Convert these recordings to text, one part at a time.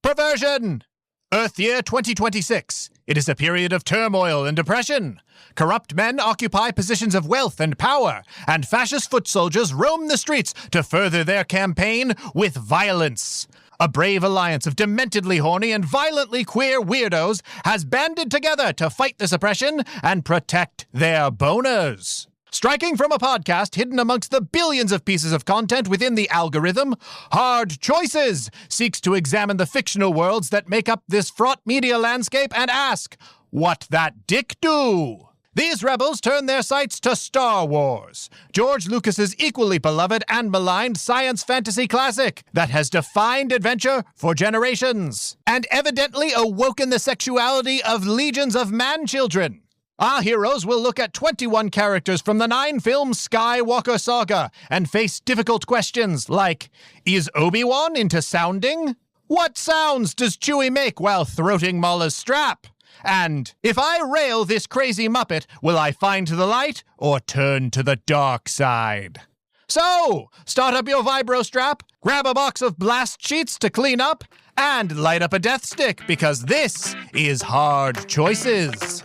Perversion! Earth year 2026. It is a period of turmoil and depression. Corrupt men occupy positions of wealth and power, and fascist foot soldiers roam the streets to further their campaign with violence. A brave alliance of dementedly horny and violently queer weirdos has banded together to fight this oppression and protect their boners. Striking from a podcast hidden amongst the billions of pieces of content within the algorithm, Hard Choices seeks to examine the fictional worlds that make up this fraught media landscape and ask, what that dick do? These rebels turn their sights to Star Wars, George Lucas's equally beloved and maligned science fantasy classic that has defined adventure for generations, and evidently awoken the sexuality of legions of man-children. Our heroes will look at 21 characters from the 9-film Skywalker Saga and face difficult questions like, is Obi-Wan into sounding? What sounds does Chewie make while throating Maul's strap? And, if I rail this crazy Muppet, will I find the light or turn to the dark side? So, start up your vibro strap, grab a box of blast sheets to clean up, and light up a death stick because this is Hard Choices.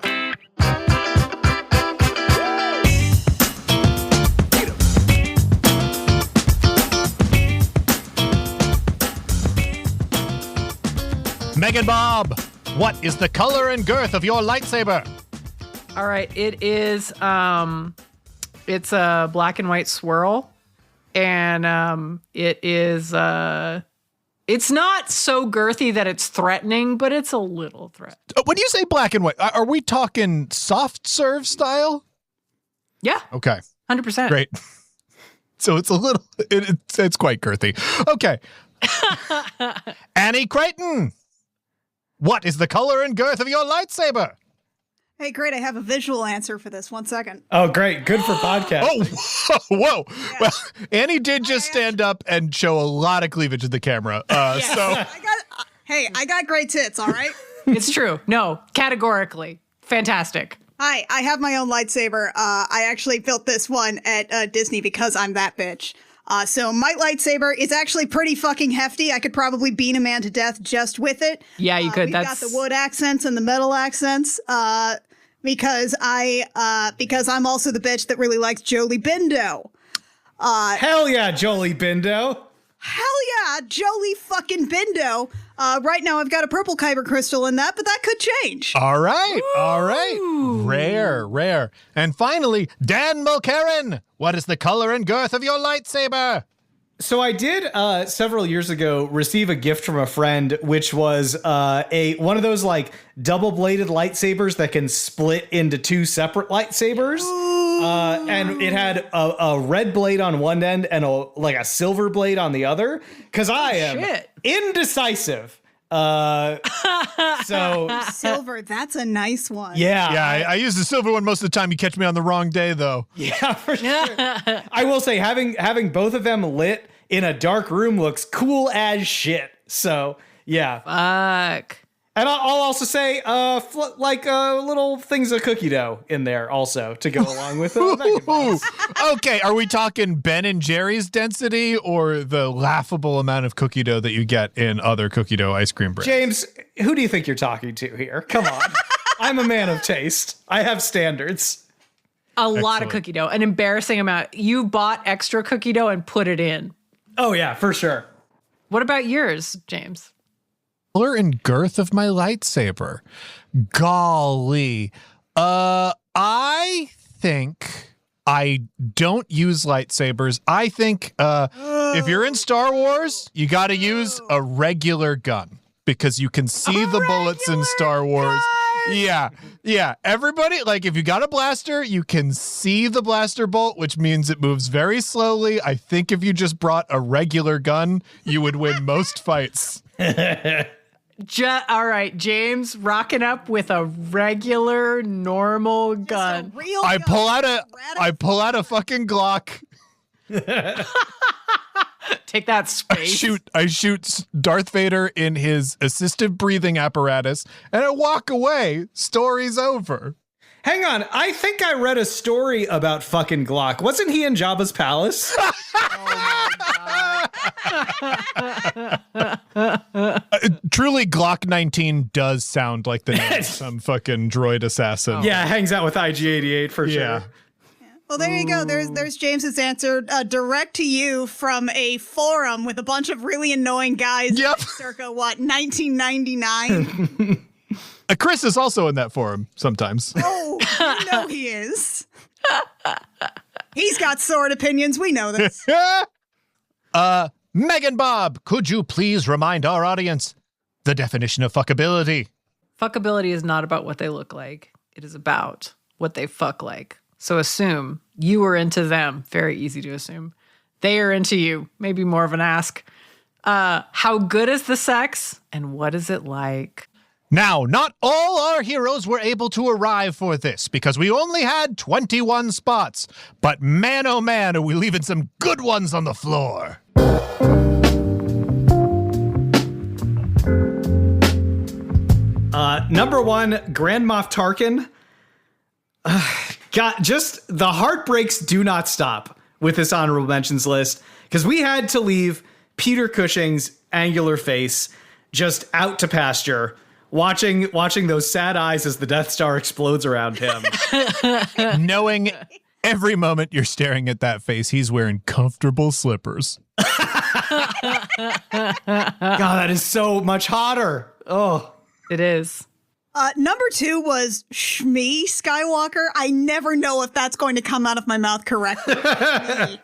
MeganBob, what is the color and girth of your lightsaber? All right, it is, it's a black and white swirl, and it is, it's not so girthy that it's threatening, but it's a little threat. When you say black and white, are we talking soft serve style? Yeah. Okay. 100%. Great. So it's a little, it's quite girthy. Okay. Annie Craton, what is the color and girth of your lightsaber? Hey, great. I have a visual answer for this. 1 second. Oh, great. Good for podcast. Oh, whoa. Yeah. Well, Annie did just stand up and show a lot of cleavage to the camera. Yes. So, I got great tits, all right? It's true. No, categorically. Fantastic. Hi, I have my own lightsaber. I actually built this one at Disney because I'm that bitch. So my lightsaber is actually pretty fucking hefty. I could probably beat a man to death just with it. Yeah, you could. We've got the wood accents and the metal accents. Because I'm also the bitch that really likes Jolie Bindo. Hell yeah, Jolie Bindo. Hell yeah, Jolie fucking Bindo. Right now I've got a purple kyber crystal in that, but that could change. All right. Rare. And finally, Dan Mulkerin, what is the color and girth of your lightsaber? So I did several years ago receive a gift from a friend, which was one of those like double-bladed lightsabers that can split into two separate lightsabers. And it had a red blade on one end and a silver blade on the other. Because I am indecisive. So silver, that's a nice one. Yeah. I use the silver one most of the time. You catch me on the wrong day, though. Yeah, for sure. I will say having both of them lit in a dark room looks cool as shit. So yeah. Fuck. And I'll also say, little things of cookie dough in there also to go along with it. Okay, are we talking Ben and Jerry's density or the laughable amount of cookie dough that you get in other cookie dough ice cream brands? James, who do you think you're talking to here? Come on. I'm a man of taste. I have standards. A lot of cookie dough, an embarrassing amount. You bought extra cookie dough and put it in. Oh, yeah, for sure. What about yours, James? Color and girth of my lightsaber. Golly. I think I don't use lightsabers. I think if you're in Star Wars, you got to use a regular gun because you can see the bullets in Star Wars. Yeah. Everybody, like, if you got a blaster, you can see the blaster bolt, which means it moves very slowly. I think if you just brought a regular gun, you would win most fights. All right, James rocking up with a regular, normal gun. I pull out a fucking Glock. Take that space. I shoot Darth Vader in his assistive breathing apparatus, and I walk away. Story's over. Hang on, I think I read a story about fucking Glock. Wasn't he in Jabba's palace? Oh my God. Truly, Glock 19 does sound like the name of some fucking droid assassin. Yeah, hangs out with IG-88 for sure. Well, there you go. There's James's answer, direct to you from a forum with a bunch of really annoying guys. Yep. Circa, 1999? Chris is also in that forum sometimes. Oh, you know he is. He's got sword opinions. We know this. MeganBob, could you please remind our audience the definition of fuckability? Fuckability is not about what they look like. It is about what they fuck like. So assume you are into them. Very easy to assume. They are into you. Maybe more of an ask. How good is the sex and what is it like? Now, not all our heroes were able to arrive for this because we only had 21 spots. But man, oh man, are we leaving some good ones on the floor. Number 1, Grand Moff Tarkin. God, just the heartbreaks do not stop with this honorable mentions list because we had to leave Peter Cushing's angular face just out to pasture, watching those sad eyes as the Death Star explodes around him. Knowing every moment you're staring at that face, he's wearing comfortable slippers. God, that is so much hotter. Oh, It is. Number 2 was Shmi Skywalker. I never know if that's going to come out of my mouth correctly. Shmi.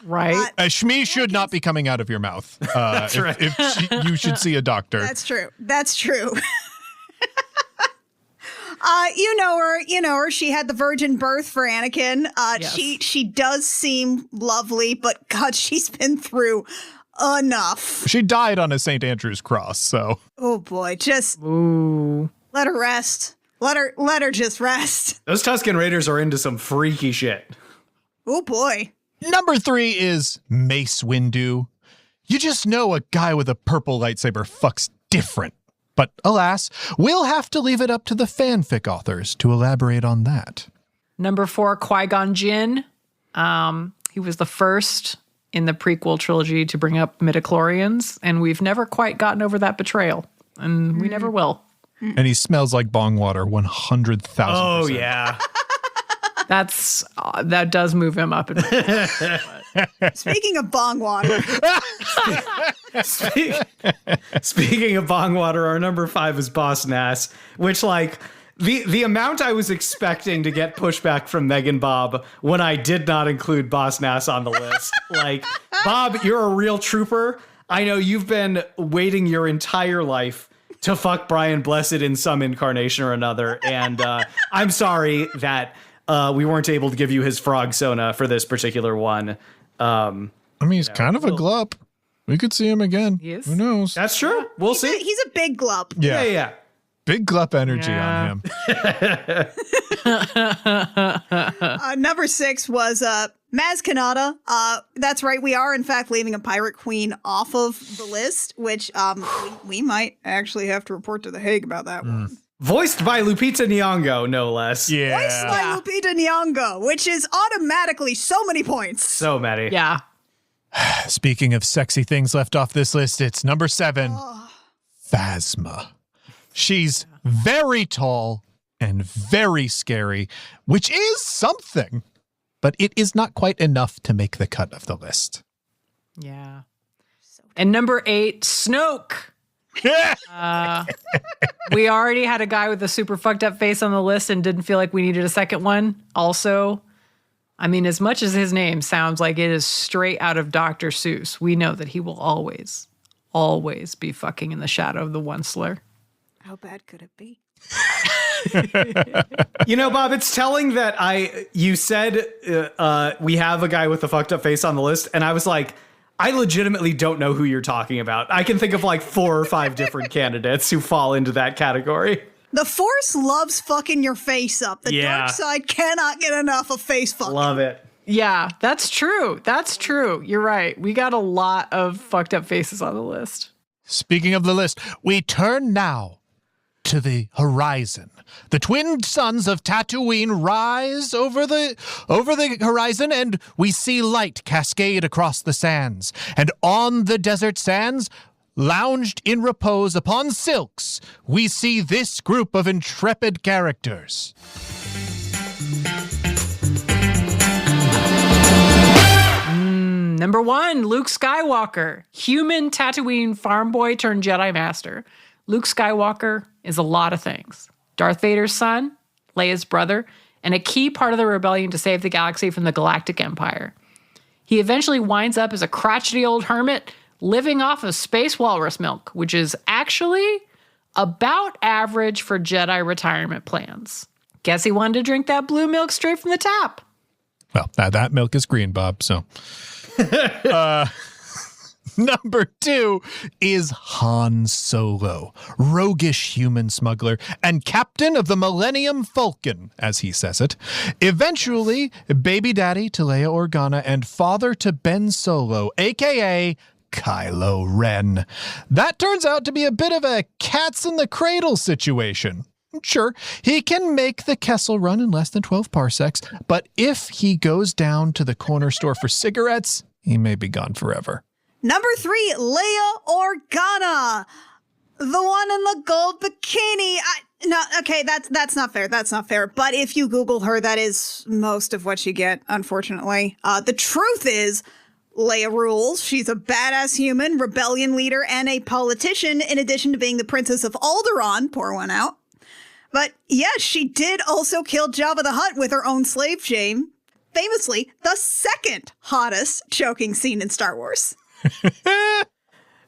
Right. Shmi should not be coming out of your mouth. That's right. You should see a doctor. That's true. That's true. You know her. She had the virgin birth for Anakin. Yes. She does seem lovely, but God, she's been through enough. She died on a St. Andrew's cross, so. Oh boy, just Ooh. let her rest. Let her just rest. those Tusken Raiders are into some freaky shit. Oh boy. Number 3 is Mace Windu. You just know a guy with a purple lightsaber fucks different. But alas, we'll have to leave it up to the fanfic authors to elaborate on that. Number 4, Qui-Gon Jinn. He was the first in the prequel trilogy to bring up midichlorians, and we've never quite gotten over that betrayal, and we never will. And he smells like bong water 100,000%. Oh, yeah. That does move him up. Speaking of bong water, Speaking of bong water, our number 5 is Boss Nass, which like the amount I was expecting to get pushback from MeganBob when I did not include Boss Nass on the list. Like, Bob, you're a real trooper. I know you've been waiting your entire life to fuck Brian Blessed in some incarnation or another, and I'm sorry that we weren't able to give you his frog sona for this particular one. I mean, he's kind of a glup. We could see him again. He is. Who knows? That's true. We'll see. he's a big glub. Yeah. Big glup energy Yeah. on him. Number 6 was Maz Kanata. That's right. We are, in fact, leaving a pirate queen off of the list, which we might actually have to report to The Hague about that one. Voiced by Lupita Nyong'o, no less. Yeah. Voiced by Lupita Nyong'o, which is automatically so many points. So many. Yeah. Speaking of sexy things left off this list, it's number 7, Phasma. She's very tall and very scary, which is something, but it is not quite enough to make the cut of the list. Yeah. And number 8, Snoke. We already had a guy with a super fucked up face on the list and didn't feel like we needed a second one. Also, I mean, as much as his name sounds like it is straight out of Dr. Seuss, we know that he will always be fucking in the shadow of the one slur. How bad could it be? You know, Bob, it's telling that you said we have a guy with a fucked up face on the list, and I was like, I legitimately don't know who you're talking about. I can think of like 4 or 5 different candidates who fall into that category. The Force loves fucking your face up. The dark side cannot get enough of face fucking. Love it. Yeah, that's true. That's true. You're right. We got a lot of fucked up faces on the list. Speaking of the list, we turn now to the horizon. The twin suns of Tatooine rise over the horizon, and we see light cascade across the sands. And on the desert sands, lounged in repose upon silks, we see this group of intrepid characters. Number 1, Luke Skywalker, human Tatooine farm boy turned Jedi Master. Luke Skywalker is a lot of things. Darth Vader's son, Leia's brother, and a key part of the rebellion to save the galaxy from the Galactic Empire. He eventually winds up as a crotchety old hermit living off of space walrus milk, which is actually about average for Jedi retirement plans. Guess he wanted to drink that blue milk straight from the tap. Well, that milk is green, Bob, so... Number 2 is Han Solo, roguish human smuggler and captain of the Millennium Falcon, as he says it. Eventually, baby daddy to Leia Organa and father to Ben Solo, a.k.a. Kylo Ren. That turns out to be a bit of a cats in the cradle situation. Sure, he can make the Kessel run in less than 12 parsecs, but if he goes down to the corner store for cigarettes, he may be gone forever. Number 3, Leia Organa, the one in the gold bikini. That's not fair. That's not fair. But if you Google her, that is most of what you get, unfortunately. The truth is, Leia rules. She's a badass human, rebellion leader, and a politician, in addition to being the Princess of Alderaan. Pour one out. But yes, she did also kill Jabba the Hutt with her own slave chain. Famously, the second hottest choking scene in Star Wars.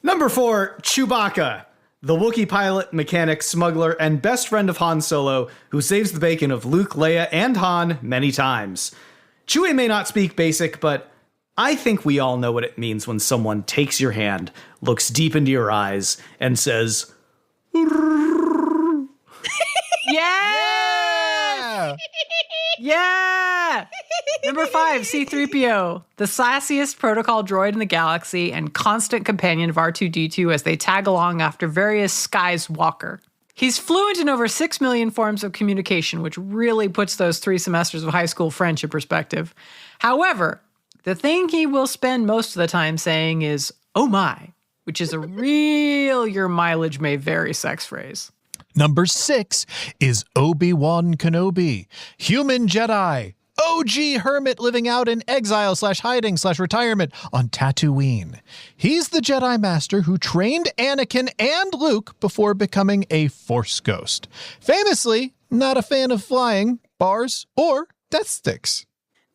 Number 4, Chewbacca, the Wookiee pilot, mechanic, smuggler, and best friend of Han Solo, who saves the bacon of Luke, Leia, and Han many times. Chewie may not speak basic, but I think we all know what it means when someone takes your hand, looks deep into your eyes, and says, Yeah! Yeah! Number 5, C-3PO, the sassiest protocol droid in the galaxy and constant companion of R2-D2 as they tag along after various Skywalker. He's fluent in over 6 million forms of communication, which really puts those 3 semesters of high school French in perspective. However, the thing he will spend most of the time saying is, "Oh my," which is a real your mileage may vary sex phrase. Number 6 is Obi-Wan Kenobi, human Jedi, OG hermit living out in exile/hiding/retirement on Tatooine. He's the Jedi Master who trained Anakin and Luke before becoming a Force ghost. Famously, not a fan of flying, bars, or death sticks.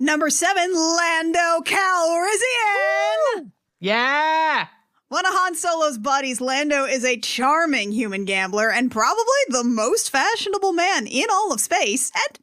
Number 7, Lando Calrissian. Yeah! One of Han Solo's buddies, Lando is a charming human gambler and probably the most fashionable man in all of space. And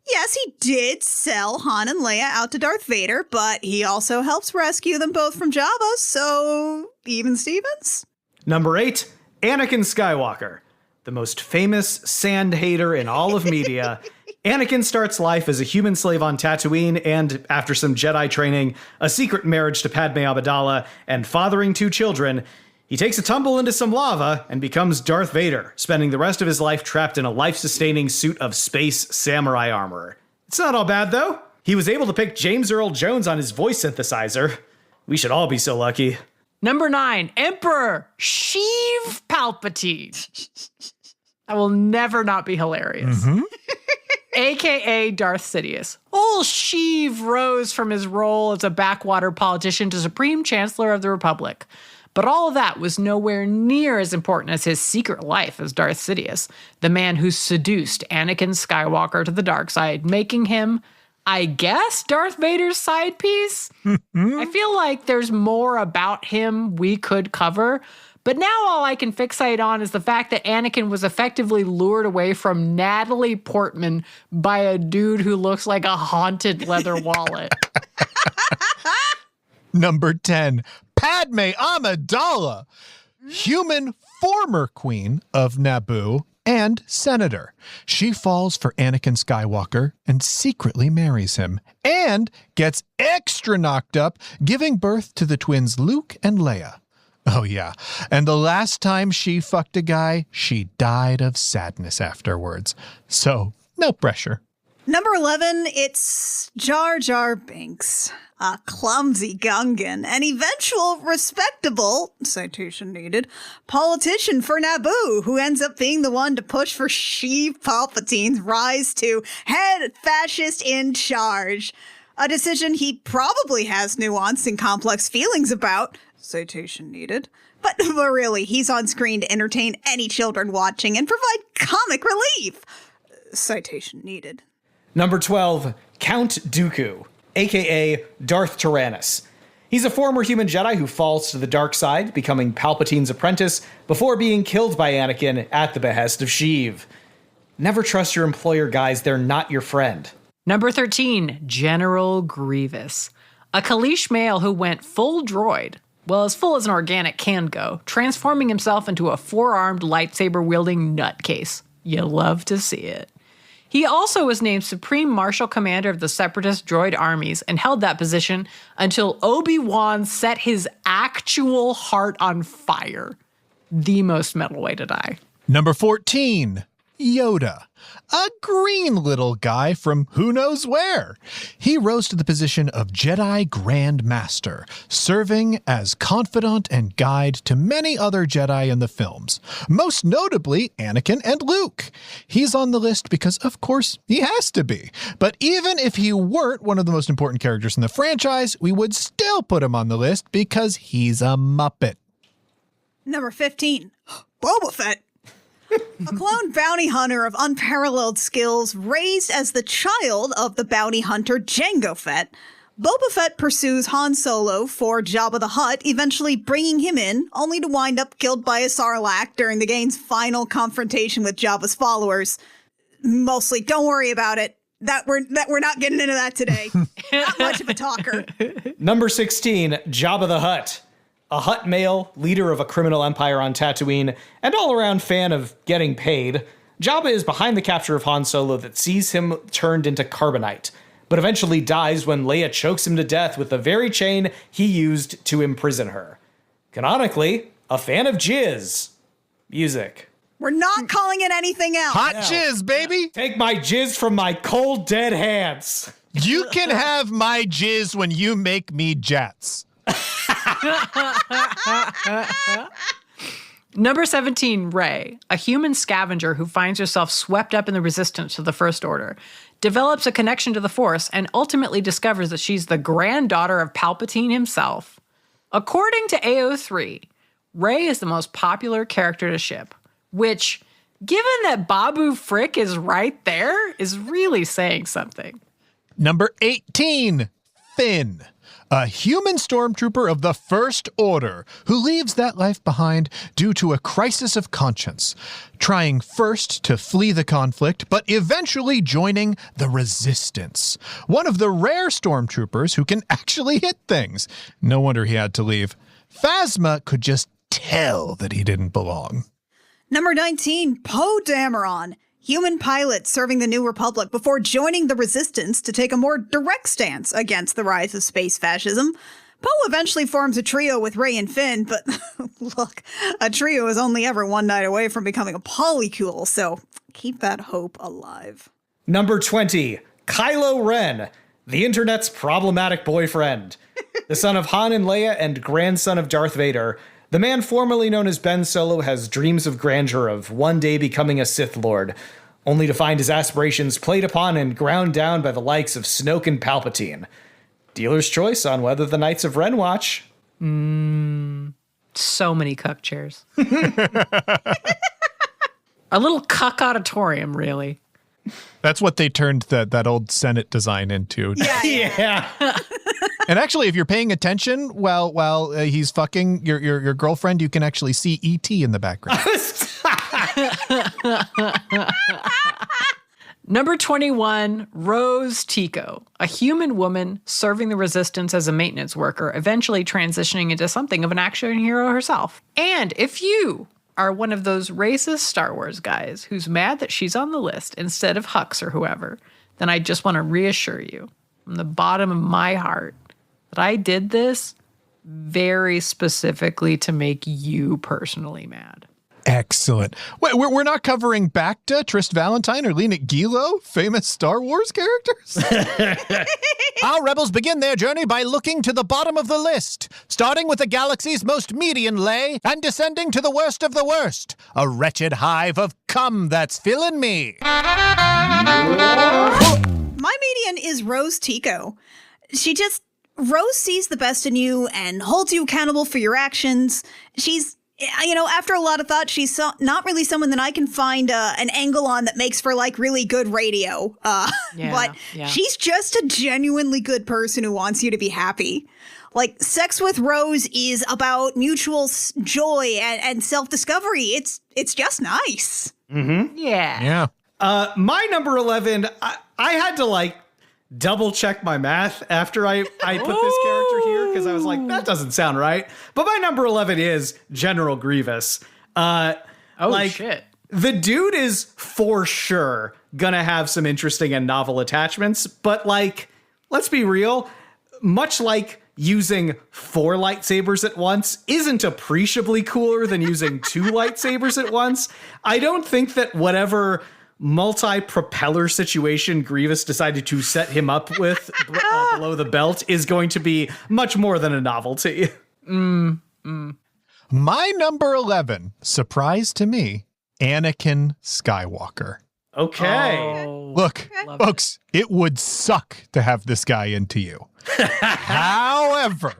yes, he did sell Han and Leia out to Darth Vader, but he also helps rescue them both from Jabba, so even Stevens? Number 8, Anakin Skywalker, the most famous sand hater in all of media. Anakin starts life as a human slave on Tatooine and, after some Jedi training, a secret marriage to Padme Amidala, and fathering 2 children, he takes a tumble into some lava and becomes Darth Vader, spending the rest of his life trapped in a life-sustaining suit of space samurai armor. It's not all bad, though. He was able to pick James Earl Jones on his voice synthesizer. We should all be so lucky. Number 9, Emperor Sheev Palpatine. I will never not be hilarious. Mm-hmm. AKA Darth Sidious. Old Sheev rose from his role as a backwater politician to Supreme Chancellor of the Republic. But all of that was nowhere near as important as his secret life as Darth Sidious, the man who seduced Anakin Skywalker to the dark side, making him, I guess, Darth Vader's side piece? I feel like there's more about him we could cover, but now all I can fixate on is the fact that Anakin was effectively lured away from Natalie Portman by a dude who looks like a haunted leather wallet. Number 10, Padme Amidala, human former queen of Naboo and senator. She falls for Anakin Skywalker and secretly marries him and gets extra knocked up, giving birth to the twins Luke and Leia. Oh, yeah. And the last time she fucked a guy, she died of sadness afterwards. So, no pressure. Number 11, it's Jar Jar Binks, a clumsy Gungan, an eventual respectable, citation needed, politician for Naboo, who ends up being the one to push for Sheev Palpatine's rise to head fascist in charge. A decision he probably has nuanced and complex feelings about, citation needed. But really, he's on screen to entertain any children watching and provide comic relief, citation needed. Number 12, Count Dooku, aka Darth Tyrannus. He's a former human Jedi who falls to the dark side, becoming Palpatine's apprentice before being killed by Anakin at the behest of Sheev. Never trust your employer, guys. They're not your friend. Number 13, General Grievous. A Kaleesh male who went full droid. Well, as full as an organic can go, transforming himself into a four-armed lightsaber-wielding nutcase. You love to see it. He also was named Supreme Marshal Commander of the Separatist droid armies and held that position until Obi-Wan set his actual heart on fire. The most metal way to die. Number 14, Yoda, a green little guy from who knows where. He rose to the position of Jedi Grand Master, serving as confidant and guide to many other Jedi in the films, most notably Anakin and Luke. He's on the list because, of course, he has to be. But even if he weren't one of the most important characters in the franchise, we would still put him on the list because he's a Muppet. Number 15, Boba Fett. A clone bounty hunter of unparalleled skills, raised as the child of the bounty hunter Jango Fett, Boba Fett pursues Han Solo for Jabba the Hutt, eventually bringing him in, only to wind up killed by a Sarlacc during the game's final confrontation with Jabba's followers. Mostly, don't worry about it. We're not getting into that today. Not much of a talker. Number 16, Jabba the Hutt. A Hutt male, leader of a criminal empire on Tatooine, and all-around fan of getting paid, Jabba is behind the capture of Han Solo that sees him turned into carbonite, but eventually dies when Leia chokes him to death with the very chain he used to imprison her. Canonically, a fan of jizz. Music. We're not calling it anything else. Hot jizz, baby! Take my jizz from my cold, dead hands. You can have my jizz when you make me jets. Number 17, Rey, a human scavenger who finds herself swept up in the resistance to the First Order, develops a connection to the Force, and ultimately discovers that she's the granddaughter of Palpatine himself. According to AO3, Rey is the most popular character to ship, which, given that Babu Frick is right there, is really saying something. Number 18, Finn, a human stormtrooper of the First Order who leaves that life behind due to a crisis of conscience, trying first to flee the conflict, but eventually joining the Resistance. One of the rare stormtroopers who can actually hit things. No wonder he had to leave. Phasma could just tell that he didn't belong. Number 19, Poe Dameron. Human pilot serving the New Republic before joining the Resistance to take a more direct stance against the rise of space fascism. Poe eventually forms a trio with Rey and Finn, but look, a trio is only ever one night away from becoming a polycule, so keep that hope alive. Number 20, Kylo Ren, the internet's problematic boyfriend. The son of Han and Leia and grandson of Darth Vader, the man formerly known as Ben Solo has dreams of grandeur of one day becoming a Sith Lord, only to find his aspirations played upon and ground down by the likes of Snoke and Palpatine. Dealer's choice on whether the Knights of Ren watch. So many cuck chairs. A little cuck auditorium, really. That's what they turned that old Senate design into. Yeah. And actually, if you're paying attention while he's fucking your girlfriend, you can actually see E.T. in the background. Number 21, Rose Tico, a human woman serving the Resistance as a maintenance worker, eventually transitioning into something of an action hero herself. And if you are one of those racist Star Wars guys who's mad that she's on the list instead of Hux or whoever, then I just want to reassure you from the bottom of my heart that I did this very specifically to make you personally mad. Excellent. Wait, we're not covering Bacta, Trist Valentine, or Leonid Gilo, famous Star Wars characters? Our rebels begin their journey by looking to the bottom of the list, starting with the galaxy's most median lay and descending to the worst of the worst, a wretched hive of cum that's filling me. My median is Rose Tico. Rose sees the best in you and holds you accountable for your actions. She's, after a lot of thought, she's not really someone that I can find an angle on that makes for like really good radio. But she's just a genuinely good person who wants you to be happy. Like, sex with Rose is about mutual joy and self-discovery. It's just nice. Mm-hmm. Yeah. My number 11, I had to double check my math after I put this character here because I was like, that doesn't sound right. But my number 11 is General Grievous. Shit. The dude is for sure gonna have some interesting and novel attachments, but let's be real, much like using 4 lightsabers at once isn't appreciably cooler than using 2 lightsabers at once. I don't think that whatever multi-propeller situation Grievous decided to set him up with below the belt is going to be much more than a novelty. My number 11, surprise to me, Anakin Skywalker. Okay. Look, folks, it would suck to have this guy into you. However,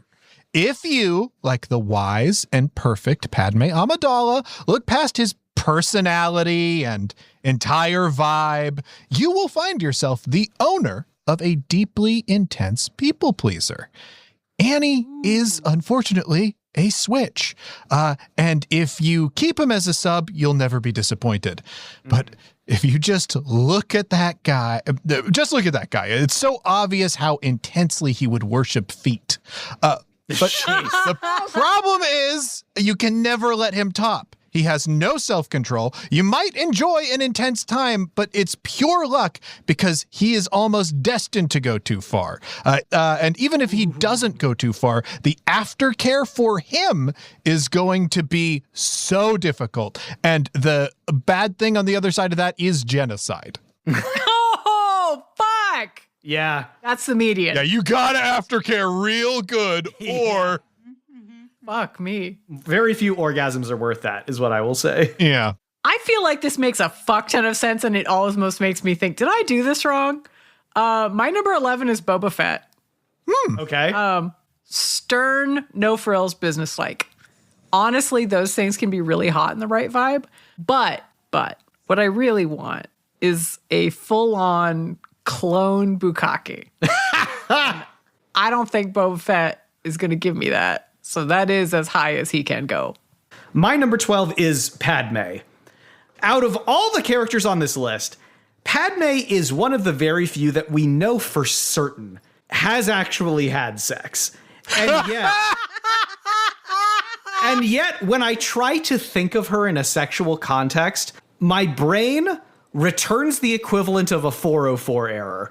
if you, like the wise and perfect Padme Amidala, look past his personality and entire vibe, you will find yourself the owner of a deeply intense people pleaser. Annie is, unfortunately, a switch. And if you keep him as a sub, you'll never be disappointed. But if you just look at that guy, it's so obvious how intensely he would worship feet. But the problem is you can never let him top. He has no self-control. You might enjoy an intense time, but it's pure luck because he is almost destined to go too far. And even if he doesn't go too far, the aftercare for him is going to be so difficult. And the bad thing on the other side of that is genocide. Oh, fuck. Yeah. That's the median. Yeah, you gotta aftercare real good or... Fuck me. Very few orgasms are worth that, is what I will say. Yeah. I feel like this makes a fuck ton of sense, and it almost makes me think, did I do this wrong? My number 11 is Boba Fett. Okay. Stern, no frills, businesslike. Honestly, those things can be really hot in the right vibe. But what I really want is a full-on clone Bukkake. I don't think Boba Fett is going to give me that. So that is as high as he can go. My number 12 is Padme. Out of all the characters on this list, Padme is one of the very few that we know for certain has actually had sex. And yet, when I try to think of her in a sexual context, my brain returns the equivalent of a 404 error.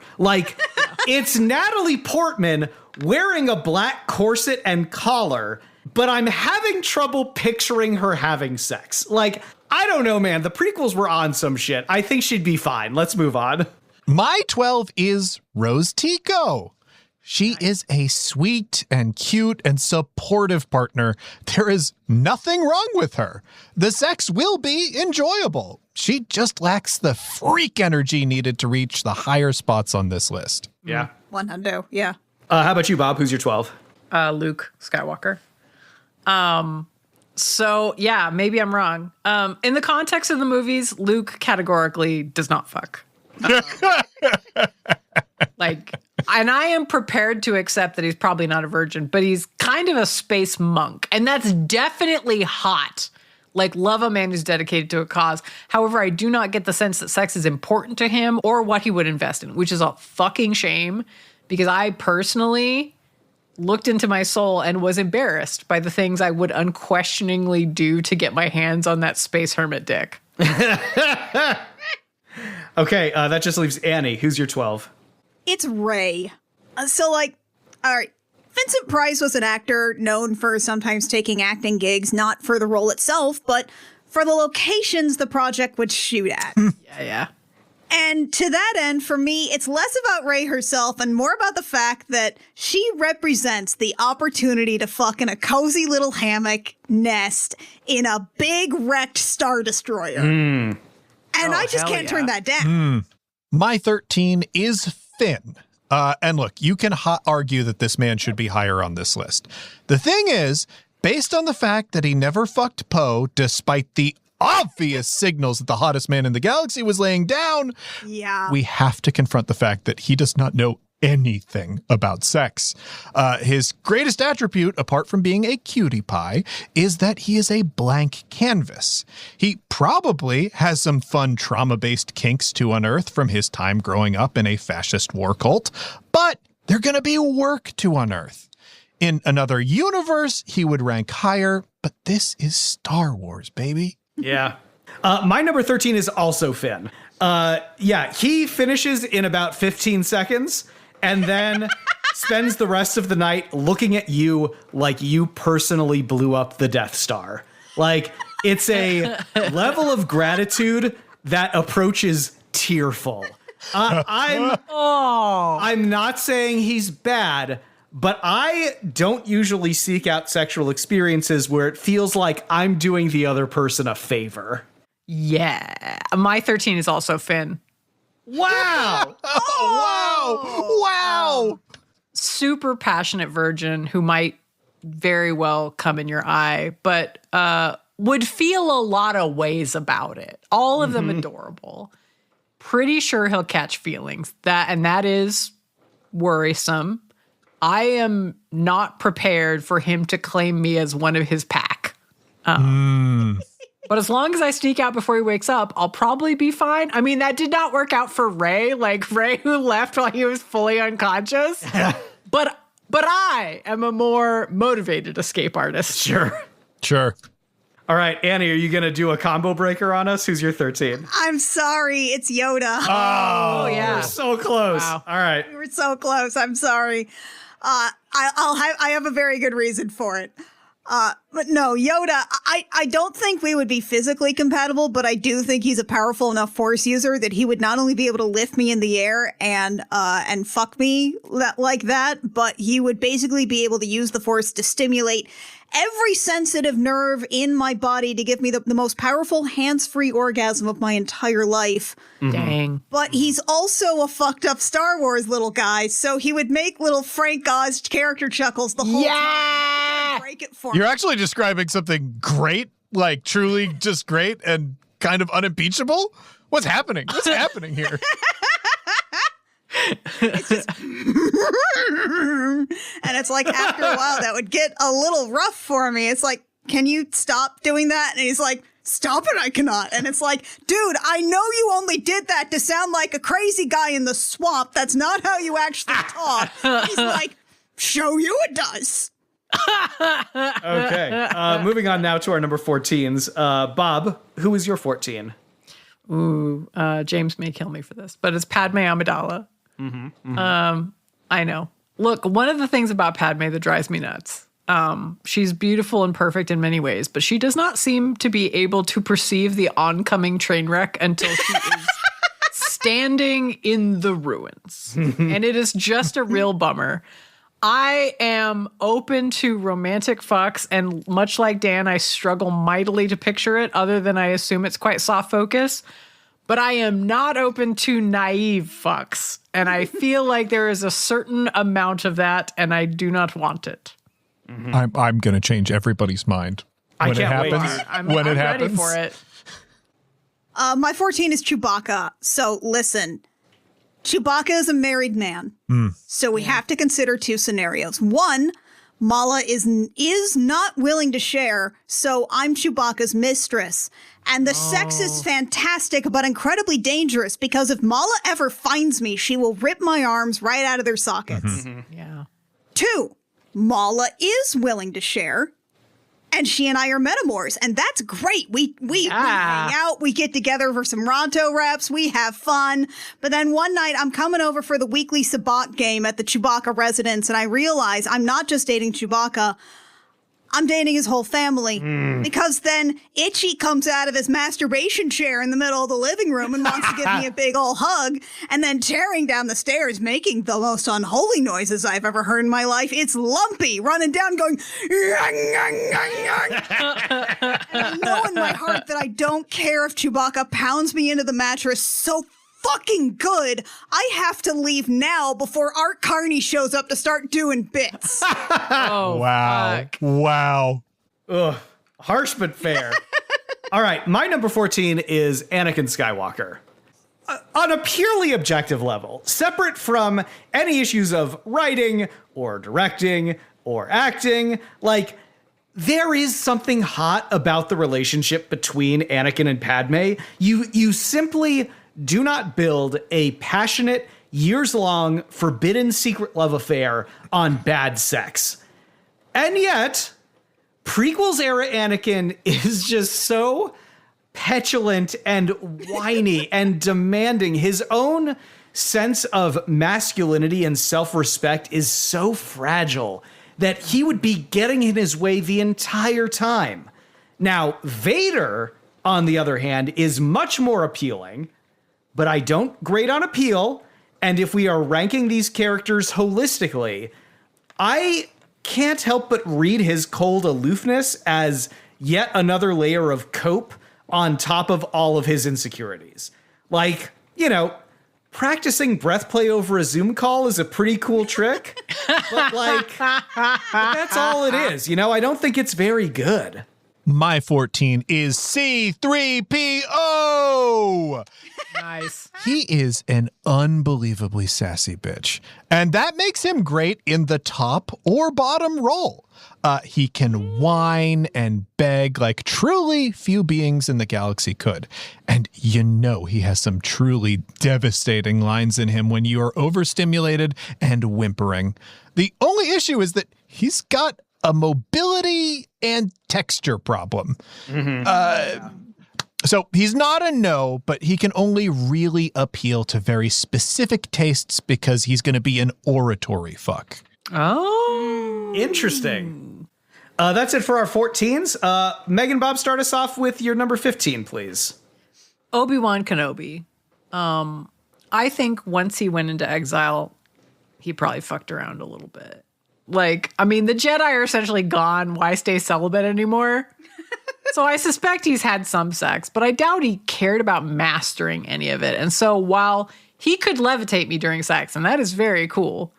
It's Natalie Portman wearing a black corset and collar, but I'm having trouble picturing her having sex. I don't know, man. The prequels were on some shit. I think she'd be fine. Let's move on. My 12 is Rose Tico. She is a sweet and cute and supportive partner. There is nothing wrong with her. The sex will be enjoyable. She just lacks the freak energy needed to reach the higher spots on this list. Yeah. 100, yeah. How about you, Bob? Who's your 12? Luke Skywalker. So yeah, maybe I'm wrong. In the context of the movies, Luke categorically does not fuck. And I am prepared to accept that he's probably not a virgin, but he's kind of a space monk. And that's definitely hot. Love a man who's dedicated to a cause. However, I do not get the sense that sex is important to him or what he would invest in, which is a fucking shame because I personally looked into my soul and was embarrassed by the things I would unquestioningly do to get my hands on that space hermit dick. Okay, that just leaves Annie. Who's your 12? It's Rey. All right. Vincent Price was an actor known for sometimes taking acting gigs, not for the role itself, but for the locations the project would shoot at. Yeah. And to that end, for me, it's less about Rey herself and more about the fact that she represents the opportunity to fuck in a cozy little hammock nest in a big wrecked Star Destroyer. And I just can't turn that down. My 13 is Finn. And look, you can argue that this man should be higher on this list. The thing is, based on the fact that he never fucked Poe, despite the obvious signals that the hottest man in the galaxy was laying down, we have to confront the fact that he does not know anything about sex. His greatest attribute, apart from being a cutie pie, is that he is a blank canvas. He probably has some fun trauma-based kinks to unearth from his time growing up in a fascist war cult, but they're going to be work to unearth. In another universe, he would rank higher, but this is Star Wars, baby. Yeah. My number 13 is also Finn. He finishes in about 15 seconds and then spends the rest of the night looking at you like you personally blew up the Death Star. Like, it's a level of gratitude that approaches tearful. I'm not saying he's bad, but I don't usually seek out sexual experiences where it feels like I'm doing the other person a favor. Yeah. My 13 is also Finn. Wow. Wow. Super passionate virgin who might very well come in your eye, but would feel a lot of ways about it. All of them adorable. Pretty sure he'll catch feelings. That is worrisome. I am not prepared for him to claim me as one of his pack. But as long as I sneak out before he wakes up, I'll probably be fine. I mean, that did not work out for Rey, like Rey who left while he was fully unconscious. But I am a more motivated escape artist. Sure. All right, Annie, are you going to do a combo breaker on us? Who's your 13? I'm sorry, it's Yoda. Oh yeah. We're so close. Wow. All right. We were so close. I'm sorry. I have a very good reason for it. But no, Yoda, I don't think we would be physically compatible, but I do think he's a powerful enough Force user that he would not only be able to lift me in the air and fuck me like that, but he would basically be able to use the Force to stimulate every sensitive nerve in my body to give me the most powerful hands-free orgasm of my entire life. Dang. But he's also a fucked up Star Wars little guy, so he would make little Frank Oz character chuckles the whole time. Break it for You're me. actually describing something great, like truly just great and kind of unimpeachable. What's happening? What's happening here? It's just and it's like after a while that would get a little rough for me. It's like, can you stop doing that? And he's like, stop it, I cannot. And it's like, dude, I know you only did that to sound like a crazy guy in the swamp. That's not how you actually talk. He's like, show you it does. Okay. Moving on now to our number 14s. Bob, who is your 14? Ooh, James may kill me for this, but it's Padme Amidala. I know. Look, one of the things about Padme that drives me nuts, she's beautiful and perfect in many ways, but she does not seem to be able to perceive the oncoming train wreck until she is standing in the ruins. And it is just a real bummer. I am open to romantic fucks, and much like Dan, I struggle mightily to picture it, other than I assume it's quite soft focus. But I am not open to naive fucks, and I feel like there is a certain amount of that, and I do not want it. I'm going to change everybody's mind when I can't it wait. happens. I'm When it ready happens. for it. My 14 is Chewbacca. So listen, Chewbacca is a married man. So we have to consider two scenarios. One, Mala is not willing to share, so I'm Chewbacca's mistress. And the sex is fantastic, but incredibly dangerous, because if Mala ever finds me, she will rip my arms right out of their sockets. Yeah. Two, Mala is willing to share, and she and I are metamors, and that's great. We hang out, we get together for some Ronto reps, we have fun. But then one night I'm coming over for the weekly Sabacc game at the Chewbacca residence, and I realize I'm not just dating Chewbacca, I'm dating his whole family. Because then Itchy comes out of his masturbation chair in the middle of the living room and wants to give me a big ol' hug, and then tearing down the stairs, making the most unholy noises I've ever heard in my life. It's Lumpy running down going, and I know in my heart that I don't care if Chewbacca pounds me into the mattress so fucking good, I have to leave now before Art Carney shows up to start doing bits. Oh, Wow. fuck. Wow. Ugh, harsh but fair. All right, my number 14 is Anakin Skywalker. On a purely objective level, separate from any issues of writing or directing or acting, like, there is something hot about the relationship between Anakin and Padme. You simply do not build a passionate, years-long, forbidden secret love affair on bad sex. And yet, prequels era Anakin is just so petulant and whiny and demanding. His own sense of masculinity and self-respect is so fragile that he would be getting in his way the entire time. Now, Vader, on the other hand, is much more appealing, but I don't grade on appeal. And if we are ranking these characters holistically, I can't help but read his cold aloofness as yet another layer of cope on top of all of his insecurities. Like, you know, practicing breath play over a Zoom call is a pretty cool trick, but like, that's all it is. You know, I don't think it's very good. My 14 is C-3PO. Nice. He is an unbelievably sassy bitch, and that makes him great in the top or bottom role. He can whine and beg like truly few beings in the galaxy could. And you know he has some truly devastating lines in him when you are overstimulated and whimpering. The only issue is that he's got a mobility and texture problem. So he's not a no, but he can only really appeal to very specific tastes because he's going to be an oratory fuck. Oh. Interesting. That's it for our 14s. MeganBob, start us off with your number 15, please. Obi-Wan Kenobi. I think once he went into exile, he probably fucked around a little bit. Like, I mean, the Jedi are essentially gone. Why stay celibate anymore? So I suspect he's had some sex, but I doubt he cared about mastering any of it. And so while he could levitate me during sex, and that is very cool,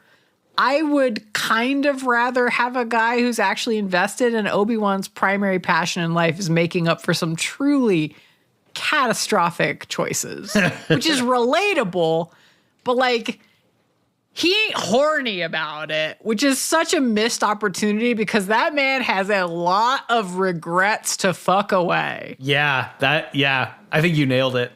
I would kind of rather have a guy who's actually invested, and Obi-Wan's primary passion in life is making up for some truly catastrophic choices, which is relatable, but like, he ain't horny about it, which is such a missed opportunity because that man has a lot of regrets to fuck away. Yeah, I think you nailed it.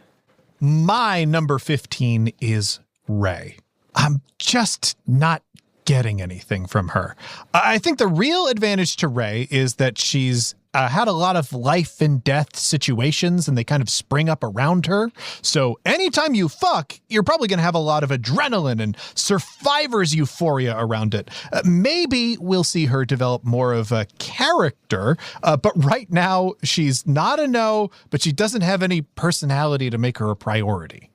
My number 15 is Rey. I'm just not getting anything from her. I think the real advantage to Rey is that she's had a lot of life and death situations and they kind of spring up around her. So anytime you fuck, you're probably going to have a lot of adrenaline and survivor's euphoria around it. Maybe we'll see her develop more of a character, but right now she's not a no, but she doesn't have any personality to make her a priority.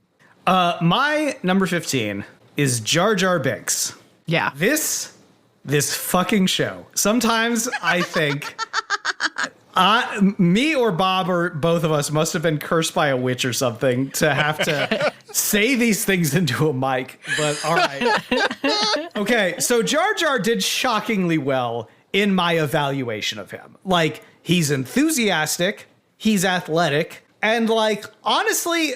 My number 15 is Jar Jar Binks. Yeah. This fucking show. Sometimes I think me or Bob or both of us must have been cursed by a witch or something to have to say these things into a mic. But all right. Okay, so Jar Jar did shockingly well in my evaluation of him. Like, he's enthusiastic, he's athletic, and like, honestly,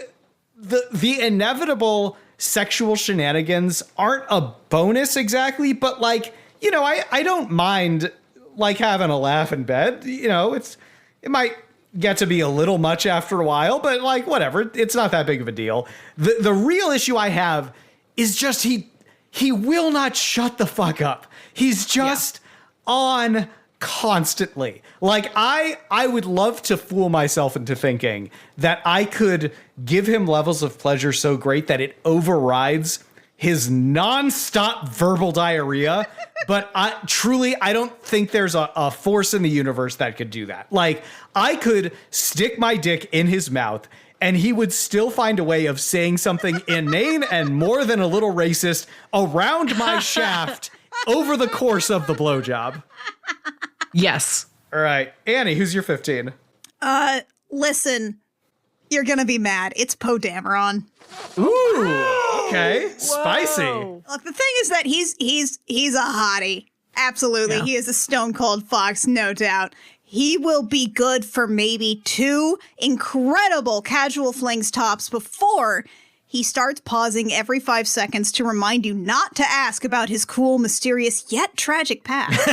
the inevitable sexual shenanigans aren't a bonus exactly, but like, you know, I don't mind like having a laugh in bed. You know, it might get to be a little much after a while, but like, whatever, it's not that big of a deal. The real issue I have is just he will not shut the fuck up. He's just on constantly. Like, I would love to fool myself into thinking that I could give him levels of pleasure so great that it overrides his nonstop verbal diarrhea. But I don't think there's a force in the universe that could do that. Like, I could stick my dick in his mouth and he would still find a way of saying something inane and more than a little racist around my shaft over the course of the blowjob. Yes. All right. Annie, who's your 15? Listen, you're gonna be mad. It's Poe Dameron. Ooh, okay. Spicy. Look, the thing is that he's a hottie. Absolutely. Yeah. He is a stone cold fox, no doubt. He will be good for maybe 2 incredible casual flings tops before he starts pausing every 5 seconds to remind you not to ask about his cool, mysterious, yet tragic past.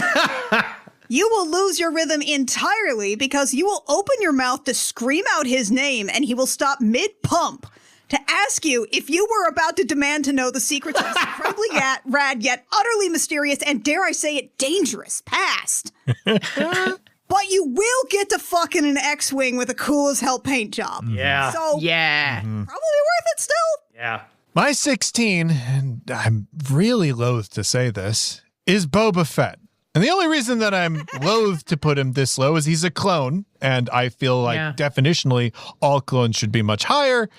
You will lose your rhythm entirely because you will open your mouth to scream out his name and he will stop mid-pump to ask you if you were about to demand to know the secrets of his incredibly rad yet utterly mysterious and, dare I say it, dangerous past. But you will get to fuck in an X-Wing with a cool-as-hell paint job. Yeah. So, Yeah. probably worth it still. Yeah. My 16, and I'm really loath to say this, is Boba Fett. And the only reason that I'm loath to put him this low is he's a clone, and I feel like definitionally all clones should be much higher,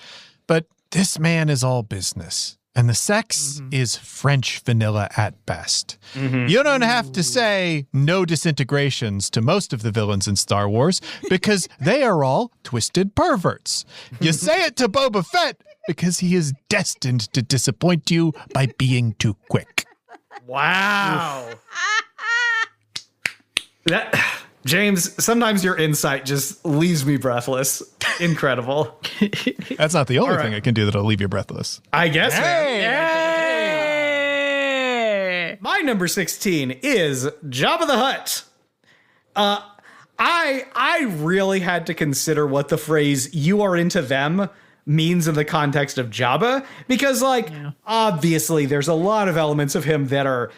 but this man is all business. And the sex is French vanilla at best. You don't have to say no disintegrations to most of the villains in Star Wars because they are all twisted perverts. You say it to Boba Fett because he is destined to disappoint you by being too quick. Wow. James, sometimes your insight just leaves me breathless. Incredible. That's not the only right. thing I can do that'll leave you breathless. I guess. Hey! My number 16 is Jabba the Hutt. I really had to consider what the phrase "you are into them" means in the context of Jabba, because obviously there's a lot of elements of him that are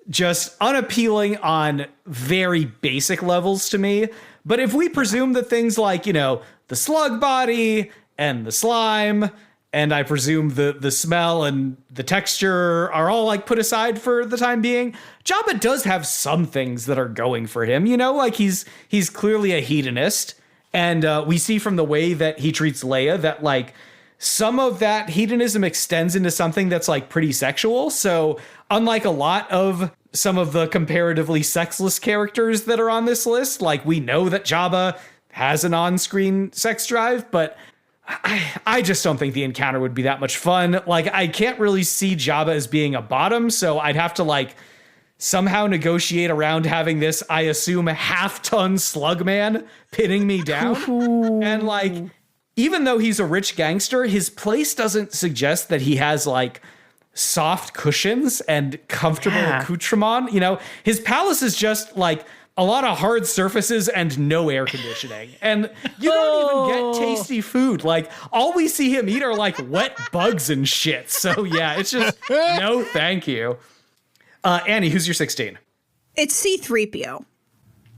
just unappealing on very basic levels to me. But if we presume that things like, the slug body and the slime, and I presume the smell and the texture are all put aside for the time being, Jabba does have some things that are going for him, he's clearly a hedonist. And we see from the way that he treats Leia that some of that hedonism extends into something that's pretty sexual. So unlike a lot of some of the comparatively sexless characters that are on this list, we know that Jabba has an on-screen sex drive, but I just don't think the encounter would be that much fun. I can't really see Jabba as being a bottom, so I'd have to somehow negotiate around having this, I assume, half-ton slug man pinning me down. And even though he's a rich gangster, his place doesn't suggest that he has soft cushions and comfortable accoutrement. His palace is just a lot of hard surfaces and no air conditioning. And you don't even get tasty food. All we see him eat are wet bugs and shit. So yeah, it's just no thank you. Annie, who's your 16? It's C-3PO.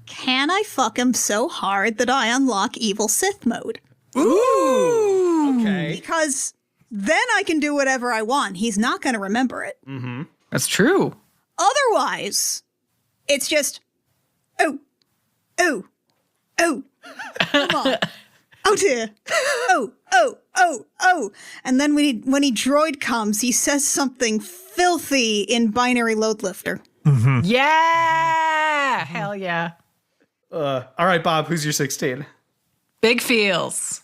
Can I fuck him so hard that I unlock evil Sith mode? Ooh. Okay. Because then I can do whatever I want. He's not going to remember it. Mm-hmm. That's true. Otherwise, it's just, oh, come on. Oh dear. Oh. And then when he droid comes, he says something filthy in binary load lifter. Mm-hmm. Yeah. Hell yeah. All right, Bob, who's your 16? Big feels.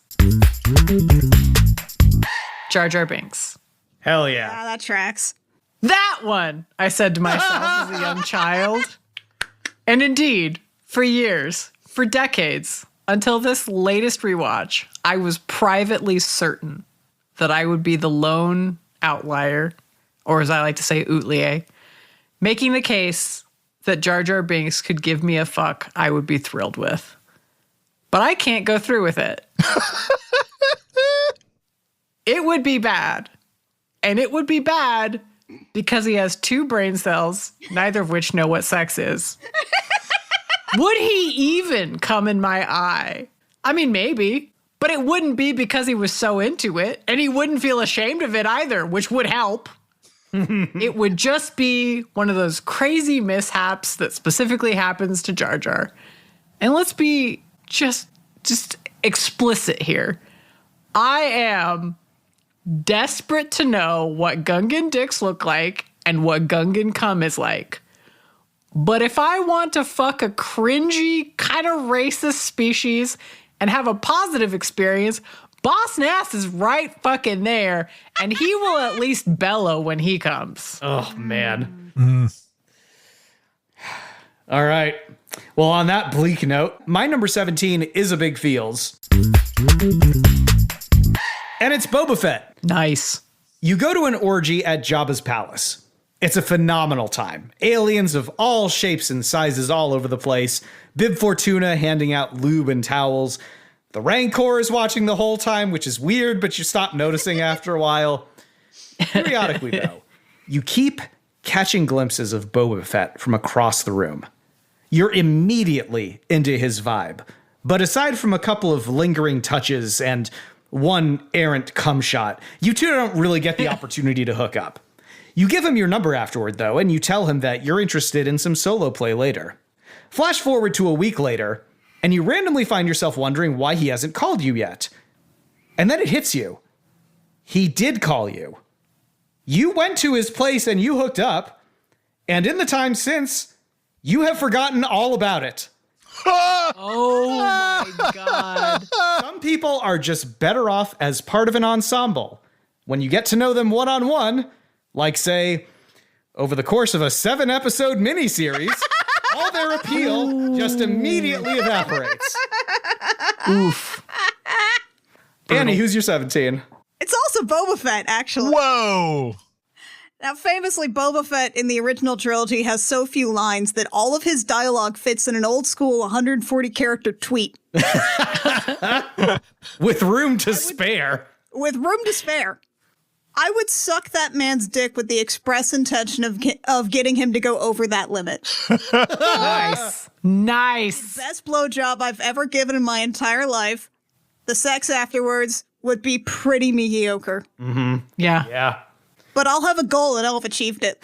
Jar Jar Binks. Hell yeah. Ah, that tracks. That one, I said to myself as a young child. And indeed, for years, for decades, until this latest rewatch, I was privately certain that I would be the lone outlier, or as I like to say, outlier, making the case that Jar Jar Binks could give me a fuck I would be thrilled with. But I can't go through with it. It would be bad. And it would be bad because he has 2 brain cells, neither of which know what sex is. Would he even come in my eye? I mean, maybe, but it wouldn't be because he was so into it, and he wouldn't feel ashamed of it either, which would help. It would just be one of those crazy mishaps that specifically happens to Jar Jar. And let's be just explicit here. I am desperate to know what Gungan dicks look like and what Gungan cum is like. But if I want to fuck a cringy, kind of racist species and have a positive experience, Boss Nass is right fucking there, and he will at least bellow when he comes. Oh, man. All right. Well, on that bleak note, my number 17 is a big feels. And it's Boba Fett. Nice. You go to an orgy at Jabba's palace. It's a phenomenal time. Aliens of all shapes and sizes all over the place. Bib Fortuna handing out lube and towels. The Rancor is watching the whole time, which is weird, but you stop noticing after a while. Periodically, though, you keep catching glimpses of Boba Fett from across the room. You're immediately into his vibe. But aside from a couple of lingering touches and one errant cum shot, you two don't really get the opportunity to hook up. You give him your number afterward, though, and you tell him that you're interested in some solo play later. Flash forward to a week later, and you randomly find yourself wondering why he hasn't called you yet. And then it hits you. He did call you. You went to his place and you hooked up, and in the time since, you have forgotten all about it. Oh my God. Some people are just better off as part of an ensemble. When you get to know them one-on-one, like, say, over the course of a 7-episode miniseries, all their appeal just immediately evaporates. Oof. Annie, who's your 17? It's also Boba Fett, actually. Whoa! Now, famously, Boba Fett in the original trilogy has so few lines that all of his dialogue fits in an old school 140-character tweet. With room to spare. With room to spare. I would suck that man's dick with the express intention of getting him to go over that limit. Nice. Nice. Best blowjob I've ever given in my entire life. The sex afterwards would be pretty mediocre. Mm-hmm. Yeah. Yeah. But I'll have a goal and I'll have achieved it.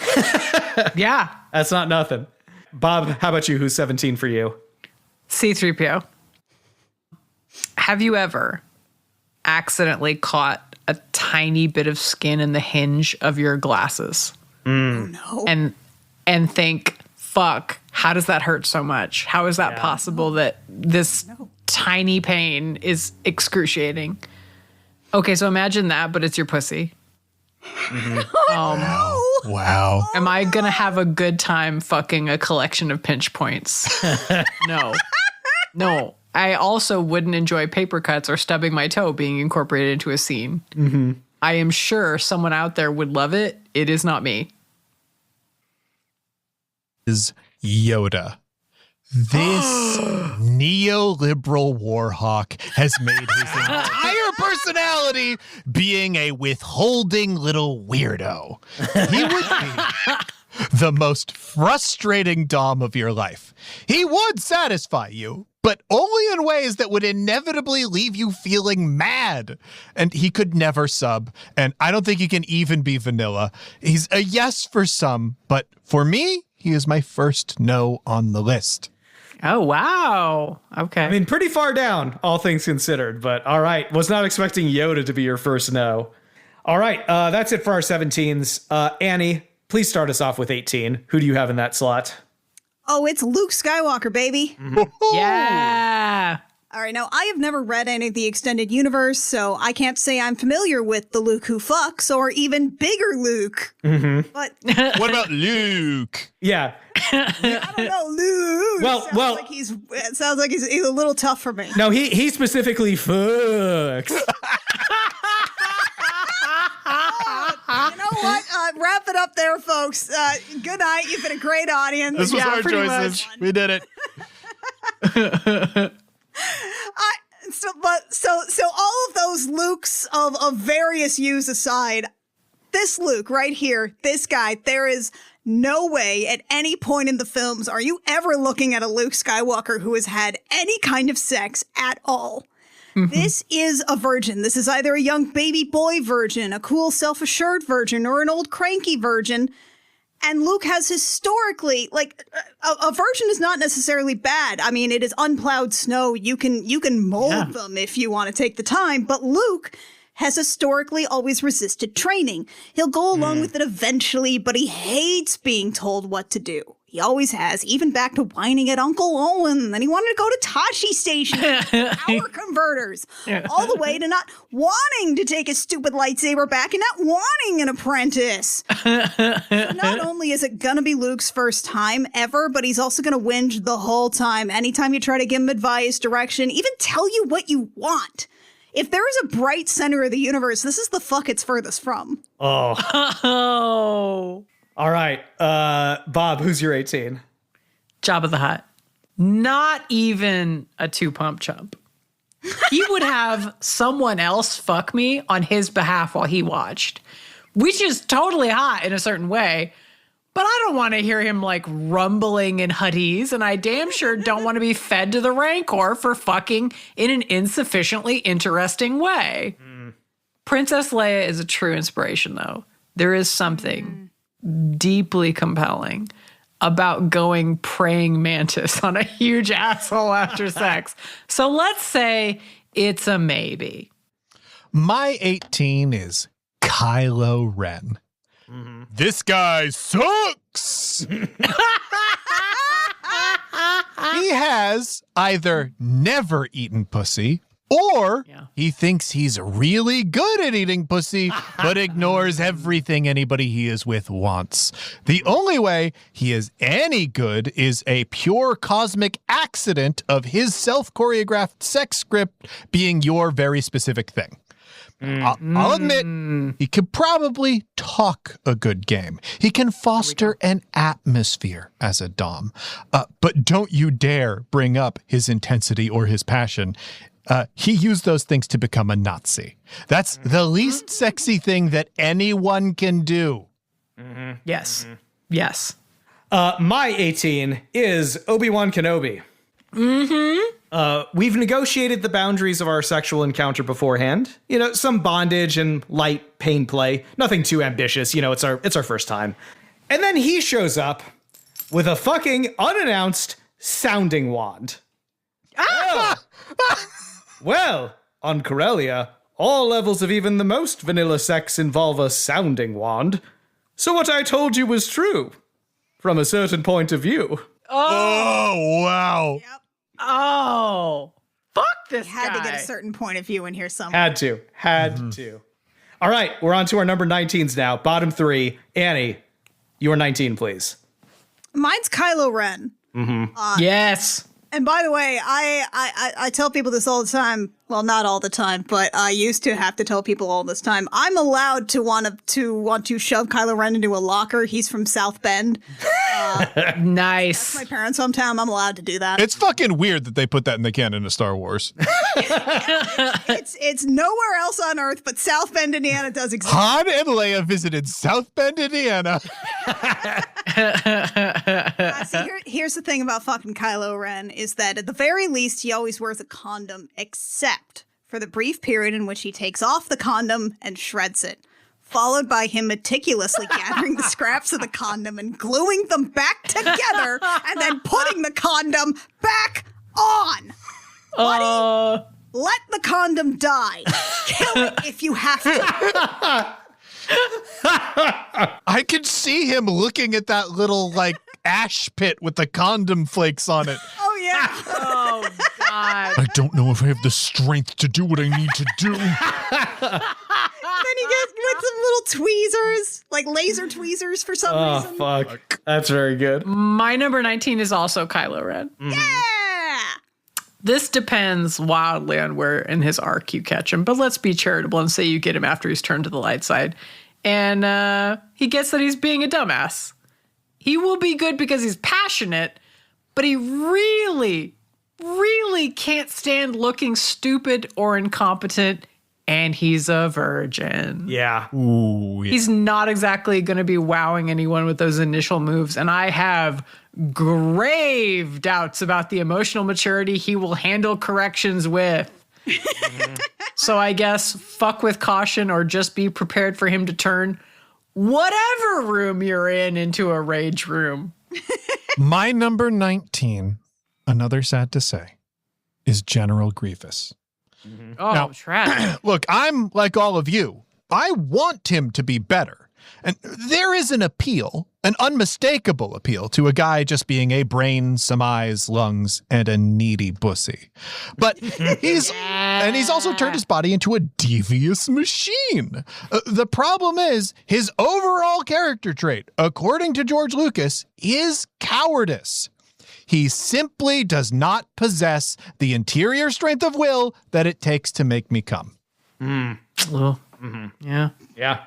Yeah. That's not nothing. Bob, how about you? Who's 17 for you? C-3PO. Have you ever accidentally caught a tiny bit of skin in the hinge of your glasses? Oh, no. And think, fuck, how does that hurt so much? How is that possible that this tiny pain is excruciating? Okay, so imagine that, but it's your pussy. Mm-hmm. Wow. Am I gonna have a good time fucking a collection of pinch points? No. I also wouldn't enjoy paper cuts or stubbing my toe being incorporated into a scene. Mm-hmm. I am sure someone out there would love it. It is not me. Is Yoda. This neoliberal warhawk has made his entire personality being a withholding little weirdo. He would be the most frustrating dom of your life. He would satisfy you, but only in ways that would inevitably leave you feeling mad. And he could never sub, and I don't think he can even be vanilla. He's a yes for some, but for me, he is my first no on the list. Oh, wow. Okay. I mean, pretty far down, all things considered, but all right. Was not expecting Yoda to be your first no. All right, that's it for our 17s. Annie, please start us off with 18. Who do you have in that slot? Oh, it's Luke Skywalker, baby. Yeah. All right, now, I have never read any of the extended universe, so I can't say I'm familiar with the Luke who fucks or even bigger Luke. Mm-hmm. But what about Luke? Yeah. I don't know, Luke. It sounds like he's a little tough for me. No, he specifically fucks. You know what? Wrap it up there, folks. Good night. You've been a great audience. This was our pretty choices. much. We did it. So all of those Lukes of various hues aside, this Luke right here, this guy, there is no way at any point in the films are you ever looking at a Luke Skywalker who has had any kind of sex at all. This is a virgin. This is either a young baby boy virgin, a cool self-assured virgin, or an old cranky virgin. And Luke has historically, like, a virgin is not necessarily bad. I mean, it is unplowed snow. You can mold them if you want to take the time. But Luke has historically always resisted training. He'll go along with it eventually, but he hates being told what to do. He always has, even back to whining at Uncle Owen. Then he wanted to go to Tashi Station, power converters, all the way to not wanting to take his stupid lightsaber back and not wanting an apprentice. So not only is it going to be Luke's first time ever, but he's also going to whinge the whole time. Anytime you try to give him advice, direction, even tell you what you want. If there is a bright center of the universe, this is the fuck it's furthest from. Oh. All right. Bob, who's your 18? Jabba the Hutt. Not even a 2-pump chump. He would have someone else fuck me on his behalf while he watched, which is totally hot in a certain way. But I don't want to hear him like rumbling in Huttese, and I damn sure don't want to be fed to the Rancor for fucking in an insufficiently interesting way. Princess Leia is a true inspiration, though. There is something deeply compelling about going praying mantis on a huge asshole after sex. So let's say it's a maybe. My 18 is Kylo Ren. This guy sucks. He has either never eaten pussy or he thinks he's really good at eating pussy, but ignores everything anybody he is with wants. The only way he is any good is a pure cosmic accident of his self-choreographed sex script being your very specific thing. I'll admit, he could probably talk a good game. He can foster an atmosphere as a dom. But don't you dare bring up his intensity or his passion. He used those things to become a Nazi. That's the least sexy thing that anyone can do. Yes. Yes. My 18 is Obi-Wan Kenobi. We've negotiated the boundaries of our sexual encounter beforehand. You know, some bondage and light pain play. Nothing too ambitious. You know, it's our first time. And then he shows up with a fucking unannounced sounding wand. Well, on Corellia, all levels of even the most vanilla sex involve a sounding wand. So what I told you was true. From a certain point of view. Oh, wow. Yep. Oh, fuck this guy. Had to get a certain point of view in here somewhere. Had to. All right, we're on to our number 19s now. Bottom 3. Annie, your 19, please. Mine's Kylo Ren. Yes. And by the way, I tell people this all the time. Well, not all the time, but I used to have to tell people all this time. I'm allowed to want to shove Kylo Ren into a locker. He's from South Bend. Nice. My parents' hometown. I'm allowed to do that. It's fucking weird that they put that in the canon of Star Wars. It's nowhere else on Earth, but South Bend, Indiana does exist. Han and Leia visited South Bend, Indiana. See, here's the thing about fucking Kylo Ren is that at the very least, he always wears a condom, except for the brief period in which he takes off the condom and shreds it, followed by him meticulously gathering the scraps of the condom and gluing them back together and then putting the condom back on. Buddy, let the condom die. Kill it if you have to. I could see him looking at that little, like, ash pit with the condom flakes on it. Oh, yeah. Oh, God. I don't know if I have the strength to do what I need to do. Then he gets with some little tweezers, like laser tweezers for some reason. Oh, fuck. That's very good. My number 19 is also Kylo Ren. Yeah. This depends wildly on where in his arc you catch him, but let's be charitable and say you get him after he's turned to the light side. And he gets that he's being a dumbass. He will be good because he's passionate, but he really, really can't stand looking stupid or incompetent and he's a virgin. Yeah. Ooh, yeah. He's not exactly going to be wowing anyone with those initial moves. And I have grave doubts about the emotional maturity he will handle corrections with. So I guess fuck with caution, or just be prepared for him to turn whatever room you're in into a rage room. My number 19, another sad to say, is General Grievous. Oh, Now- tragic. Look, I'm like all of you. I want him to be better. And there is an appeal, an unmistakable appeal, to a guy just being a brain, some eyes, lungs, and a needy pussy. But he's also turned his body into a devious machine. The problem is his overall character trait, according to George Lucas, is cowardice. He simply does not possess the interior strength of will that it takes to make me come. Well, yeah. Yeah.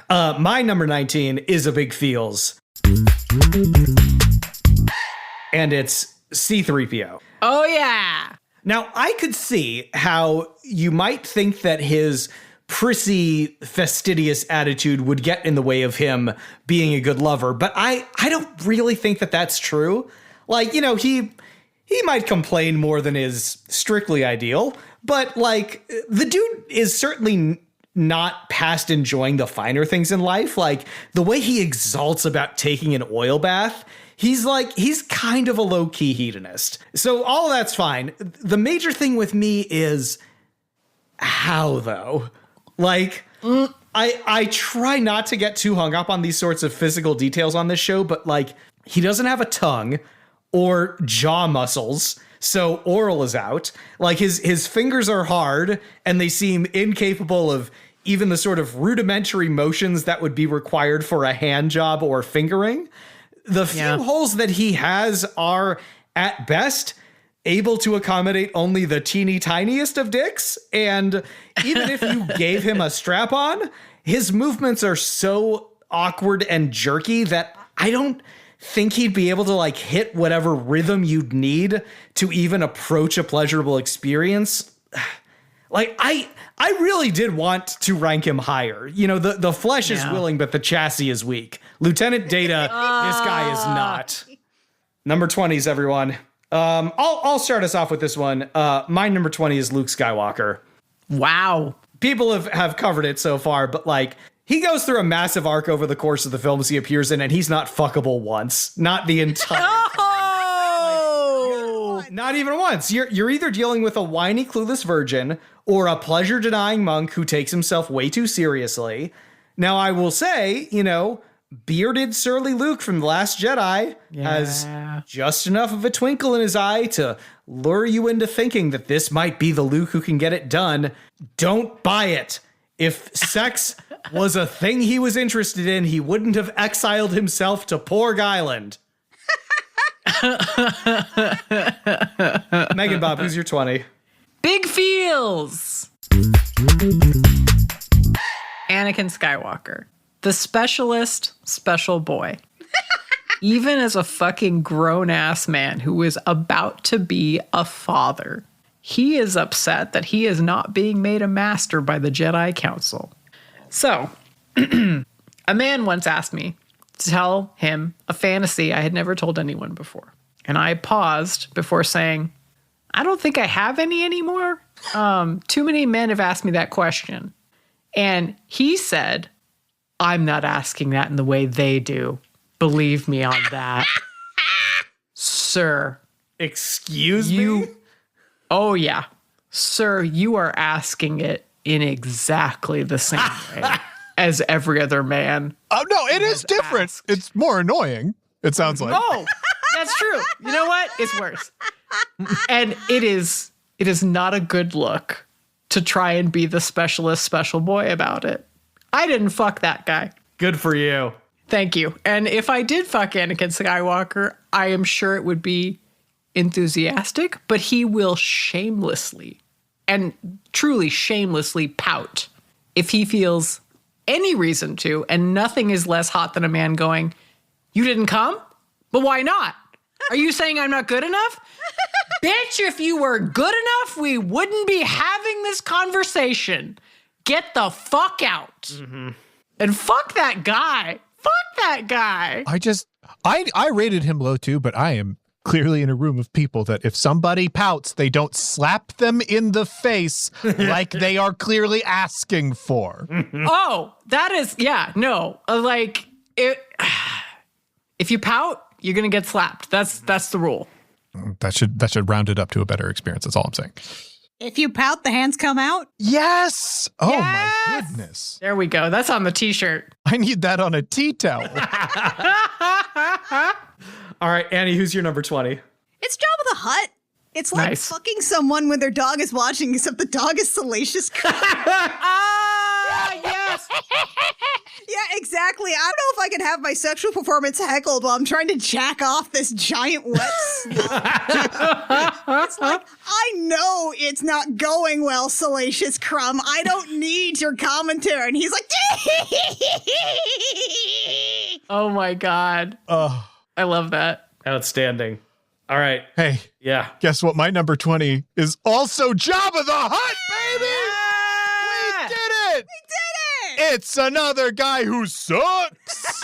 My number 19 is a big feels. And it's C-3PO. Oh, yeah. Now, I could see how you might think that his prissy, fastidious attitude would get in the way of him being a good lover, but I don't really think that that's true. Like, you know, he might complain more than is strictly ideal, but like the dude is certainly not past enjoying the finer things in life. Like the way he exalts about taking an oil bath, he's kind of a low-key hedonist. So all of that's fine. The major thing with me is how, though? Like, I try not to get too hung up on these sorts of physical details on this show, but like he doesn't have a tongue or jaw muscles, so oral is out. Like his fingers are hard and they seem incapable of even the sort of rudimentary motions that would be required for a hand job or fingering. The few holes that he has are, at best, able to accommodate only the teeny tiniest of dicks. And even if you gave him a strap-on, his movements are so awkward and jerky that I don't think he'd be able to like hit whatever rhythm you'd need to even approach a pleasurable experience. Like I really did want to rank him higher. You know, the flesh is willing, but the chassis is weak. Lieutenant Data, this guy is not. Number 20s, everyone. I'll start us off with this one. My number 20 is Luke Skywalker. Wow. People have covered it so far, but like he goes through a massive arc over the course of the films he appears in, and he's not fuckable once. Not the entire Oh! Not even once. You're either dealing with a whiny, clueless virgin or a pleasure-denying monk who takes himself way too seriously. Now, I will say, you know, bearded surly Luke from The Last Jedi has just enough of a twinkle in his eye to lure you into thinking that this might be the Luke who can get it done. Don't buy it. If sex was a thing he was interested in, he wouldn't have exiled himself to Porg Island. MeganBob, who's your 20? Big feels. Anakin Skywalker, the specialist, special boy. Even as a fucking grown-ass man who is about to be a father, he is upset that he is not being made a master by the Jedi Council. So, a man once asked me to tell him a fantasy I had never told anyone before. And I paused before saying, I don't think I have any anymore. Too many men have asked me that question. And he said, I'm not asking that in the way they do. Believe me on that. Sir. Excuse me? Oh, yeah. Sir, you are asking it in exactly the same way as every other man. Oh, no, it is different. asked. It's more annoying, it sounds like. Oh, that's true. You know what? It's worse. And it is not a good look to try and be the specialist special boy about it. I didn't fuck that guy. Good for you. Thank you. And if I did fuck Anakin Skywalker, I am sure it would be enthusiastic, but he will shamelessly and truly shamelessly pout if he feels any reason to, and nothing is less hot than a man going, you didn't come? But why not? Are you saying I'm not good enough? Bitch, if you were good enough, we wouldn't be having this conversation. get the fuck out. And fuck that guy. Fuck that guy. I rated him low too, but I am clearly in a room of people that if somebody pouts, they don't slap them in the face like they are clearly asking for. Oh, that is, yeah, no. Like, if you pout, you're going to get slapped. That's the rule. That should round it up to a better experience. That's all I'm saying. If you pout, the hands come out. Yes. Oh Yes! my goodness. There we go. That's on the t-shirt. I need that on a tea towel. All right, Annie, who's your number 20? It's Jabba the Hutt. It's like Nice. fucking someone when their dog is watching, except the dog is Salacious Crumb. Yes. Yeah, exactly. I don't know if I can have my sexual performance heckled while I'm trying to jack off this giant wet sloth. It's like, I know it's not going well, Salacious Crumb. I don't need your commentary. And he's like, Oh my God. Oh, I love that. Outstanding. All right. hey, Yeah. guess what? My number 20 is also Jabba the Hutt, baby! We did it! It's another guy who sucks.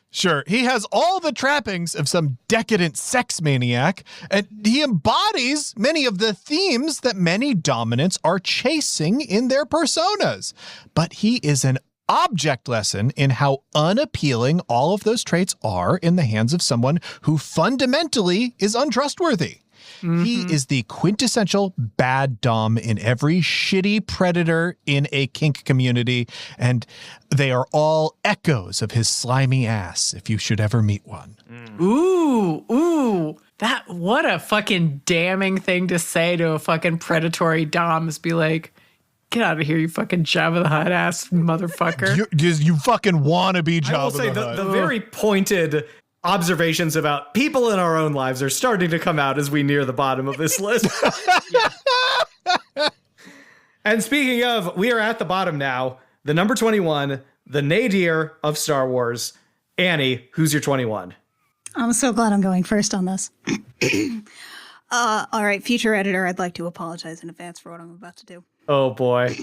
Sure, he has all the trappings of some decadent sex maniac, and he embodies many of the themes that many dominants are chasing in their personas. But he is an object lesson in how unappealing all of those traits are in the hands of someone who fundamentally is untrustworthy. He is the quintessential bad dom in every shitty predator in a kink community, and they are all echoes of his slimy ass if you should ever meet one. Ooh. What a fucking damning thing to say to a fucking predatory dom is be like, get out of here, you fucking Jabba the Hutt ass motherfucker. You fucking want to be Jabba I will say the Hutt. the very pointed observations about people in our own lives are starting to come out as we near the bottom of this list. And speaking of, we are at the bottom now. The number 21, the nadir of Star Wars. Annie, who's your 21? I'm so glad I'm going first on this. All right, future editor, I'd like to apologize in advance for what I'm about to do. Oh boy.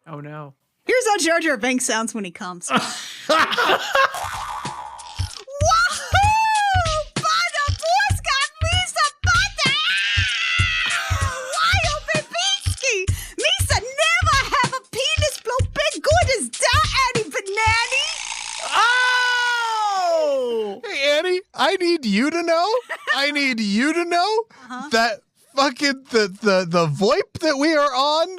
Oh no. Here's how Jar Jar Binks sounds when he comes. Wahoo! Bada boska misa bada! Wild Babinski! Misa never have a penis blow big good as that, Annie Banani! Oh! Hey, Annie, I need you to know that fucking the VoIP that we are on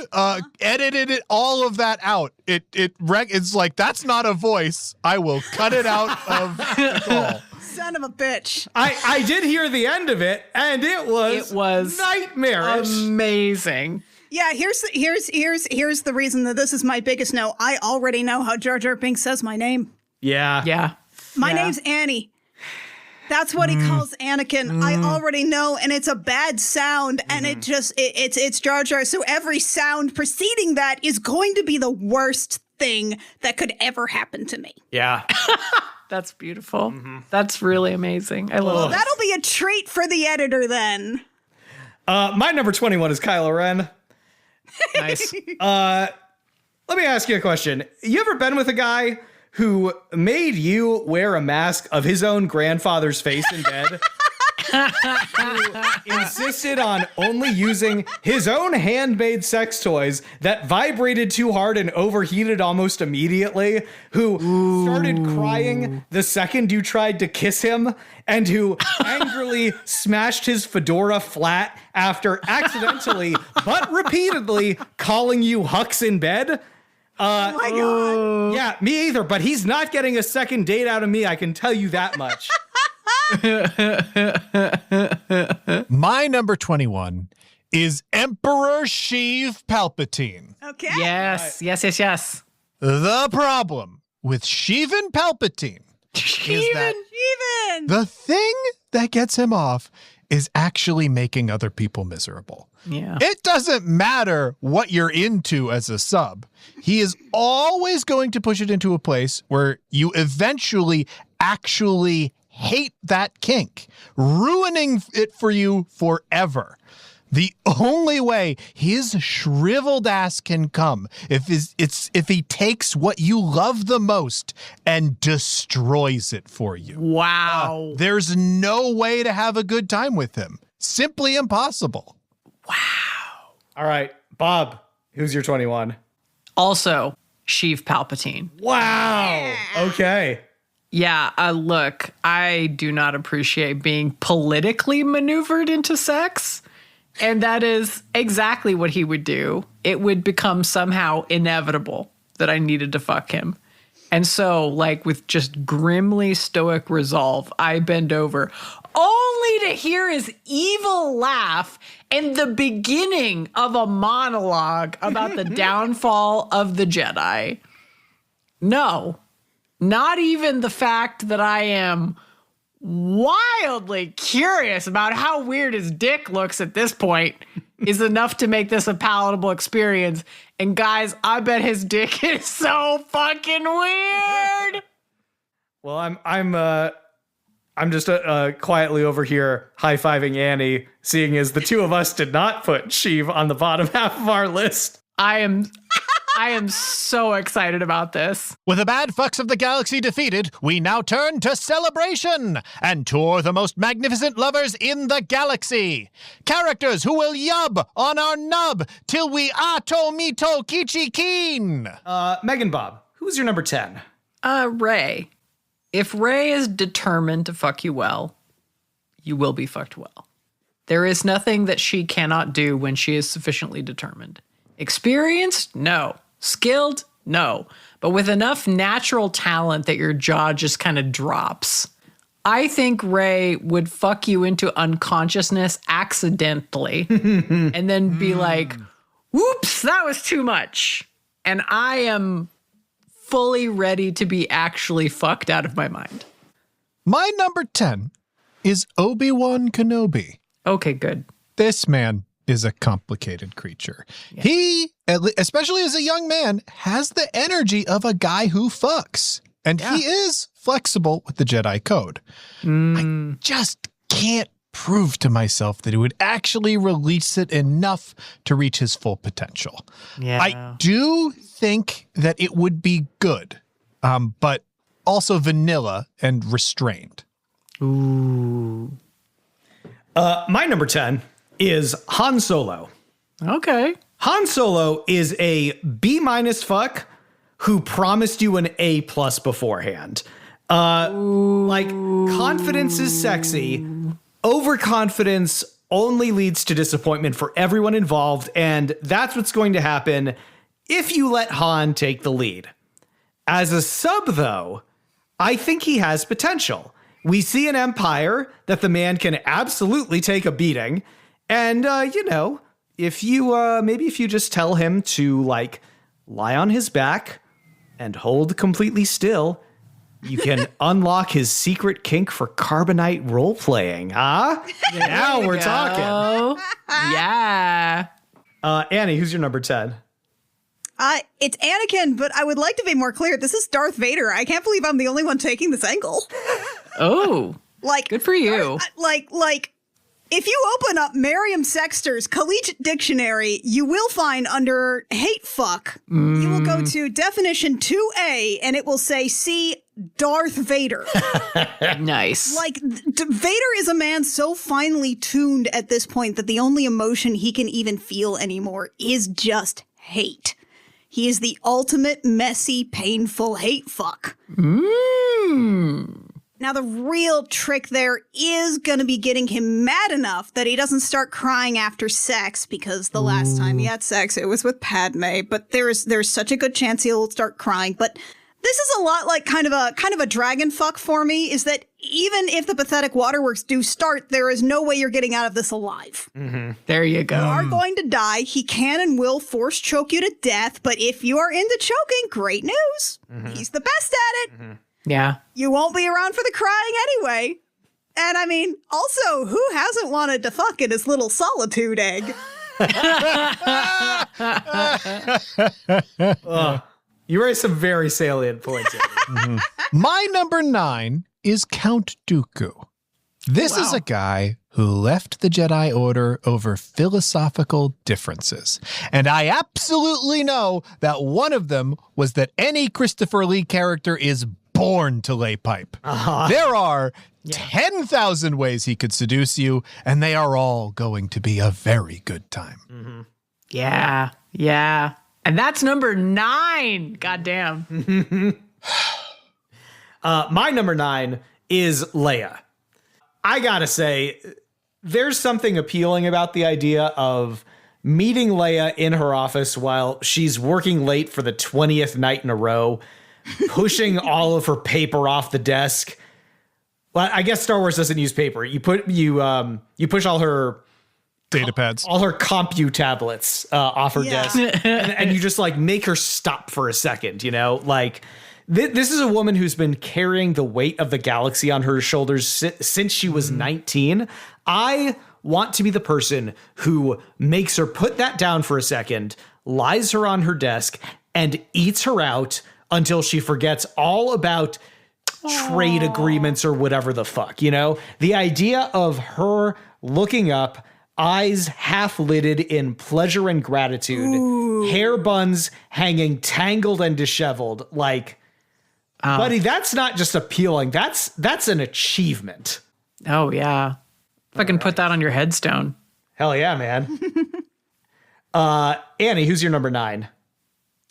edited it, all of that out. It's like, that's not a voice. I will cut it out of the call. Son of a bitch. I did hear the end of it, and it was nightmarish. Amazing. Yeah, here's the reason that this is my biggest no. I already know how Jar Jar Binks says my name. Yeah. Yeah. My name's Annie. That's what he calls Anakin. I already know, and it's a bad sound, and it's Jar Jar. So every sound preceding that is going to be the worst thing that could ever happen to me. Yeah. That's beautiful. That's really amazing. I love it. That'll be a treat for the editor then. My number 21 is Kylo Ren. Nice. Let me ask you a question. You ever been with a guy who made you wear a mask of his own grandfather's face in bed? Who insisted on only using his own handmade sex toys that vibrated too hard and overheated almost immediately, who started crying the second you tried to kiss him, and who angrily smashed his fedora flat after accidentally but repeatedly calling you Hux in bed? Oh my God. Yeah, me either, but he's not getting a second date out of me, I can tell you that much. My number 21 is Emperor Sheev Palpatine. Okay. Yes. Yes. The problem with Sheevin Palpatine is that Even. the thing that gets him off is actually making other people miserable. Yeah. It doesn't matter what you're into as a sub. He is always going to push it into a place where you eventually actually hate that kink, ruining it for you forever. The only way his shriveled ass can come if he takes what you love the most and destroys it for you. Wow. There's no way to have a good time with him. Simply impossible. Wow. All right, Bob, who's your 21? Also, Sheev Palpatine. Wow. Okay. Yeah, look, I do not appreciate being politically maneuvered into sex. And that is exactly what he would do. It would become somehow inevitable that I needed to fuck him. And so, like, with just grimly stoic resolve, I bend over, only to hear his evil laugh and the beginning of a monologue about the downfall of the Jedi. No, not even the fact that I am wildly curious about how weird his dick looks at this point is enough to make this a palatable experience. And guys, I bet his dick is so fucking weird. Well, I'm just quietly over here high-fiving Annie, seeing as the two of us did not put Sheev on the bottom half of our list. I am so excited about this. With the bad fucks of the galaxy defeated, we now turn to celebration and tour the most magnificent lovers in the galaxy. Characters who will yub on our nub till we ato-mito kichi-keen. MeganBob, who's your number 10? Rey. If Rey is determined to fuck you well, you will be fucked well. There is nothing that she cannot do when she is sufficiently determined. Experienced? No. Skilled? No. But with enough natural talent that your jaw just kind of drops. I think Rey would fuck you into unconsciousness accidentally and then be like, whoops, that was too much. And I am fully ready to be actually fucked out of my mind. My number 10 is Obi-Wan Kenobi. Okay, good. This man is a complicated creature. Yeah. He, especially as a young man, has the energy of a guy who fucks. And he is flexible with the Jedi Code. I just can't prove to myself that he would actually release it enough to reach his full potential. Yeah. I do think that it would be good, but also vanilla and restrained. Ooh. My number 10 is Han Solo. Okay. Han Solo is a B- fuck who promised you an A+ beforehand. Like, confidence is sexy. Overconfidence only leads to disappointment for everyone involved, and that's what's going to happen if you let Han take the lead. As a sub, though, I think he has potential. We see an Empire that the man can absolutely take a beating. And, if you just tell him to, like, lie on his back and hold completely still, you can unlock his secret kink for carbonite role-playing, huh? Now we're talking. Yeah. Annie, who's your number 10? It's Anakin, but I would like to be more clear. This is Darth Vader. I can't believe I'm the only one taking this angle. Oh. Like, good for you. Like, if you open up Merriam-Webster's Collegiate Dictionary, you will find under hate fuck, you will go to definition 2A, and it will say, see Darth Vader. Nice. Like, Vader is a man so finely tuned at this point that the only emotion he can even feel anymore is just hate. He is the ultimate messy, painful hate fuck. Now, the real trick there is going to be getting him mad enough that he doesn't start crying after sex, because the last time he had sex, it was with Padme. But there's such a good chance he'll start crying. But this is a lot like kind of a dragon fuck for me, is that even if the pathetic waterworks do start, there is no way you're getting out of this alive. Mm-hmm. There you go. You are going to die. He can and will force choke you to death. But if you are into choking, great news. He's the best at it. Yeah. You won't be around for the crying anyway. And I mean, also, who hasn't wanted to fuck in his little solitude egg? You raised some very salient points. My number 9 is Count Dooku. This is a guy who left the Jedi Order over philosophical differences. And I absolutely know that one of them was that any Christopher Lee character is born to lay pipe. There are 10,000 ways he could seduce you, and they are all going to be a very good time. Yeah. Yeah. And that's number 9. Goddamn. My number 9 is Leia. I gotta say, there's something appealing about the idea of meeting Leia in her office while she's working late for the 20th night in a row, pushing all of her paper off the desk. Well, I guess Star Wars doesn't use paper. You push all her data pads, all her compu tablets off her desk, and you just like make her stop for a second. You know, like this is a woman who's been carrying the weight of the galaxy on her shoulders since she was 19. I want to be the person who makes her put that down for a second, lies her on her desk, and eats her out until she forgets all about trade agreements or whatever the fuck, you know? The idea of her looking up, eyes half lidded in pleasure and gratitude, hair buns hanging tangled and disheveled, like, buddy, that's not just appealing, that's an achievement. Oh, yeah. If I can put that on your headstone. Hell yeah, man. Annie, who's your number 9?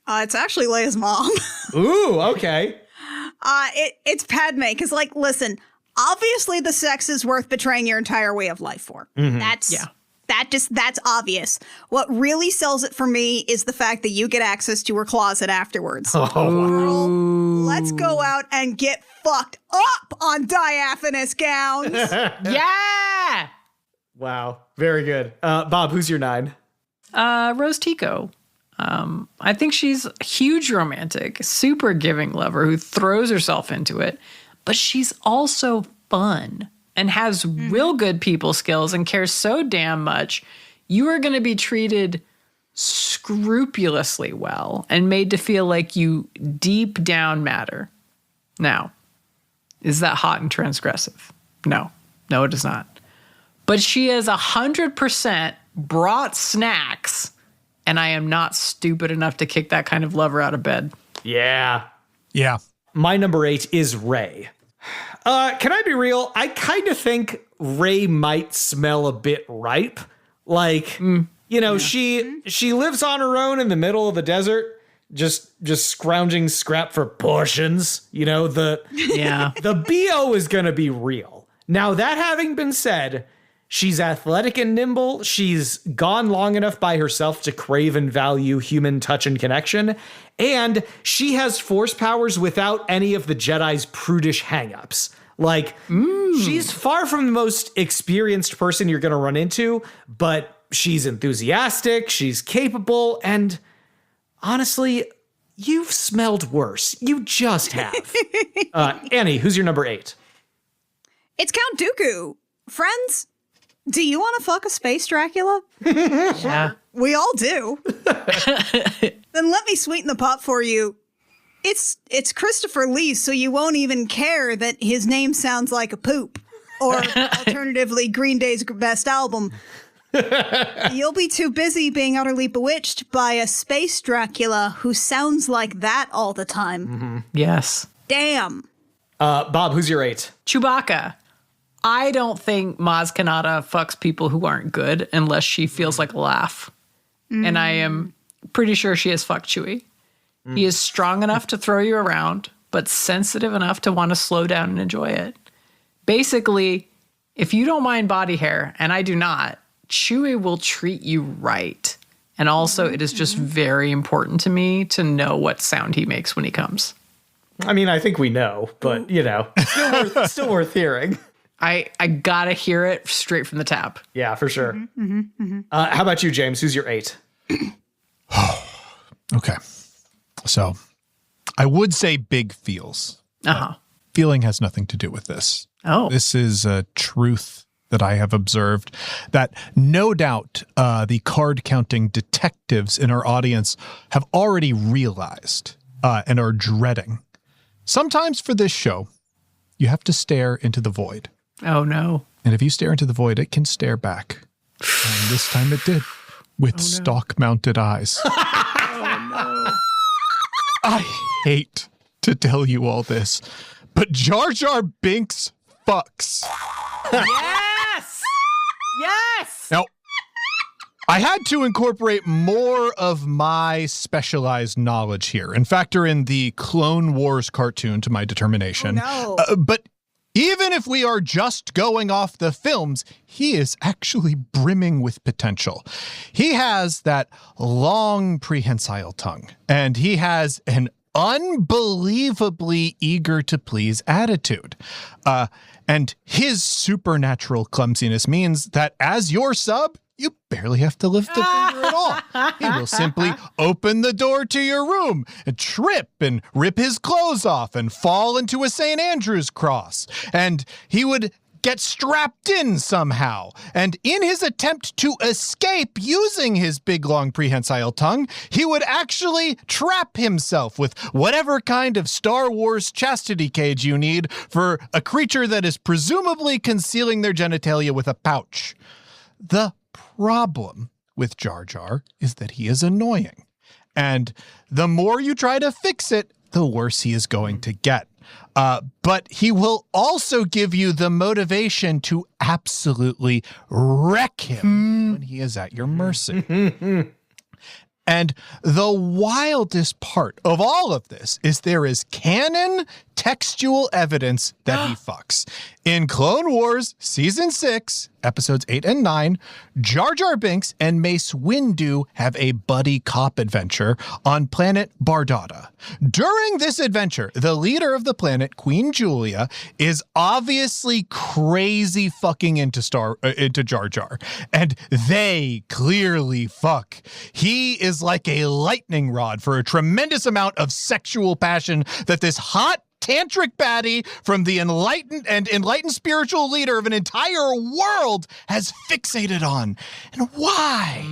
It's actually Leia's mom. Ooh, okay. It's Padme, because, like, listen, obviously the sex is worth betraying your entire way of life for. That's obvious. What really sells it for me is the fact that you get access to her closet afterwards. Girl, let's go out and get fucked up on diaphanous gowns. Yeah. Wow, very good. Bob, who's your 9? Rose Tico. I think she's a huge romantic, super giving lover who throws herself into it, but she's also fun and has real good people skills and cares so damn much. You are going to be treated scrupulously well and made to feel like you deep down matter. Now, is that hot and transgressive? No, it is not. But she has 100% brought snacks, and I am not stupid enough to kick that kind of lover out of bed. Yeah. Yeah. My number 8 is Rey. Can I be real? I kind of think Rey might smell a bit ripe. Like, she lives on her own in the middle of the desert, just scrounging scrap for portions. You know, the BO is going to be real. Now, that having been said, she's athletic and nimble. She's gone long enough by herself to crave and value human touch and connection. And she has force powers without any of the Jedi's prudish hangups. Like, she's far from the most experienced person you're going to run into, but she's enthusiastic, she's capable, and honestly, you've smelled worse. You just have. Annie, who's your number 8? It's Count Dooku. Friends, do you want to fuck a space Dracula? Yeah. We all do. Then let me sweeten the pot for you. It's Christopher Lee, so you won't even care that his name sounds like a poop. Or alternatively, Green Day's best album. You'll be too busy being utterly bewitched by a space Dracula who sounds like that all the time. Yes. Damn. Bob, who's your 8? Chewbacca. I don't think Maz Kanata fucks people who aren't good unless she feels like a laugh. And I am pretty sure she has fucked Chewie. He is strong enough to throw you around, but sensitive enough to want to slow down and enjoy it. Basically, if you don't mind body hair, and I do not, Chewie will treat you right. And also, it is just very important to me to know what sound he makes when he comes. I mean, I think we know, but, still worth hearing. I gotta hear it straight from the tap. Yeah, for sure. How about you, James? Who's your 8? Okay. So I would say big feels. Uh-huh. Feeling has nothing to do with this. Oh. This is a truth that I have observed that no doubt the card counting detectives in our audience have already realized and are dreading. Sometimes for this show, you have to stare into the void. Oh, no. And if you stare into the void, it can stare back. And this time it did, with stalk-mounted eyes. I hate to tell you all this, but Jar Jar Binks fucks. Yes! Yes! Now, I had to incorporate more of my specialized knowledge here and factor in the Clone Wars cartoon to my determination. Oh, no. But even if we are just going off the films, he is actually brimming with potential. He has that long prehensile tongue, and he has an unbelievably eager to please attitude. And his supernatural clumsiness means that as your sub, you barely have to lift a finger at all. He will simply open the door to your room and trip and rip his clothes off and fall into a St. Andrew's cross. And he would get strapped in somehow. And in his attempt to escape using his big, long, prehensile tongue, he would actually trap himself with whatever kind of Star Wars chastity cage you need for a creature that is presumably concealing their genitalia with a pouch. The problem with Jar Jar is that he is annoying. And the more you try to fix it, the worse he is going to get. But he will also give you the motivation to absolutely wreck him when he is at your mercy. And the wildest part of all of this is there is canon textual evidence that he fucks. In Clone Wars Season 6, Episodes 8 and 9, Jar Jar Binks and Mace Windu have a buddy cop adventure on planet Bardada. During this adventure, the leader of the planet, Queen Julia, is obviously crazy fucking into Jar Jar, and they clearly fuck. He is like a lightning rod for a tremendous amount of sexual passion that this hot tantric baddie from the enlightened spiritual leader of an entire world has fixated on. And why?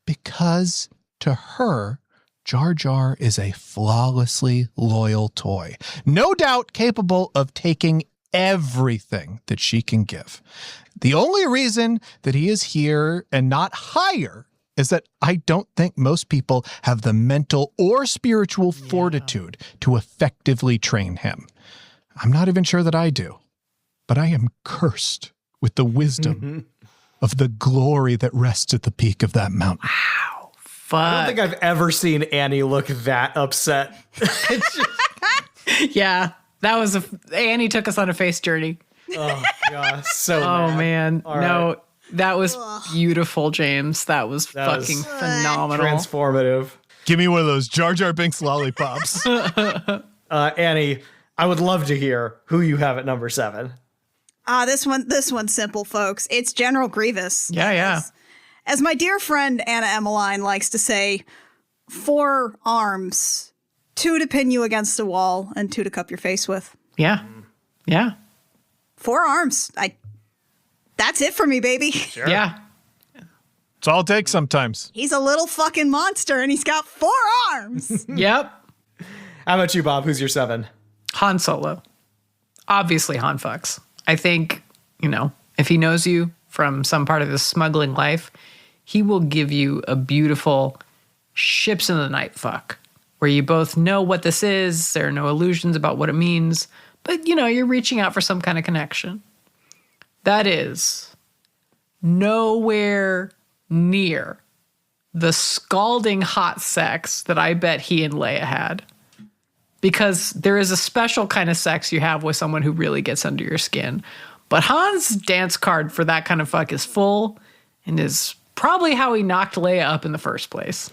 Because to her, Jar Jar is a flawlessly loyal toy, no doubt capable of taking everything that she can give. The only reason that he is here and not higher is that I don't think most people have the mental or spiritual fortitude to effectively train him. I'm not even sure that I do, but I am cursed with the wisdom of the glory that rests at the peak of that mountain. Wow. Fuck. I don't think I've ever seen Annie look that upset. Yeah, that was Annie took us on a face journey. Oh, God, so Oh, mad. man. All No, right. that was beautiful, James. That was fucking was phenomenal. Transformative. Give me one of those Jar Jar Binks lollipops. Annie, I would love to hear who you have at number 7. This one's simple, folks. It's General Grievous. Yeah. As my dear friend Anna Emmeline likes to say, 4 arms, 2 to pin you against the wall, and 2 to cup your face with. Yeah. 4 arms. That's it for me, baby. Sure. Yeah. It's all it takes sometimes. He's a little fucking monster, and he's got 4 arms. Yep. How about you, Bob? Who's your 7? Han Solo. Obviously, Han fucks. I think, if he knows you from some part of his smuggling life, he will give you a beautiful ships in the night fuck, where you both know what this is. There are no illusions about what it means, but, you're reaching out for some kind of connection. That is nowhere near the scalding hot sex that I bet he and Leia had. Because there is a special kind of sex you have with someone who really gets under your skin. But Han's dance card for that kind of fuck is full and is probably how he knocked Leia up in the first place.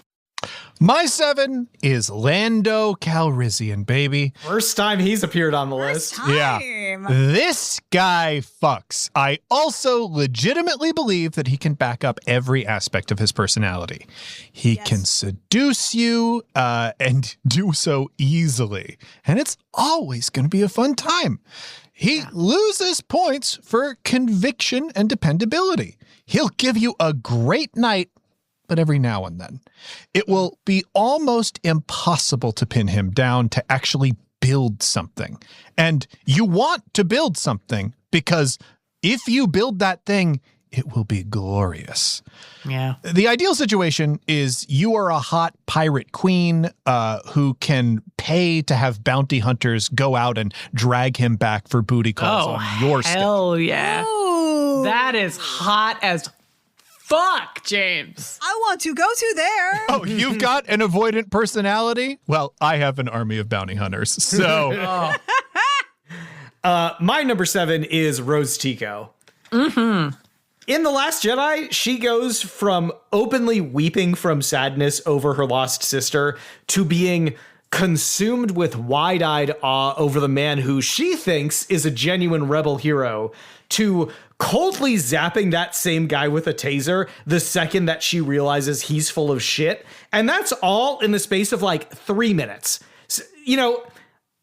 My 7 is Lando Calrissian, baby. First time he's appeared on the list. Yeah. This guy fucks. I also legitimately believe that he can back up every aspect of his personality. He can seduce you and do so easily. And it's always going to be a fun time. He loses points for conviction and dependability. He'll give you a great night, but every now and then. It will be almost impossible to pin him down to actually build something. And you want to build something because if you build that thing, it will be glorious. Yeah. The ideal situation is you are a hot pirate queen who can pay to have bounty hunters go out and drag him back for booty calls on your stick. Hell yeah. Ooh. That is hot as fuck, James. I want to go to there. Oh, you've got an avoidant personality? Well, I have an army of bounty hunters, so... My number 7 is Rose Tico. Mm-hmm. In The Last Jedi, she goes from openly weeping from sadness over her lost sister to being consumed with wide-eyed awe over the man who she thinks is a genuine rebel hero, to coldly zapping that same guy with a taser the second that she realizes he's full of shit. And that's all in the space of like 3 minutes. So, you know,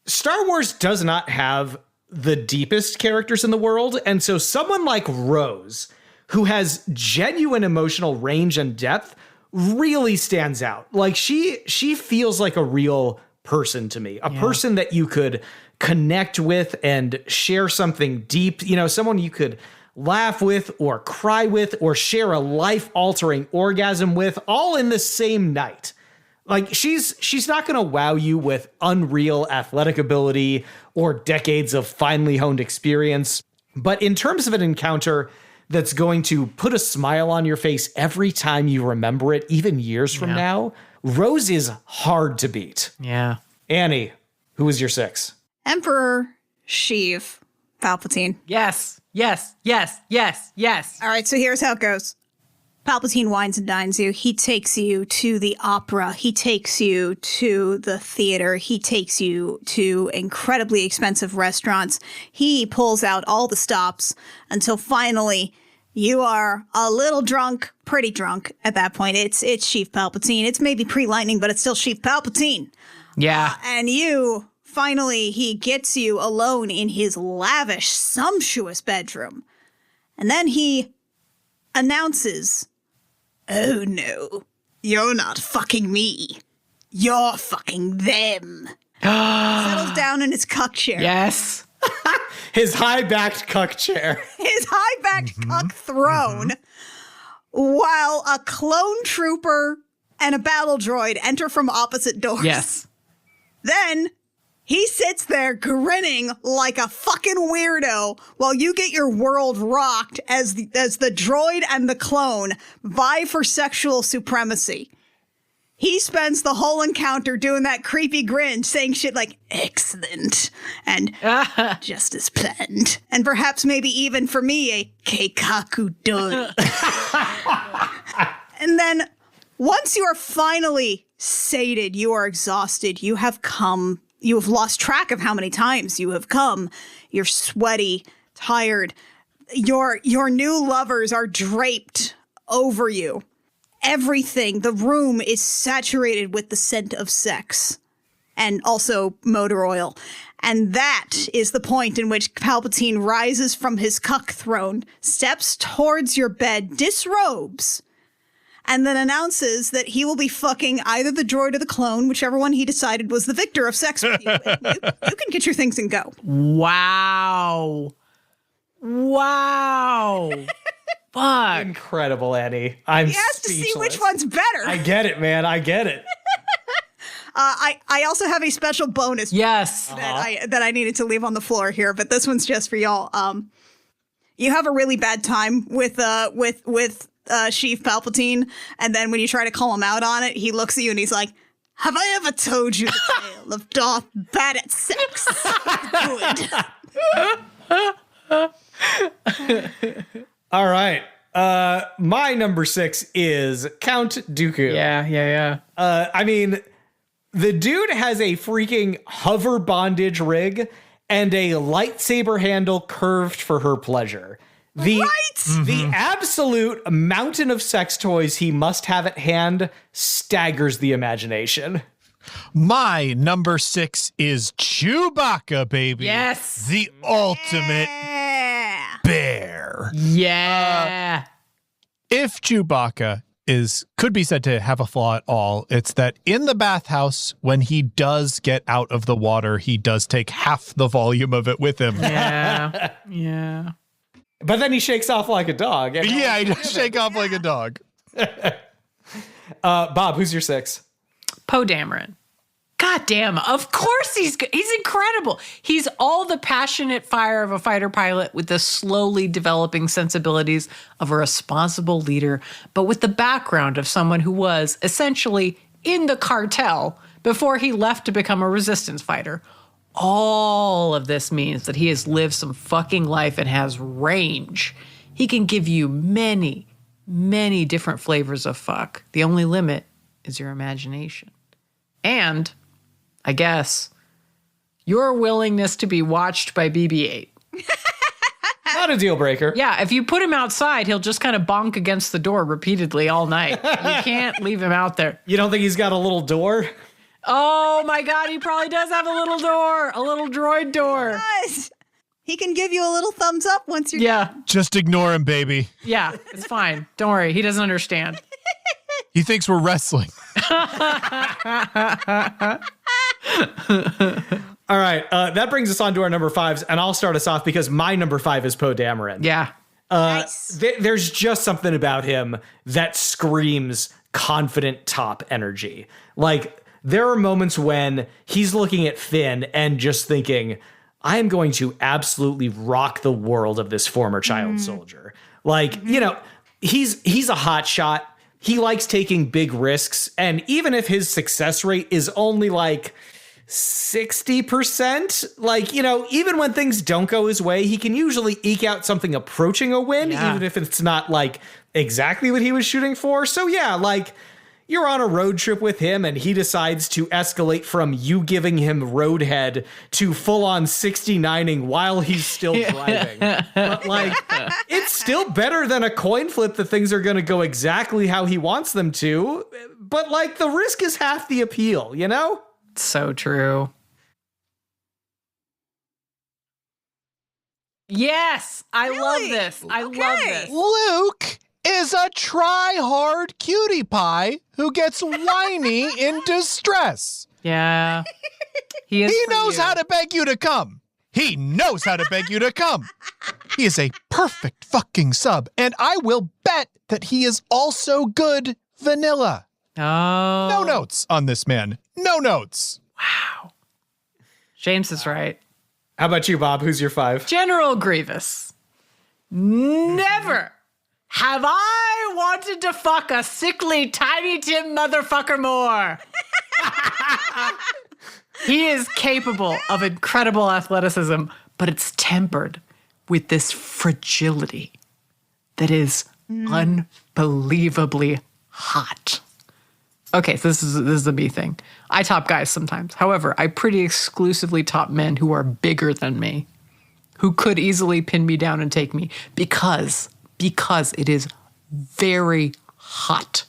Star Wars does not have the deepest characters in the world. And so someone like Rose, who has genuine emotional range and depth, really stands out. Like she feels like a real person to me, a person that you could connect with and share something deep, you know, someone you could laugh with or cry with or share a life-altering orgasm with, all in the same night. Like she's not going to wow you with unreal athletic ability or decades of finely honed experience, but in terms of an encounter that's going to put a smile on your face every time you remember it, even years from now, Rose is hard to beat. Yeah. Annie, who is your 6? Emperor Sheev Palpatine. Yes. All right, so here's how it goes. Palpatine wines and dines you. He takes you to the opera. He takes you to the theater. He takes you to incredibly expensive restaurants. He pulls out all the stops until finally you are a little drunk, pretty drunk at that point. It's Sheev Palpatine. It's maybe pre-lightning, but it's still Sheev Palpatine. Yeah. And finally, he gets you alone in his lavish, sumptuous bedroom. And then he announces, "Oh no, you're not fucking me. You're fucking them." Settles down in his cuck chair. Yes. His high-backed cuck chair. His high-backed cuck throne. While a clone trooper and a battle droid enter from opposite doors. Yes. Then he sits there grinning like a fucking weirdo while you get your world rocked as the droid and the clone vie for sexual supremacy. He spends the whole encounter doing that creepy grin, saying shit like, "Excellent," and "just as planned," and perhaps maybe even for me, a "keikaku done." And then once you are finally sated, you are exhausted, you have lost track of how many times you have come. You're sweaty, tired. Your new lovers are draped over you. Everything, the room is saturated with the scent of sex and also motor oil. And that is the point in which Palpatine rises from his cuck throne, steps towards your bed, disrobes, and then announces that he will be fucking either the droid or the clone, whichever one he decided was the victor of sex with you. You can get your things and go. Wow. Fuck. Incredible, Annie. I'm He has to see speechless. which one's better. I get it, man. I get it. I also have a special bonus Yes. that I needed to leave on the floor here, but this one's just for y'all. You have a really bad time with Sheev Palpatine, and then when you try to call him out on it, he looks at you and he's like, "Have I ever told you the tale of Darth bad at sex?" Good. All right. My number 6 is Count Dooku. Yeah. I mean, the dude has a freaking hover bondage rig and a lightsaber handle curved for her pleasure. The absolute mountain of sex toys he must have at hand staggers the imagination. My number 6 is Chewbacca, baby. Yes. The ultimate Yeah. bear. Yeah. If Chewbacca could be said to have a flaw at all, it's that in the bathhouse, when he does get out of the water, he does take half the volume of it with him. Yeah. But then he shakes off like a dog. Yeah, he does shake off like a dog. Bob, who's your 6? Poe Dameron. God damn, of course he's incredible. He's all the passionate fire of a fighter pilot with the slowly developing sensibilities of a responsible leader, but with the background of someone who was essentially in the cartel before he left to become a resistance fighter. All of this means that he has lived some fucking life and has range. He can give you many, many different flavors of fuck. The only limit is your imagination. And, I guess, your willingness to be watched by BB-8. Not a deal breaker. Yeah, if you put him outside, he'll just kind of bonk against the door repeatedly all night. You can't leave him out there. You don't think he's got a little door? Oh my God, he probably does have a little door, a little droid door. Guys, he can give you a little thumbs up once you're done. Just ignore him, baby. Yeah, it's fine. Don't worry, he doesn't understand. He thinks we're wrestling. All right, that brings us on to our number 5s, and I'll start us off because my number 5 is Poe Dameron. Yeah. Nice. There's just something about him that screams confident top energy. Like, there are moments when he's looking at Finn and just thinking, I am going to absolutely rock the world of this former child soldier. Like, you know, he's a hot shot. He likes taking big risks. And even if his success rate is only like 60%, like, you know, even when things don't go his way, he can usually eke out something approaching a win, even if it's not like exactly what he was shooting for. So yeah, like, you're on a road trip with him and he decides to escalate from you giving him roadhead to full-on 69ing while he's still driving. But like, it's still better than a coin flip that things are going to go exactly how he wants them to. But like, the risk is half the appeal, you know? So true. Yes, I love this. I love this. Luke is a try-hard cutie pie who gets whiny in distress. Yeah. He knows how to beg you to come. He knows how to beg you to come. He is a perfect fucking sub, and I will bet that he is also good vanilla. Oh. No notes on this man. No notes. Wow. James is right. How about you, Bob? Who's your 5? General Grievous. Never have I wanted to fuck a sickly Tiny Tim motherfucker more. He is capable of incredible athleticism, but it's tempered with this fragility that is unbelievably hot. Okay, so this is the me thing. I top guys sometimes. However, I pretty exclusively top men who are bigger than me, who could easily pin me down and take me because it is very hot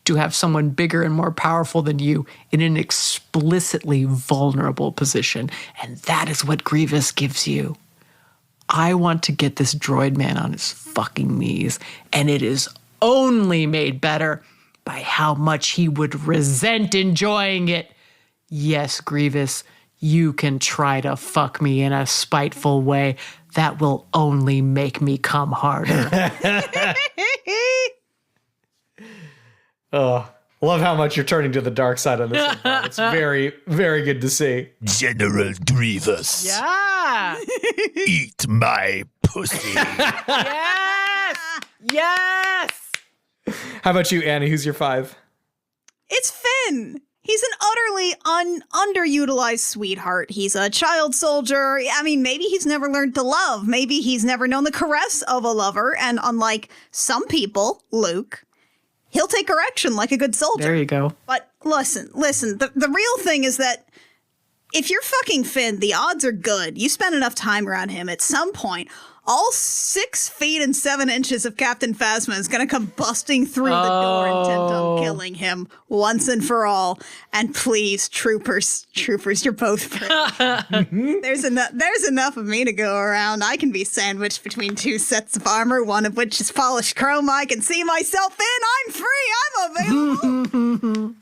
to have someone bigger and more powerful than you in an explicitly vulnerable position. And that is what Grievous gives you. I want to get this droid man on his fucking knees, and it is only made better by how much he would resent enjoying it. Yes, Grievous, you can try to fuck me in a spiteful way. That will only make me come harder. Oh, love how much you're turning to the dark side on this one. It's very, very good to see. General Grievous. Yeah. Eat my pussy. Yes. Yes. How about you, Annie? Who's your 5? It's Finn. He's an utterly underutilized sweetheart. He's a child soldier. I mean, maybe he's never learned to love. Maybe he's never known the caress of a lover. And unlike some people, Luke, he'll take correction like a good soldier. There you go. But listen, the real thing is that if you're fucking Finn, the odds are good. You spend enough time around him at some point, all 6 feet and 7 inches of Captain Phasma is going to come busting through the door intent on killing him once and for all. And please, troopers, you're both brave. There's enough of me to go around. I can be sandwiched between 2 sets of armor, one of which is polished chrome I can see myself in. I'm free. I'm available.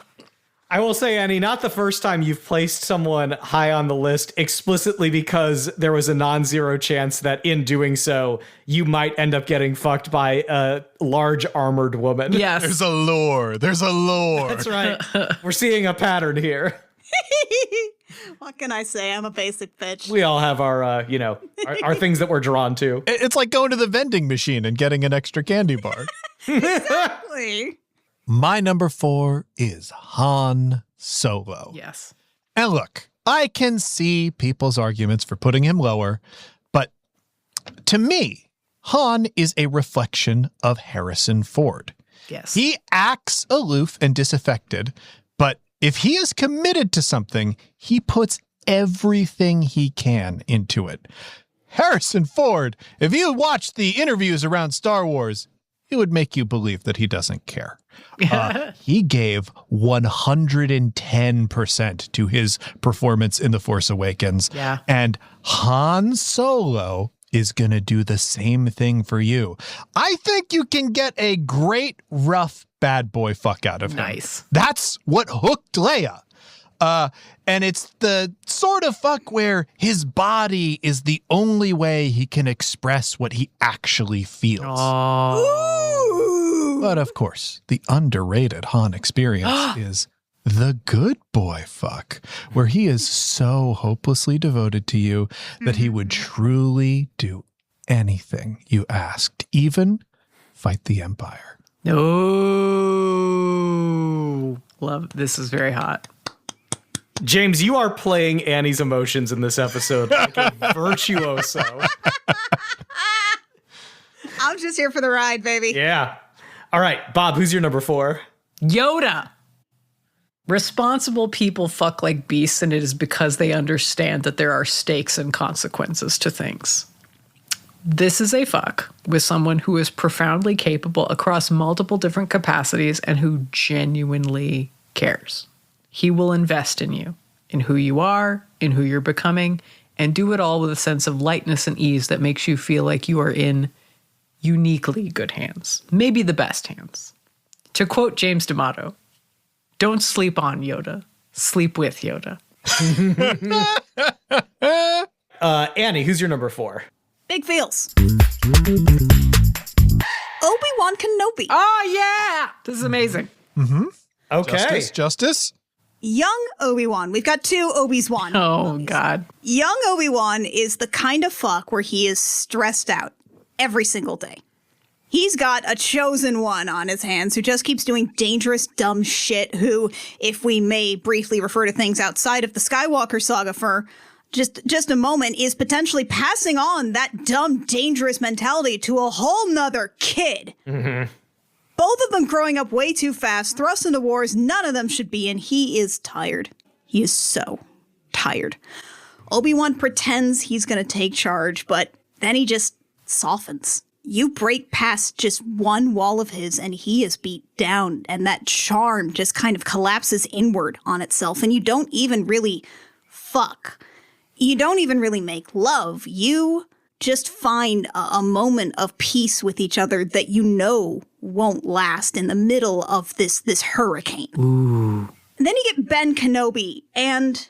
I will say, Annie, not the first time you've placed someone high on the list explicitly because there was a non-zero chance that in doing so, you might end up getting fucked by a large armored woman. Yes. There's a lore. There's a lore. That's right. We're seeing a pattern here. What can I say? I'm a basic bitch. We all have our, our things that we're drawn to. It's like going to the vending machine and getting an extra candy bar. Exactly. My number 4 is Han Solo. Yes. And look, I can see people's arguments for putting him lower, but to me, Han is a reflection of Harrison Ford. Yes. He acts aloof and disaffected, but if he is committed to something, he puts everything he can into it. Harrison Ford, if you watch the interviews around Star Wars, it would make you believe that he doesn't care. He gave 110% to his performance in The Force Awakens. Yeah. And Han Solo is going to do the same thing for you. I think you can get a great, rough, bad boy fuck out of him. Nice. That's what hooked Leia. And it's the sort of fuck where his body is the only way he can express what he actually feels. But of course, the underrated Han experience is the good boy fuck, where he is so hopelessly devoted to you that he would truly do anything you asked, even fight the Empire. Oh, love. This is very hot. James, you are playing Annie's emotions in this episode like a virtuoso. I'm just here for the ride, baby. Yeah. All right, Bob, who's your number 4? Yoda. Responsible people fuck like beasts, and it is because they understand that there are stakes and consequences to things. This is a fuck with someone who is profoundly capable across multiple different capacities and who genuinely cares. He will invest in you, in who you are, in who you're becoming, and do it all with a sense of lightness and ease that makes you feel like you are in uniquely good hands, maybe the best hands. To quote James D'Amato, don't sleep on Yoda, sleep with Yoda. Annie, who's your number 4? Big feels. Obi-Wan Kenobi. Oh, yeah! This is amazing. Okay. Justice. Young Obi-Wan. We've got 2 Obis-Wan. Oh, God. Young Obi-Wan is the kind of fuck where he is stressed out every single day. He's got a chosen one on his hands who just keeps doing dangerous, dumb shit, who, if we may briefly refer to things outside of the Skywalker Saga for just a moment, is potentially passing on that dumb, dangerous mentality to a whole nother kid. Mm-hmm. Both of them growing up way too fast, thrust into wars none of them should be in. He is tired. He is so tired. Obi-Wan pretends he's going to take charge, but then he just softens. You break past just one wall of his and he is beat down, and that charm just kind of collapses inward on itself, and you don't even really fuck. You don't even really make love. You just find a moment of peace with each other that you know won't last in the middle of this hurricane. Ooh. And then you get Ben Kenobi, and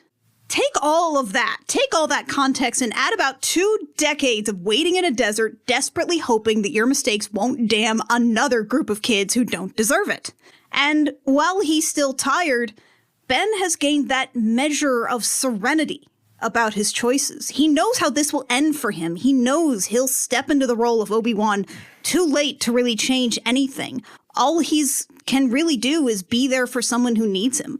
take all that context and add about 2 decades of waiting in a desert, desperately hoping that your mistakes won't damn another group of kids who don't deserve it. And while he's still tired, Ben has gained that measure of serenity about his choices. He knows how this will end for him. He knows he'll step into the role of Obi-Wan too late to really change anything. All he's can really do is be there for someone who needs him.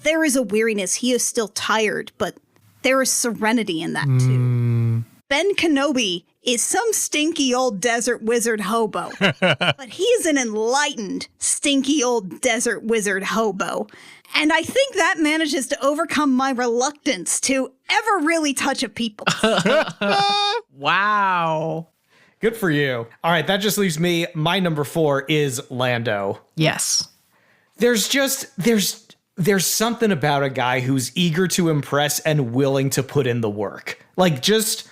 There is a weariness. He is still tired, but there is serenity in that too. Ben Kenobi is some stinky old desert wizard hobo, but he is an enlightened, stinky old desert wizard hobo. And I think that manages to overcome my reluctance to ever really touch a people. Wow. Good for you. All right, that just leaves me. My number 4 is Lando. Yes. There's something about a guy who's eager to impress and willing to put in the work. Like, just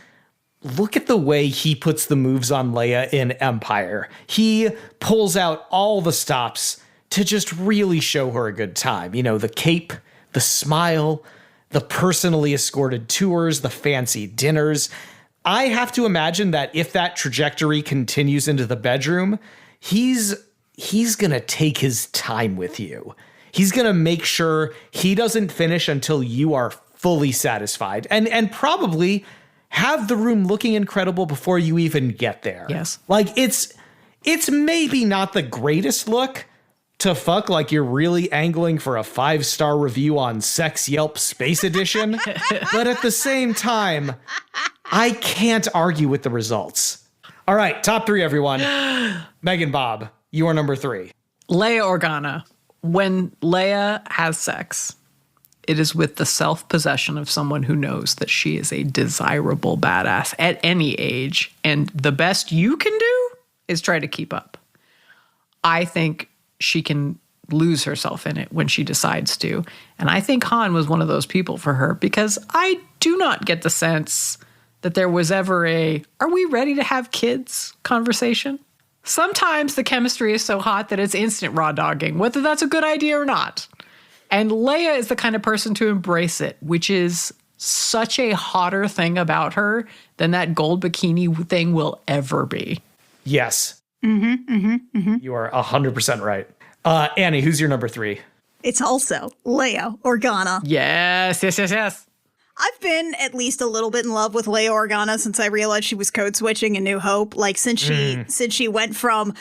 look at the way he puts the moves on Leia in Empire. He pulls out all the stops to just really show her a good time. You know, the cape, the smile, the personally escorted tours, the fancy dinners. I have to imagine that if that trajectory continues into the bedroom, he's going to take his time with you. He's going to make sure he doesn't finish until you are fully satisfied and probably have the room looking incredible before you even get there. Yes. Like it's maybe not the greatest look to fuck like you're really angling for a 5-star review on Sex Yelp Space Edition. But at the same time, I can't argue with the results. All right, top 3, everyone. MeganBob, you are number 3. Leia Organa. When Leia has sex, it is with the self-possession of someone who knows that she is a desirable badass at any age. And the best you can do is try to keep up. I think she can lose herself in it when she decides to. And I think Han was one of those people for her, because I do not get the sense that there was ever a, are we ready to have kids conversation? Sometimes the chemistry is so hot that it's instant raw dogging, whether that's a good idea or not. And Leia is the kind of person to embrace it, which is such a hotter thing about her than that gold bikini thing will ever be. Yes. You are 100% right. Annie, who's your number 3? It's also Leia Organa. Yes. I've been at least a little bit in love with Leia Organa since I realized she was code switching in New Hope. Like since she went from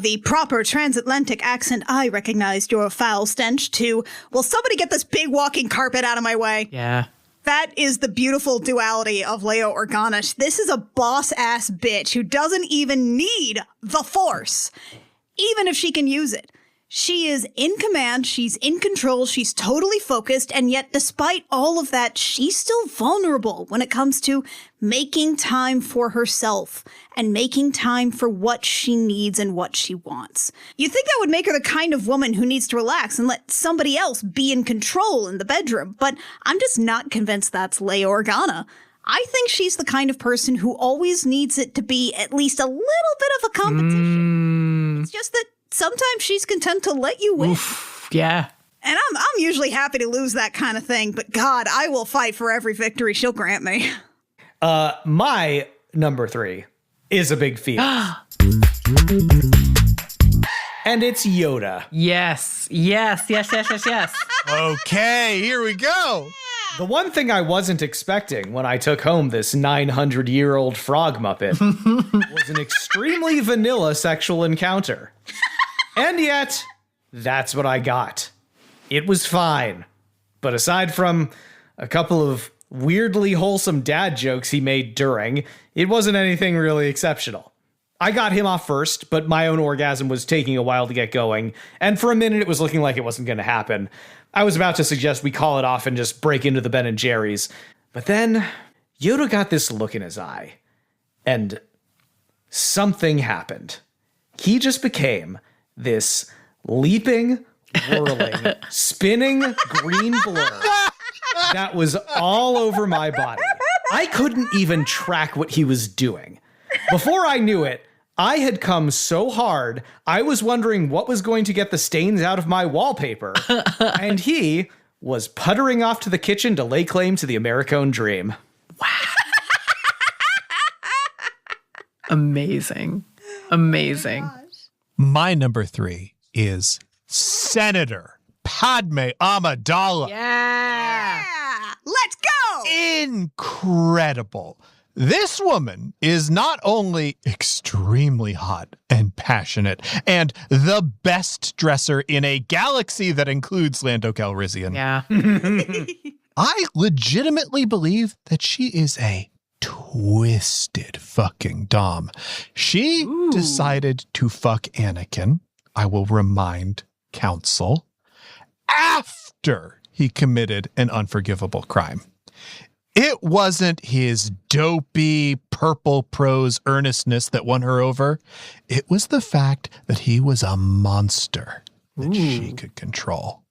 the proper transatlantic accent, I recognized your foul stench, to, will somebody get this big walking carpet out of my way? Yeah. That is the beautiful duality of Leia Organa. This is a boss-ass bitch who doesn't even need the Force, even if she can use it. She is in command, she's in control, she's totally focused, and yet despite all of that, she's still vulnerable when it comes to making time for herself and making time for what she needs and what she wants. You'd think that would make her the kind of woman who needs to relax and let somebody else be in control in the bedroom, but I'm just not convinced that's Leia Organa. I think she's the kind of person who always needs it to be at least a little bit of a competition. It's just that sometimes she's content to let you win. Oof, yeah. And I'm usually happy to lose that kind of thing, but God, I will fight for every victory she'll grant me. My number 3 is a big feat. And it's Yoda. Yes. Okay, here we go. The one thing I wasn't expecting when I took home this 900-year-old frog muppet was an extremely vanilla sexual encounter. And yet, that's what I got. It was fine. But aside from a couple of weirdly wholesome dad jokes he made during, it wasn't anything really exceptional. I got him off first, but my own orgasm was taking a while to get going, and for a minute it was looking like it wasn't going to happen. I was about to suggest we call it off and just break into the Ben & Jerry's, but then Yoda got this look in his eye, and something happened. He just became this leaping, whirling, spinning green blur that was all over my body. I couldn't even track what he was doing. Before I knew it, I had come so hard, I was wondering what was going to get the stains out of my wallpaper. And he was puttering off to the kitchen to lay claim to the Americone dream. Wow. Amazing. My number 3 is Senator Padme Amidala. Yeah. Let's go! Incredible. This woman is not only extremely hot and passionate and the best dresser in a galaxy that includes Lando Calrissian. Yeah. I legitimately believe that she is a twisted fucking dom. She decided to fuck Anakin, I will remind Council, after he committed an unforgivable crime. It wasn't his dopey purple prose earnestness that won her over. It was the fact that he was a monster that she could control.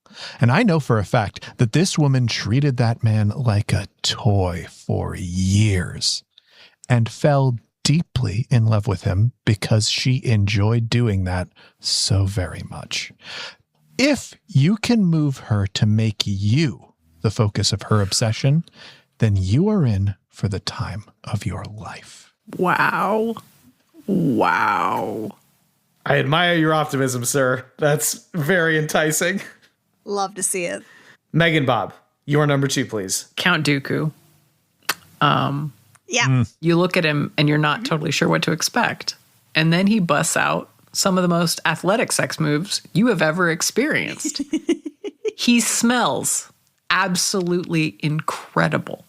And I know for a fact that this woman treated that man like a toy for years and fell deeply in love with him because she enjoyed doing that so very much. If you can move her to make you the focus of her obsession, then you are in for the time of your life. Wow. Wow. I admire your optimism, sir. That's very enticing. Love to see it. MeganBob, your number 2, please. Count Dooku. Yeah. You look at him and you're not totally sure what to expect. And then he busts out some of the most athletic sex moves you have ever experienced. He smells absolutely incredible.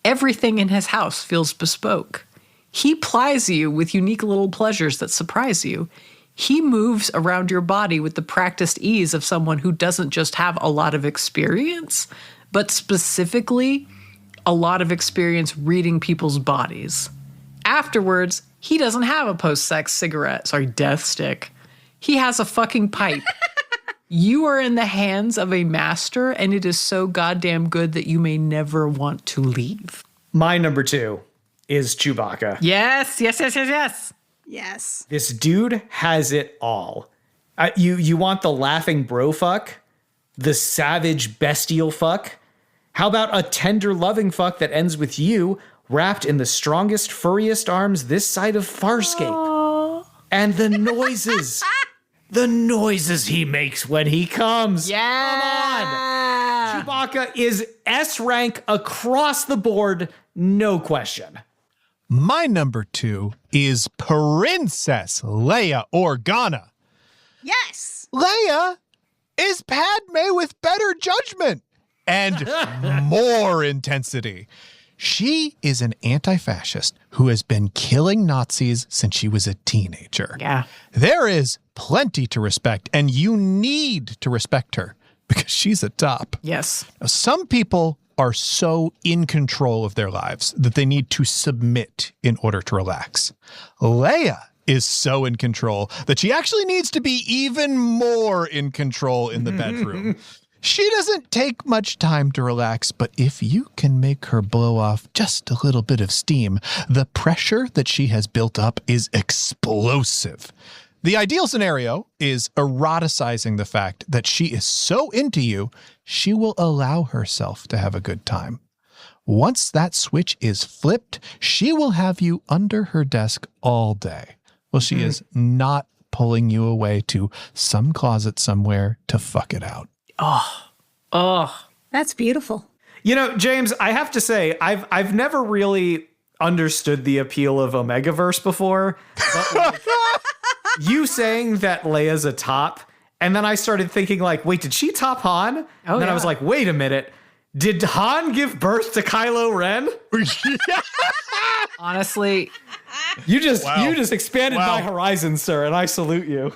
Everything in his house feels bespoke. He plies you with unique little pleasures that surprise you. He moves around your body with the practiced ease of someone who doesn't just have a lot of experience, but specifically a lot of experience reading people's bodies. Afterwards, he doesn't have a post-sex death stick. He has a fucking pipe. You are in the hands of a master, and it is so goddamn good that you may never want to leave. My number 2 is Chewbacca. Yes. Yes. This dude has it all. You want the laughing bro fuck? The savage bestial fuck? How about a tender loving fuck that ends with you wrapped in the strongest, furriest arms this side of Farscape? Aww. And the noises. The noises he makes when he comes. Yeah. Come on. Chewbacca is S rank across the board, no question. My number 2 is Princess Leia Organa. Yes. Leia is Padme with better judgment and more intensity. She is an anti-fascist who has been killing Nazis since she was a teenager. Yeah. There is plenty to respect, and you need to respect her because she's a top. Yes. Now, some people are so in control of their lives that they need to submit in order to relax. Leia is so in control that she actually needs to be even more in control in the bedroom. She doesn't take much time to relax, but if you can make her blow off just a little bit of steam, the pressure that she has built up is explosive. The ideal scenario is eroticizing the fact that she is so into you, she will allow herself to have a good time. Once that switch is flipped, she will have you under her desk all day. Well, she is not pulling you away to some closet somewhere to fuck it out. Oh. That's beautiful. You know, James, I have to say, I've never really understood the appeal of Omegaverse before. But like, you saying that Leia's a top, and then I started thinking like, wait, did she top Han? And then I was like, wait a minute. Did Han give birth to Kylo Ren? Honestly, you just expanded my horizons, sir, and I salute you.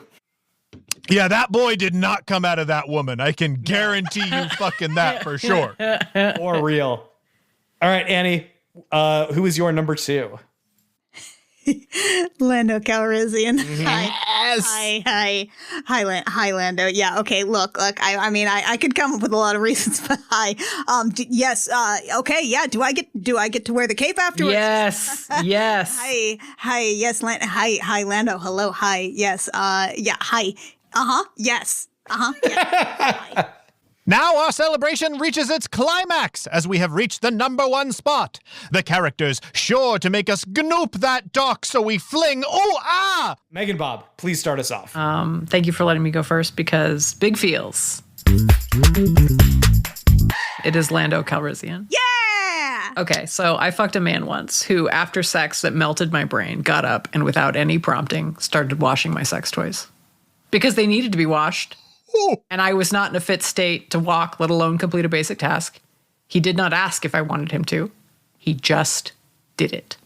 Yeah, that boy did not come out of that woman. I can guarantee you fucking that for sure. For real. All right, Annie, who is your number 2? Lando Calrissian. Yes. Hi, Lando. Yeah. Okay. Look. I mean, I could come up with a lot of reasons, but hi. Yes. Okay. Yeah. Do I get to wear the cape afterwards? yes. Hi. Yes. Hi, Lando. Hello. Hi. Yes. Yeah. Hi. Yes. Yeah. Now our celebration reaches its climax as we have reached the number 1 spot. The characters sure to make us gnoop that dock, so we fling MeganBob, please start us off. Thank you for letting me go first because big feels. It is Lando Calrissian. Yeah. Okay, so I fucked a man once who, after sex that melted my brain, got up and without any prompting started washing my sex toys. Because they needed to be washed. And I was not in a fit state to walk, let alone complete a basic task. He did not ask if I wanted him to. He just did it.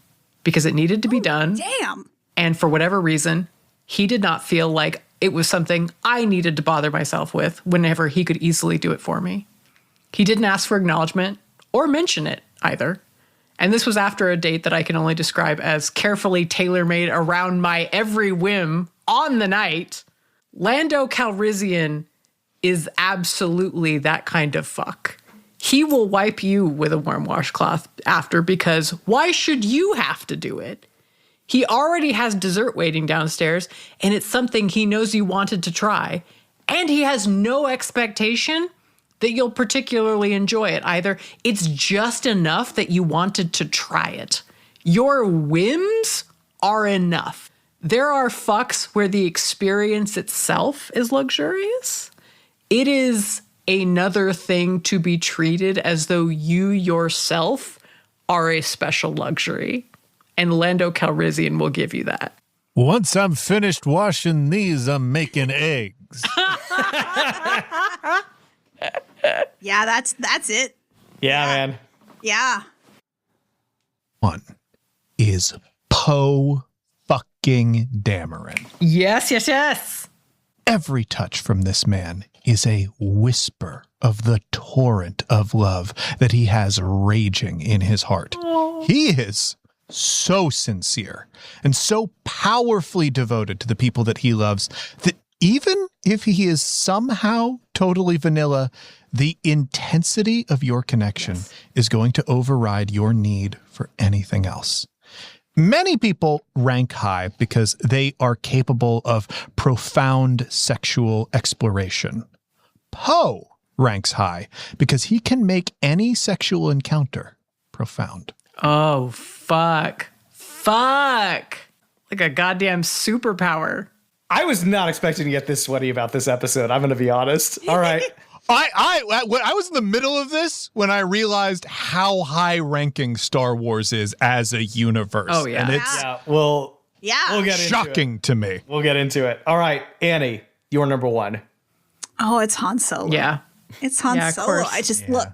Because it needed to be done. Damn. And for whatever reason, he did not feel like it was something I needed to bother myself with whenever he could easily do it for me. He didn't ask for acknowledgement or mention it either. And this was after a date that I can only describe as carefully tailor-made around my every whim on the night. Lando Calrissian is absolutely that kind of fuck. He will wipe you with a warm washcloth after because why should you have to do it? He already has dessert waiting downstairs and it's something he knows you wanted to try. And he has no expectation that you'll particularly enjoy it either. It's just enough that you wanted to try it. Your whims are enough. There are fucks where the experience itself is luxurious. It is another thing to be treated as though you yourself are a special luxury. And Lando Calrissian will give you that. Once I'm finished washing these, I'm making eggs. Yeah, that's it. Yeah, man. Yeah. One is Poe fucking Dameron. Yes, yes, yes. Every touch from this man is a whisper of the torrent of love that he has raging in his heart. Aww. He is so sincere and so powerfully devoted to the people that he loves that even if he is somehow totally vanilla, the intensity of your connection is going to override your need for anything else. Many people rank high because they are capable of profound sexual exploration. Poe ranks high because he can make any sexual encounter profound. Oh, fuck. Fuck. Like a goddamn superpower. I was not expecting to get this sweaty about this episode. I'm going to be honest. All right. I was in the middle of this when I realized how high ranking Star Wars is as a universe. Oh, yeah. And it's We'll get shocking to me. We'll get into it. All right, Annie, you're number one. Oh, it's Han Solo. Yeah. It's Han Yeah, of Solo. course. I just look.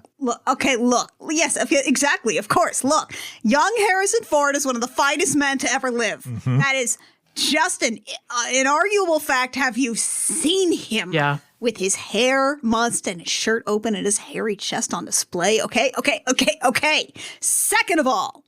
Okay, look. Yes, exactly. Of course. Look, young Harrison Ford is one of the finest men to ever live. Mm-hmm. That is just an inarguable fact. Have you seen him? Yeah. With his hair mussed and his shirt open and his hairy chest on display. Okay. Second of all,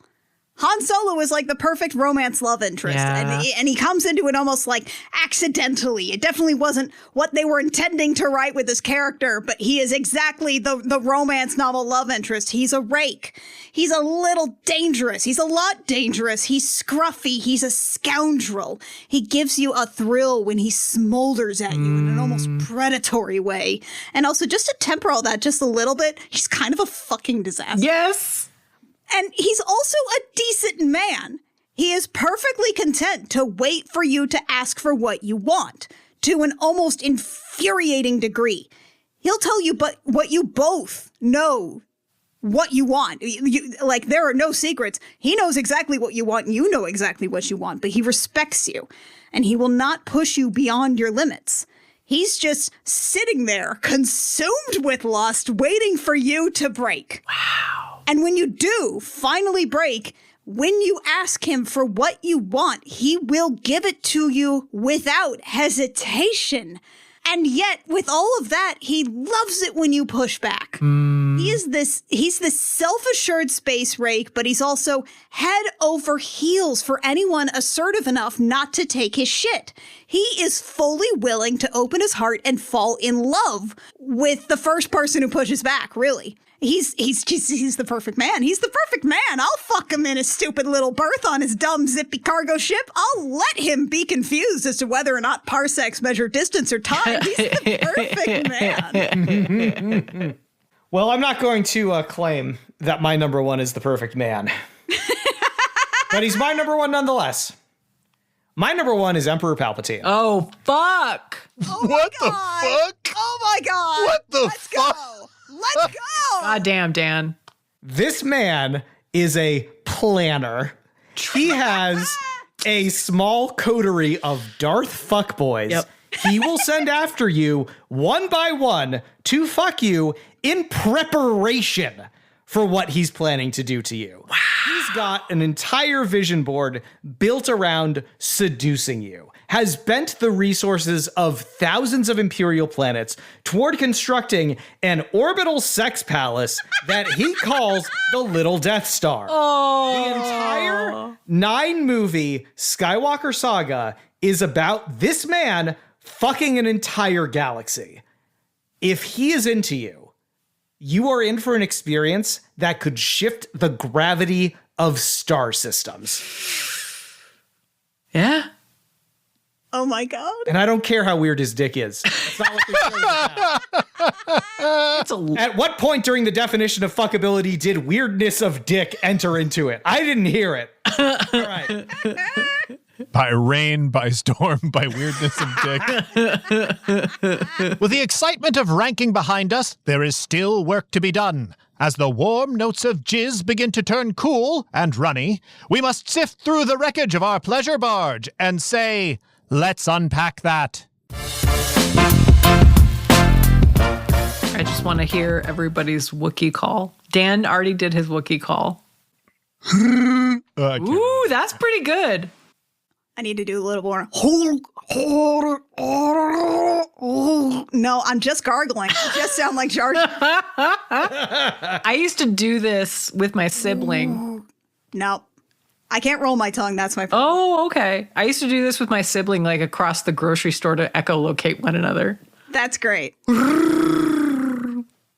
Han Solo is like the perfect romance love interest. Yeah. And he comes into it almost like accidentally. It definitely wasn't what they were intending to write with his character, but he is exactly the romance novel love interest. He's a rake. He's a little dangerous. He's a lot dangerous. He's scruffy. He's a scoundrel. He gives you a thrill when he smolders at you in an almost predatory way. And also, just to temper all that just a little bit, he's kind of a fucking disaster. Yes. And he's also a decent man. He is perfectly content to wait for you to ask for what you want, to an almost infuriating degree. He'll tell you but what you both know what you want. Like, there are no secrets. He knows exactly what you want, and you know exactly what you want, but he respects you, and he will not push you beyond your limits. He's just sitting there, consumed with lust, waiting for you to break. Wow. And when you do finally break, when you ask him for what you want, he will give it to you without hesitation. And yet, with all of that, he loves it when you push back. He's this self-assured space rake, but he's also head over heels for anyone assertive enough not to take his shit. He is fully willing to open his heart and fall in love with the first person who pushes back, really. He's the perfect man. He's the perfect man. I'll fuck him in his stupid little berth on his dumb zippy cargo ship. I'll let him be confused as to whether or not parsecs measure distance or time. He's the perfect man. Well, I'm not going to claim that my number one is the perfect man. But he's my number one nonetheless. My number one is Emperor Palpatine. Oh, fuck. Oh What my the God. fuck? Oh my God. What the Let's fuck? go. Let's go. God damn, Dan. This man is a planner. He has a small coterie of Darth fuckboys. Yep. He will send after you one by one to fuck you in preparation for what he's planning to do to you. Wow. He's got an entire vision board built around seducing you, has bent the resources of thousands of Imperial planets toward constructing an orbital sex palace that he calls the Little Death Star. Oh. The entire 9-movie Skywalker Saga is about this man fucking an entire galaxy. If he is into you, you are in for an experience that could shift the gravity of star systems. Yeah. Oh my God. And I don't care how weird his dick is. That's not what this show is about. It's a At what point during the definition of fuckability did weirdness of dick enter into it? I didn't hear it. All right. By rain, by storm, by weirdness of dick. With the excitement of ranking behind us, there is still work to be done. As the warm notes of jizz begin to turn cool and runny, we must sift through the wreckage of our pleasure barge and say, let's unpack that. I just want to hear everybody's Wookiee call. Dan already did his Wookiee call. Ooh, that's pretty good. I need to do a little more. No, I'm just gargling. I just sound like Jar Jar. I used to do this with my sibling. No, I can't roll my tongue. That's my fault. Oh, okay. I used to do this with my sibling, like across the grocery store to echolocate one another. That's great.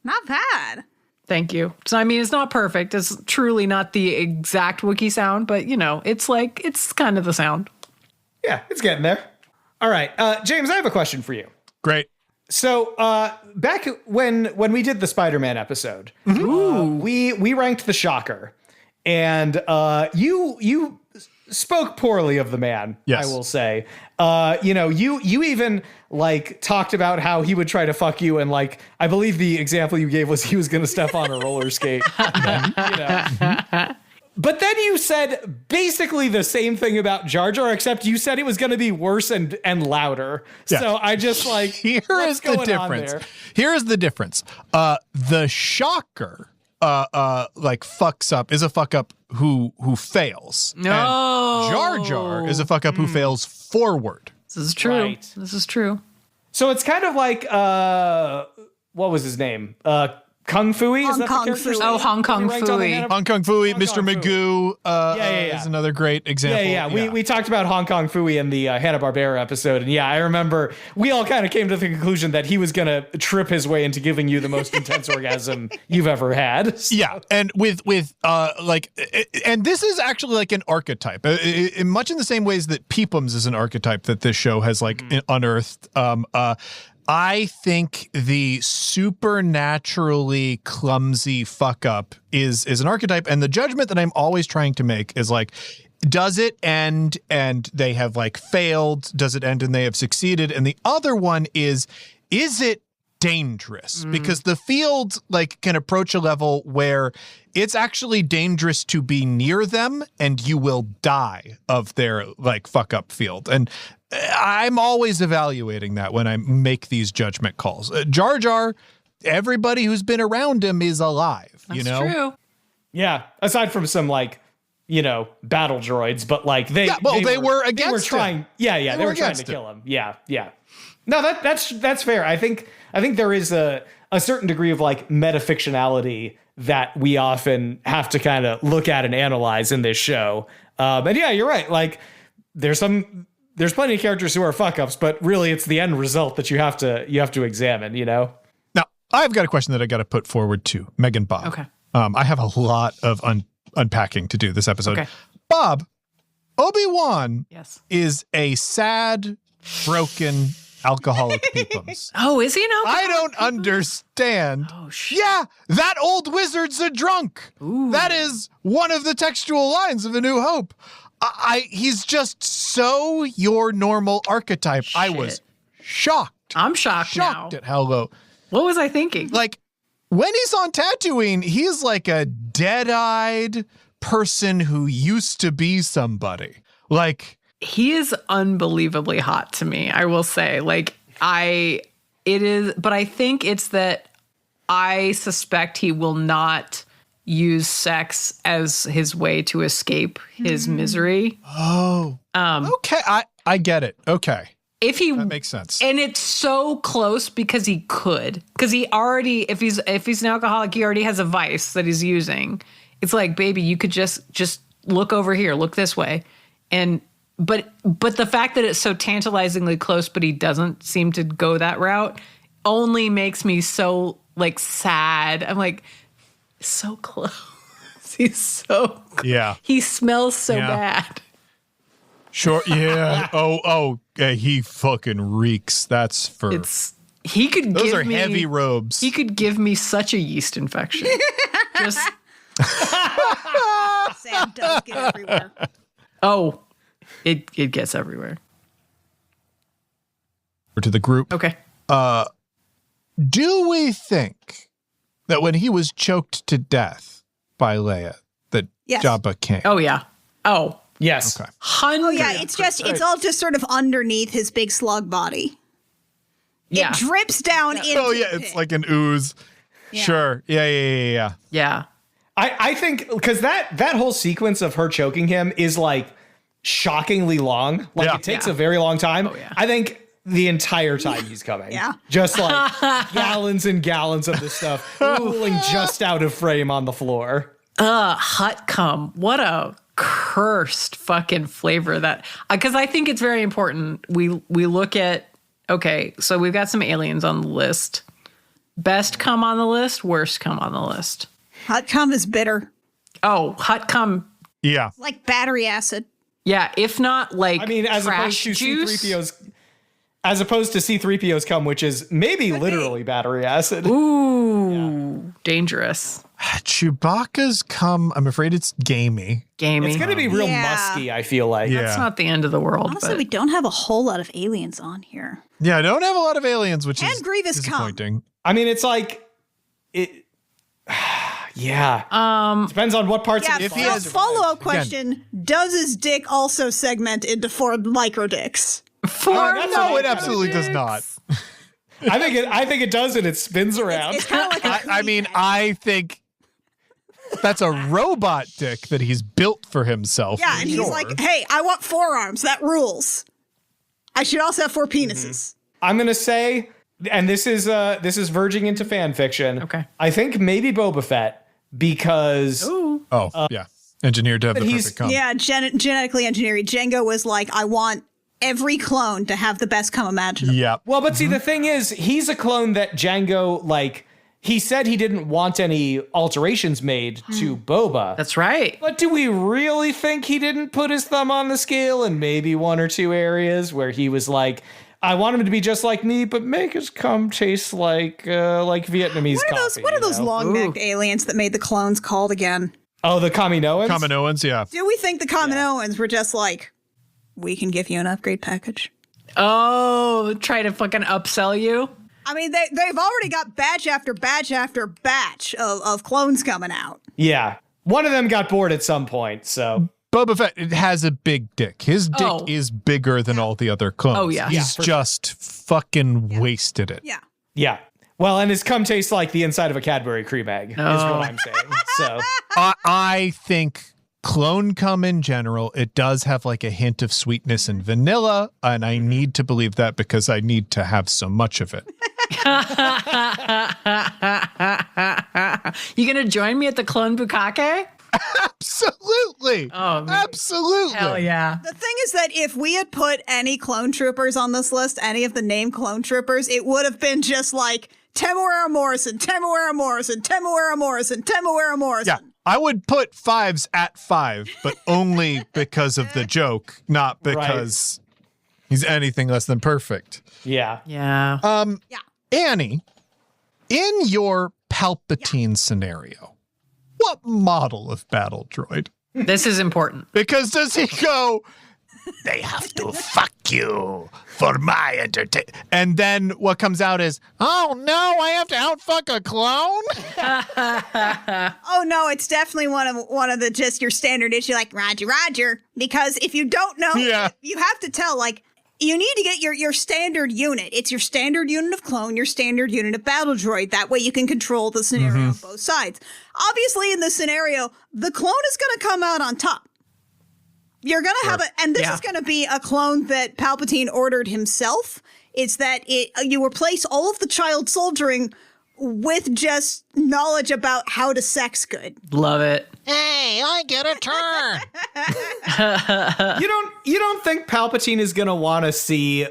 Not bad. Thank you. So, I mean, it's not perfect. It's truly not the exact Wookiee sound, but, you know, it's kind of the sound. Yeah, it's getting there. All right. James, I have a question for you. Great. So back when we did the Spider-Man episode, we ranked the Shocker. And you spoke poorly of the man, yes. I will say. You even like talked about how he would try to fuck you, and like I believe the example you gave was he was going to step on a roller skate. But then you said basically the same thing about Jar Jar, except you said it was going to be worse and louder. Yeah. So I just like Here is the difference. Here is the difference. The Shocker like fucks up is a fuck up who fails. No. And Jar Jar is a fuck up who fails forward. This is true. Right. This is true. So it's kind of like what was his name? Kung Fooey? Is that the Hong Kong character's Phooey. name? Oh, Hong Kong Ranked on the Phooey. Hannah- Hong Kong Phooey, Hong Mr. Kong Magoo Yeah. is another great example. Yeah. We talked about Hong Kong Phooey in the Hanna-Barbera episode. And yeah, I remember we all kind of came to the conclusion that he was going to trip his way into giving you the most intense orgasm you've ever had. So. Yeah, and with and this is actually like an archetype, much in the same ways that peepums is an archetype that this show has like unearthed. I think the supernaturally clumsy fuck up is an archetype, and the judgment that I'm always trying to make is like, does it end and they have like failed? Does it end and they have succeeded? And the other one is it dangerous? Because the field like can approach a level where it's actually dangerous to be near them and you will die of their like fuck up field. And I'm always evaluating that when I make these judgment calls. Jar Jar, everybody who's been around him is alive, That's you know? true. Yeah, aside from some like, battle droids, but like they were against they were trying. him. Yeah, they were trying to kill him. Yeah. No, that's fair. I think there is a certain degree of like metafictionality that we often have to kind of look at and analyze in this show. And yeah, you're right. Like there's plenty of characters who are fuck ups, but really it's the end result that you have to examine, Now, I've got a question that I got to put forward to MeganBob. Okay. I have a lot of unpacking to do this episode. Okay. Bob, Obi-Wan Yes. is a sad, broken, alcoholic peepums. Oh, is he an alcoholic? I don't understand. Oh, shit. Yeah, that old wizard's a drunk. Ooh. That is one of the textual lines of A New Hope. He's just so your normal archetype. I Shit. was shocked. I'm shocked now. At how low. What was I thinking? Like, when he's on Tatooine, he's like a dead-eyed person who used to be somebody. Like, He is unbelievably hot to me, I will say. But I think it's that I suspect he will not use sex as his way to escape his misery. oh, okay, I get it. Okay, If he that makes sense. And it's so close because he could. Because he already, if he's an alcoholic, he already has a vice that he's using. It's like, baby, you could just look over here, look this way. But the fact that it's so tantalizingly close, but he doesn't seem to go that route, only makes me so like sad. I'm like, so close. He's so Yeah. He smells so Yeah. bad. Sure. Yeah. He fucking reeks. That's for. He could Those give are me heavy robes. He could give me such a yeast infection. Just Sam does get everywhere. It gets everywhere. To the group. Okay. Do we think that when he was choked to death by Leia, that Yes. Jabba came? Oh yeah. Oh, Yes. Okay. 100%. Oh yeah, it's all just sort of underneath his big slug body. Yeah. It drips down into Oh yeah, the it's pit. like an ooze. Yeah. Sure. Yeah. Yeah. I think because that whole sequence of her choking him is like shockingly long. Like Yeah. it takes a very long time. Oh, yeah. I think the entire time he's coming. Yeah. Just like gallons and gallons of this stuff cooling just out of frame on the floor. Hut cum. What a cursed fucking flavor that. Because I think it's very important. We look at. Okay, so we've got some aliens on the list. Best cum on the list. Worst cum on the list. Hot cum is bitter, Oh, hut cum. Yeah. like battery acid. Yeah, if not like I mean, as opposed trash to juice. C-3PO's cum, which is maybe literally battery acid. Ooh, dangerous. Chewbacca's cum, I'm afraid it's gamey. Gamey. It's going to be real Yeah. musky, I feel like. Yeah. It's not the end of the world, Honestly, but we don't have a whole lot of aliens on here. Yeah, I don't have a lot of aliens, which And is Grievous cum. disappointing. I mean, it's like it. Yeah. Depends on what parts Yeah, of If he so has- follow-up question, does his dick also segment into 4 micro dicks? No, it absolutely does not. I think it does, and it spins around. It's kind of like a I mean, I think that's a robot dick that he's built for himself. yeah, and he's like, hey, I want 4 arms. That rules. I should also have 4 penises. I'm gonna say, and this is verging into fan fiction. Okay. I think maybe Boba Fett because Yeah. Engineered to have the he's- perfect cum. Yeah, genetically engineered. Django was like, I want every clone to have the best cum imaginable. Yeah. well, but see, the thing is, he's a clone that Django like. He said he didn't want any alterations made to Boba. that's right. But do we really think he didn't put his thumb on the scale in maybe 1 or 2 areas where he was like, I want him to be just like me, but make his cum taste like Vietnamese coffee. What are those you know? long-necked aliens that made the clones called again? Oh, the Kaminoans? Kaminoans, yeah. Do we think the Kaminoans were just like, we can give you an upgrade package? Oh, try to fucking upsell you. I mean, they've already got batch after batch after batch of clones coming out. Yeah. One of them got bored at some point, so. Boba Fett, it has a big dick. His dick Oh. is bigger than all the other clones. Oh, yeah. He's Yeah, just fucking wasted it. Yeah. Yeah. Well, and his cum tastes like the inside of a Cadbury cream egg, is what I'm saying. So. I think clone cum in general, it does have like a hint of sweetness and vanilla, and I need to believe that because I need to have so much of it. You gonna join me at the clone bukkake? Absolutely. Oh, man. Absolutely. Hell yeah. The thing is that if we had put any clone troopers on this list, any of the named clone troopers, it would have been just like Temuera Morrison, Temuera Morrison, Temuera Morrison, Temuera Morrison. Yeah. I would put 5s at 5, but only because of the joke, not because he's anything less than perfect. Yeah. Yeah. Yeah. Annie, in your Palpatine scenario, what model of battle droid? This is important. Because does he go, they have to fuck you for my entertainment? And then what comes out is, oh no, I have to outfuck a clone? Oh no, it's definitely one of the just your standard issue like Roger. Because if you don't know, Yeah. you have to tell like you need to get your standard unit. It's your standard unit of clone, your standard unit of battle droid. That way you can control the scenario on both sides. Obviously, in this scenario, the clone is going to come out on top. You're going to have and this is going to be a clone that Palpatine ordered himself. It's that you replace all of the child soldiering with just knowledge about how to sex good. Love it. Hey, I get a turn. You don't think Palpatine is gonna want to see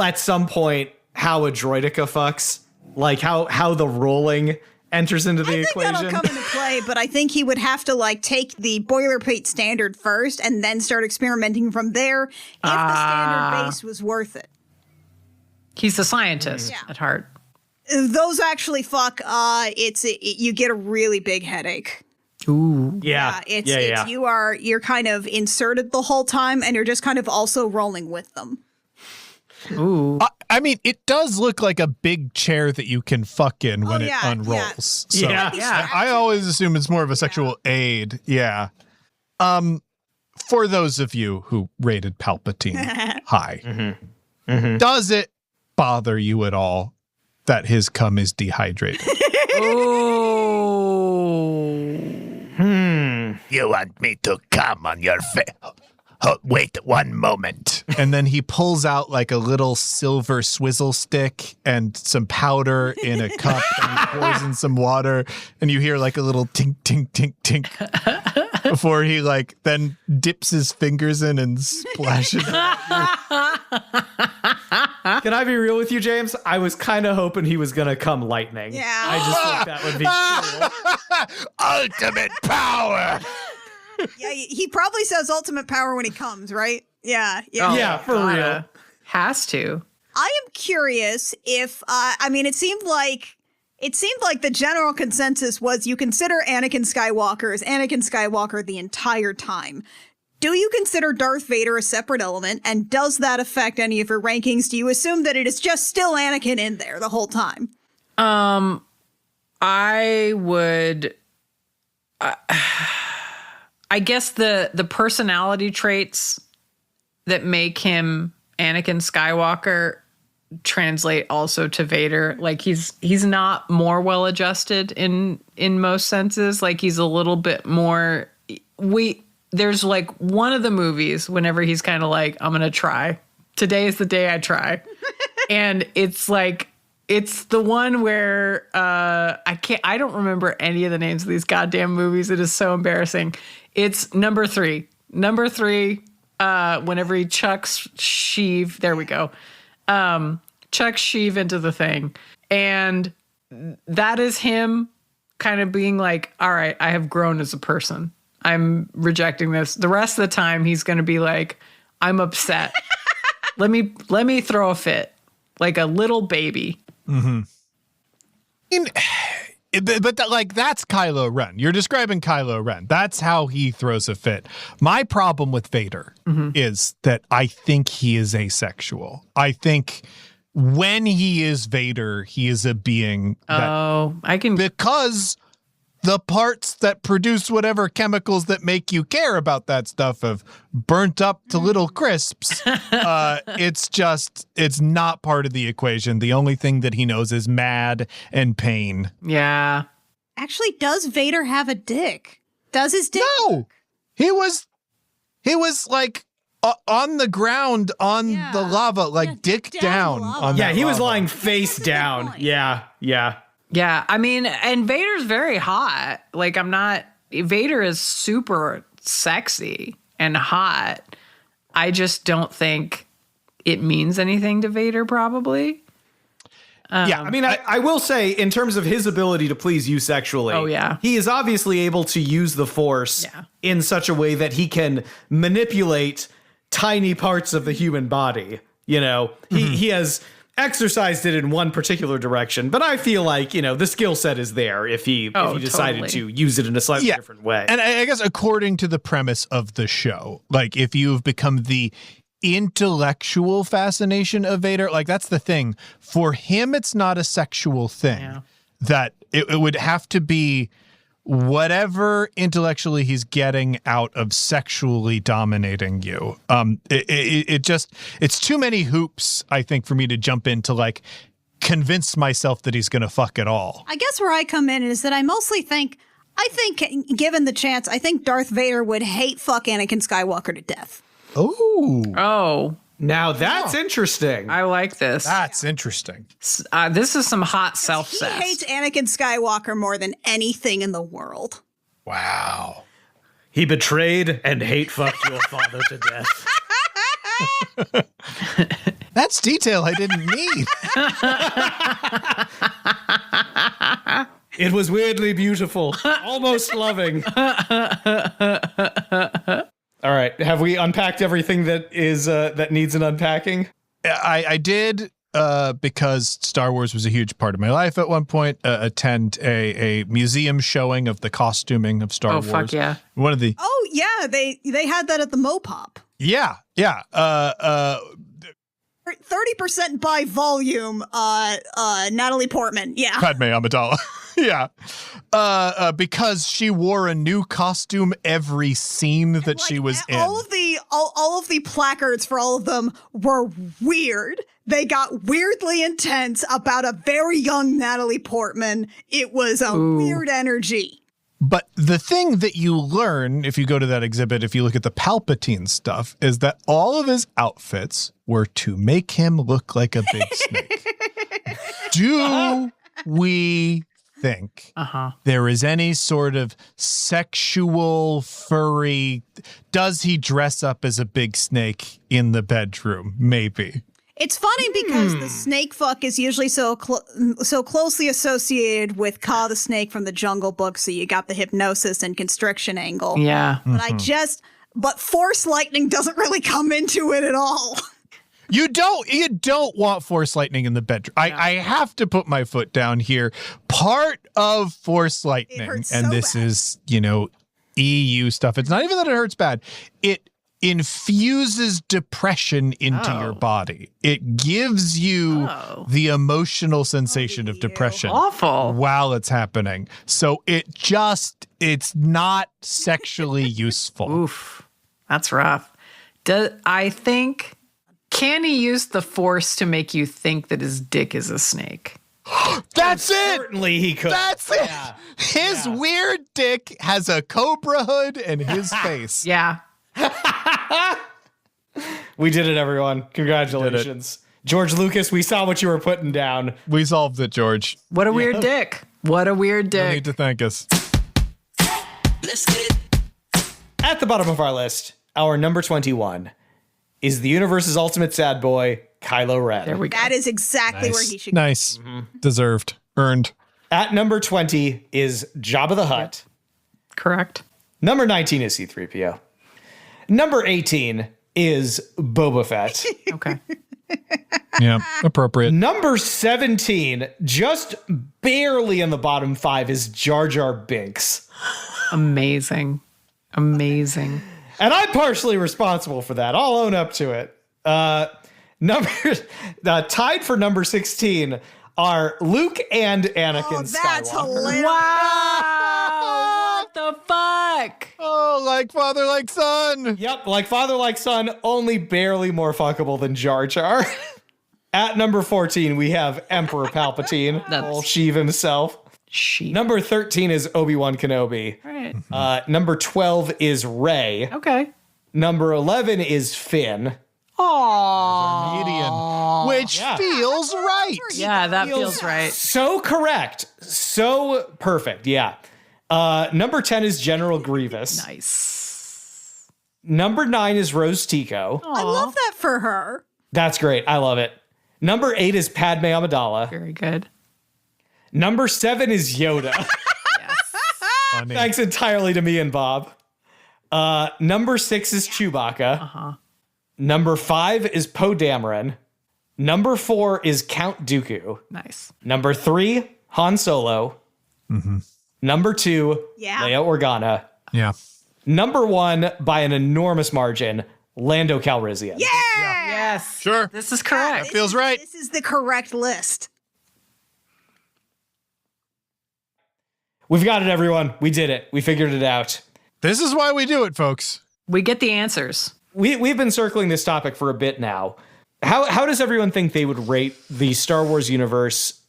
at some point how a droidica fucks, like how the rolling enters into the I think equation. that'll come into play, but I think he would have to like take the boilerplate standard first and then start experimenting from there if the standard base was worth it. He's a scientist at heart. Those actually fuck. You get a really big headache. Ooh. Yeah. You're kind of inserted the whole time, and you're just kind of also rolling with them. Ooh. I mean, it does look like a big chair that you can fuck in when it unrolls. So Yeah. I always assume it's more of a sexual aid. Yeah. For those of you who rated Palpatine high, does it bother you at all that his cum is dehydrated? You want me to come on your face? Oh, wait 1 moment. And then he pulls out like a little silver swizzle stick and some powder in a cup, and he pours in some water, and you hear like a little tink, tink, tink, tink before he like then dips his fingers in and splashes it. Can I be real with you, James? I was kind of hoping he was going to come lightning. Yeah. I just thought that would be cool. Ultimate power. Yeah, he probably says ultimate power when he comes, right? Yeah. Yeah, for real. Has to. I am curious if it seemed like the general consensus was you consider Anakin Skywalker as Anakin Skywalker the entire time. Do you consider Darth Vader a separate element, and does that affect any of your rankings? Do you assume that it is just still Anakin in there the whole time? I would. I guess the personality traits that make him Anakin Skywalker translate also to Vader. Like he's not more well adjusted in most senses. Like he's a little bit more. There's like one of the movies whenever he's kind of like, I'm gonna try. Today is the day I try, and it's like. It's the one where I don't remember any of the names of these goddamn movies. It is so embarrassing. It's number 3. Number 3, whenever he chucks Sheev, there we go. Chucks Sheev into the thing. And that is him kind of being like, all right, I have grown as a person. I'm rejecting this. The rest of the time, he's going to be like, I'm upset. Let me throw a fit like a little baby. Mm-hmm. But that's Kylo Ren. You're describing Kylo Ren. That's how he throws a fit. My problem with Vader is that I think he is asexual. I think when he is Vader, he is a being because the parts that produce whatever chemicals that make you care about that stuff have burnt up to little crisps. It's not part of the equation. The only thing that he knows is mad and pain. Yeah. Actually, does Vader have a dick? Does his dick? No, he was like on the ground on the lava, like dick down. On yeah, that he was lava. lying face down. Yeah. Yeah, I mean, and Vader's very hot. Like, Vader is super sexy and hot. I just don't think it means anything to Vader, probably. Yeah, I mean, I will say, in terms of his ability to please you sexually, he is obviously able to use the Force in such a way that he can manipulate tiny parts of the human body. You know, he has exercised it in one particular direction, but I feel like, the skill set is there if he decided to use it in a slightly different way. And I guess according to the premise of the show, like if you've become the intellectual fascination of Vader, like that's the thing. For him, it's not a sexual thing. Yeah. That it would have to be whatever intellectually he's getting out of sexually dominating you. It's too many hoops, I think, for me to jump into like convince myself that he's going to fuck it all. I guess where I come in is that I mostly think, given the chance, I think Darth Vader would hate fuck Anakin Skywalker to death. Oh. Now that's interesting. I like this. That's interesting. This is some hot self-sex. He hates Anakin Skywalker more than anything in the world. Wow. He betrayed and hate fucked your father to death. That's detail I didn't need. It was weirdly beautiful, almost loving. All right, have we unpacked everything that is that needs an unpacking? I did, because Star Wars was a huge part of my life at one point, attend a museum showing of the costuming of Star Wars. Oh, fuck yeah. One of the... Oh, yeah, they had that at the Mopop. Yeah. 30% by volume, Natalie Portman. Yeah. Padme Amidala. Yeah. Because she wore a new costume every scene that she was in. All of the placards for all of them were weird. They got weirdly intense about a very young Natalie Portman. It was a weird energy. But the thing that you learn if you go to that exhibit, if you look at the Palpatine stuff, is that all of his outfits were to make him look like a big snake. Do we think there is any sort of sexual, furry... Does he dress up as a big snake in the bedroom? Maybe. It's funny because the snake fuck is usually so closely associated with Ka the Snake from the Jungle Book, so you got the hypnosis and constriction angle. Yeah. But but Force lightning doesn't really come into it at all. You don't want Force lightning in the bedroom. I have to put my foot down here. Part of Force lightning, and so this bad. is, EU stuff. It's not even that it hurts bad. It infuses depression into your body. It gives you the emotional sensation of depression Awful. while it's happening. So it's not sexually useful. Oof. That's rough. Can he use the Force to make you think that his dick is a snake? That's it. Certainly he could. That's it. Yeah. His weird dick has a cobra hood and his face. Yeah. We did it, everyone. Congratulations. George Lucas, we saw what you were putting down. We solved it, George. What a weird dick. What a weird You dick. need to thank us. At the bottom of our list, our number 21 is the universe's ultimate sad boy, Kylo Ren. There we go. That is exactly where he should go. Nice. Deserved. Earned. At number 20 is Jabba the Hutt. Correct. Number 19 is C-3PO. Number 18 is Boba Fett. Okay. Yeah. Appropriate. Number 17, just barely in the bottom 5, is Jar Jar Binks. Amazing. Amazing. And I'm partially responsible for that. I'll own up to it. Tied for number 16 are Luke and Anakin That's Skywalker. hilarious. Wow. What the fuck? Oh, like father, like son. Yep, like father, like son, only barely more fuckable than Jar Jar. At number 14, we have Emperor Palpatine, old Sheev himself. Sheep. Number 13 is Obi-Wan Kenobi. All right. Number 12 is Rey. Okay. Number 11 is Finn. Aww. Median. Which feels right. Yeah, that feels right. So correct. So perfect. Yeah. Number 10 is General Grievous. Nice. Number 9 is Rose Tico. I love that for her. That's great. I love it. Number 8 is Padme Amidala. Very good. Number 7 is Yoda. Funny. Thanks entirely to me and Bob. Number 6 is Chewbacca. Number 5 is Poe Dameron. Number 4 is Count Dooku. Nice. Number 3, Han Solo. Number 2, Leia Organa. Yeah. Number 1, by an enormous margin, Lando Calrissian. Yes. Sure. This is correct. Feels right. This is the correct list. We've got it, everyone. We did it. We figured it out. This is why we do it, folks. We get the answers. We've been circling this topic for a bit now. How does everyone think they would rate the Star Wars universe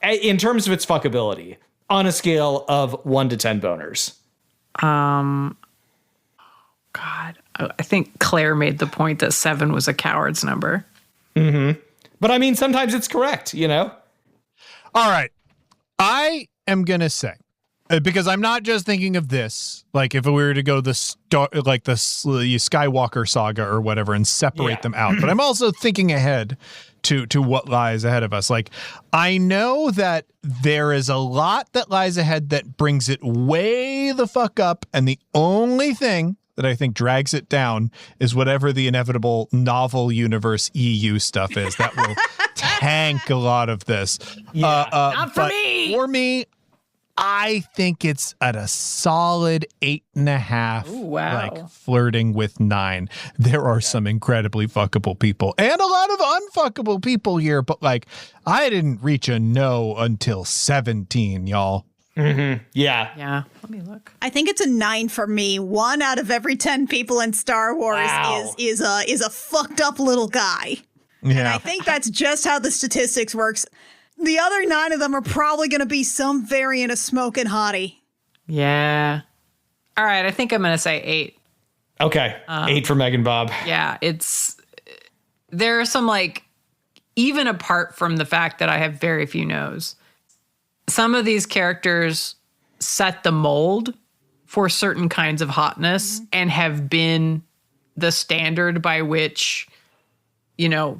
in terms of its fuckability on a scale of 1 to 10 boners? God, I think Claire made the point that 7 was a coward's number. But I mean, sometimes it's correct, you know? All right. I am going to say, because I'm not just thinking of this, like if we were to go the Skywalker Saga or whatever and separate them out, but I'm also thinking ahead to what lies ahead of us. Like, I know that there is a lot that lies ahead that brings it way the fuck up, and the only thing that I think drags it down is whatever the inevitable novel universe EU stuff is. That will tank a lot of this. Not for me. For me, I think it's at a solid 8.5. Ooh, wow. Like flirting with 9. There are some incredibly fuckable people and a lot of unfuckable people here, but like I didn't reach a no until 17, y'all. Mm-hmm. Yeah. Yeah. Let me look. I think it's a 9 for me. 1 out of every 10 people in Star Wars is a fucked up little guy. Yeah. And I think that's just how the statistics works. The other 9 of them are probably going to be some variant of smoking hottie. Yeah. All right. I think I'm going to say 8. Okay. 8 for MeganBob. Yeah. There are some, like, even apart from the fact that I have very few no's, some of these characters set the mold for certain kinds of hotness and have been the standard by which,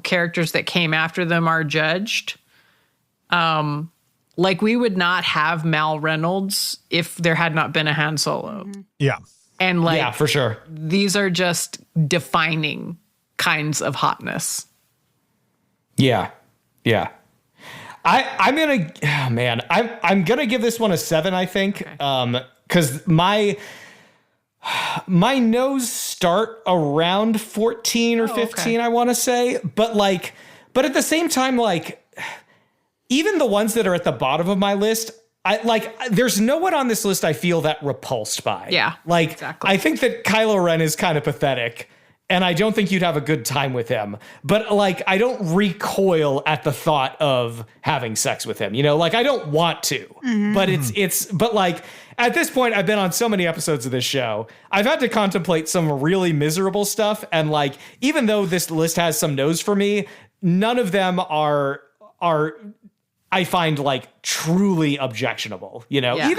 characters that came after them are judged. Like we would not have Mal Reynolds if there had not been a Han Solo. Yeah. And like, Yeah, for sure. These are just defining kinds of hotness. Yeah. Yeah. I'm gonna give this one a 7, I think. Okay. Because my no's start around 14 or 15, okay. I want to say. But at the same time, like, even the ones that are at the bottom of my list, there's no one on this list I feel that repulsed by. Yeah, like, exactly. I think that Kylo Ren is kind of pathetic, and I don't think you'd have a good time with him. But like, I don't recoil at the thought of having sex with him. Like, I don't want to. But but like, at this point, I've been on so many episodes of this show, I've had to contemplate some really miserable stuff. And like, even though this list has some no's for me, none of them are I find like truly objectionable, Yeah.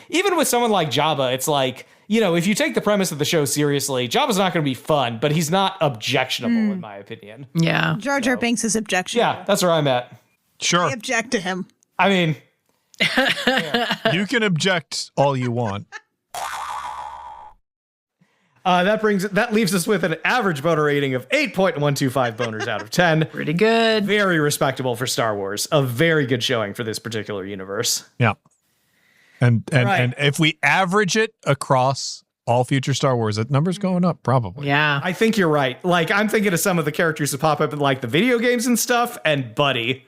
even with someone like Jabba, it's like, if you take the premise of the show seriously, Jabba's not going to be fun, but he's not objectionable in my opinion. Yeah. Jar Jar Binks is objectionable. Yeah, that's where I'm at. Sure. I object to him. I mean, You can object all you want. that leaves us with an average boner rating of 8.125 boners out of 10. Pretty good. Very respectable for Star Wars. A very good showing for this particular universe. Yeah. And Right. and if we average it across all future Star Wars, that number's going up probably. Yeah. I think you're right. Like, I'm thinking of some of the characters that pop up in like the video games and stuff, and Buddy.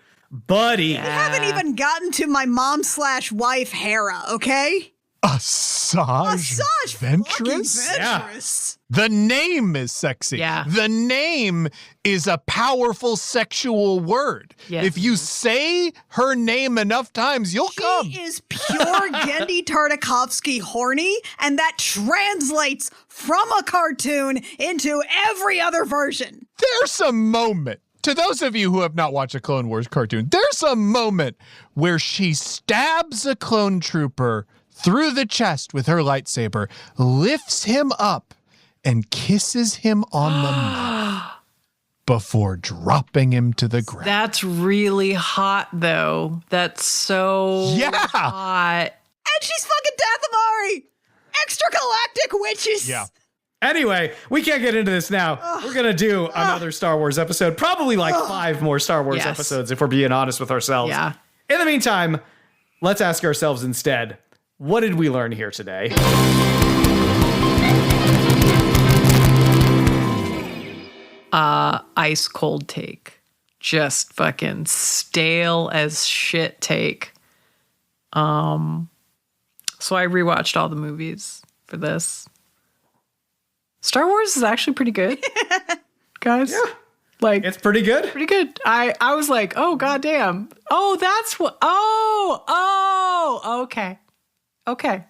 I haven't even gotten to my mom/wife Hera, okay? Asajj Ventress? Ventress. The name is sexy. Yeah. The name is a powerful sexual word. Yes. If you say her name enough times, you'll come. She is pure Gendy Tartakovsky horny, and that translates from a cartoon into every other version. There's a moment, to those of you who have not watched a Clone Wars cartoon, there's a moment where she stabs a clone trooper through the chest with her lightsaber, lifts him up, and kisses him on the mouth before dropping him to the ground. That's really hot, though. That's so hot. And she's fucking Dathomari! Extragalactic witches! Yeah. Anyway, we can't get into this now. We're going to do another Star Wars episode, probably like 5 more Star Wars Yes. episodes if we're being honest with ourselves. Yeah. In the meantime, let's ask ourselves instead, what did we learn here today? Ice cold take. Just fucking stale as shit take. So I rewatched all the movies for this. Star Wars is actually pretty good, guys. Yeah. Like, It's pretty good. pretty good. I was like, oh, goddamn. Oh, that's what. Okay. Okay.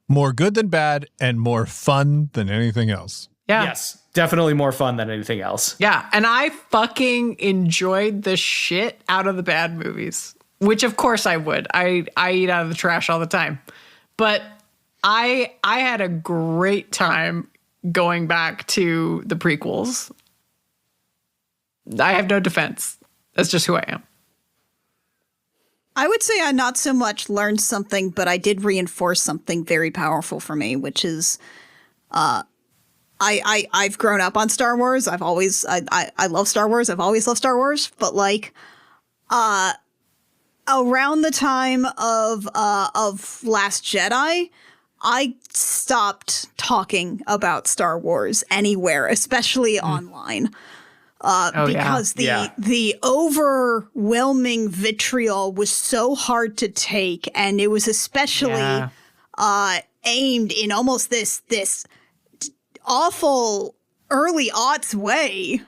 More good than bad and more fun than anything else. Yeah. Yes, definitely more fun than anything else. Yeah. And I fucking enjoyed the shit out of the bad movies, which of course I would. I eat out of the trash all the time. But I had a great time going back to the prequels. I have no defense. That's just who I am. I would say I not so much learned something, but I did reinforce something very powerful for me, which is I've grown up on Star Wars. I love Star Wars. I've always loved Star Wars. But like around the time of Last Jedi, I stopped talking about Star Wars anywhere, especially online. Because the overwhelming vitriol was so hard to take, and it was especially aimed in almost this awful early aughts way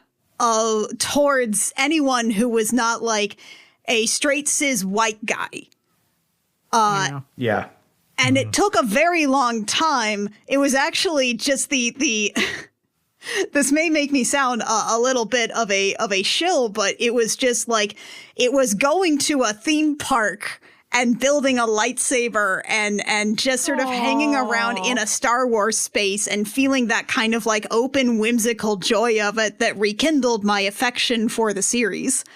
towards anyone who was not like a straight cis white guy. And it took a very long time. It was actually just the this may make me sound a little bit of a shill, but it was just like, it was going to a theme park and building a lightsaber and just sort of hanging around in a Star Wars space and feeling that kind of like open, whimsical joy of it that rekindled my affection for the series.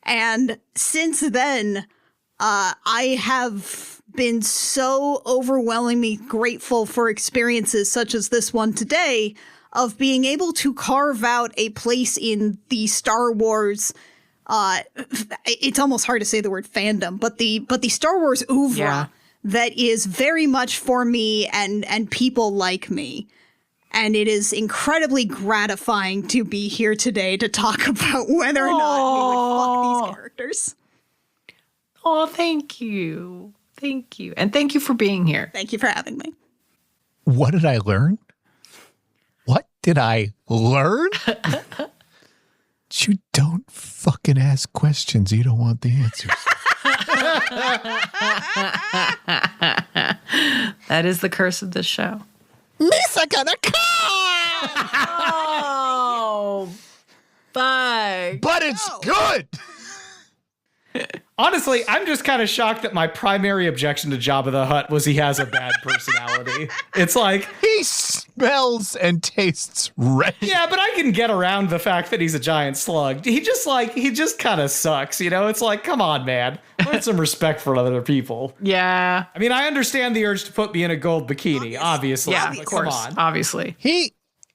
And since then, I have been so overwhelmingly grateful for experiences such as this one today, of being able to carve out a place in the Star Wars, it's almost hard to say the word fandom, but the Star Wars oeuvre that is very much for me and people like me. And it is incredibly gratifying to be here today to talk about whether or not we would fuck these characters. Oh, thank you. Thank you. And thank you for being here. Thank you for having me. What did I learn? What did I learn? You don't fucking ask questions you don't want the answers. That is the curse of this show. Lisa gonna come! Oh, fuck. But it's good! Honestly, I'm just kind of shocked that my primary objection to Jabba the Hutt was he has a bad personality. It's like, He smells and tastes red. yeah, but I can get around the fact that he's a giant slug. He just kind of sucks, you know? It's like, come on, man. Learn some respect for other people. Yeah. I mean, I understand the urge to put me in a gold bikini, obviously. Yeah, but of course. Come on. Obviously.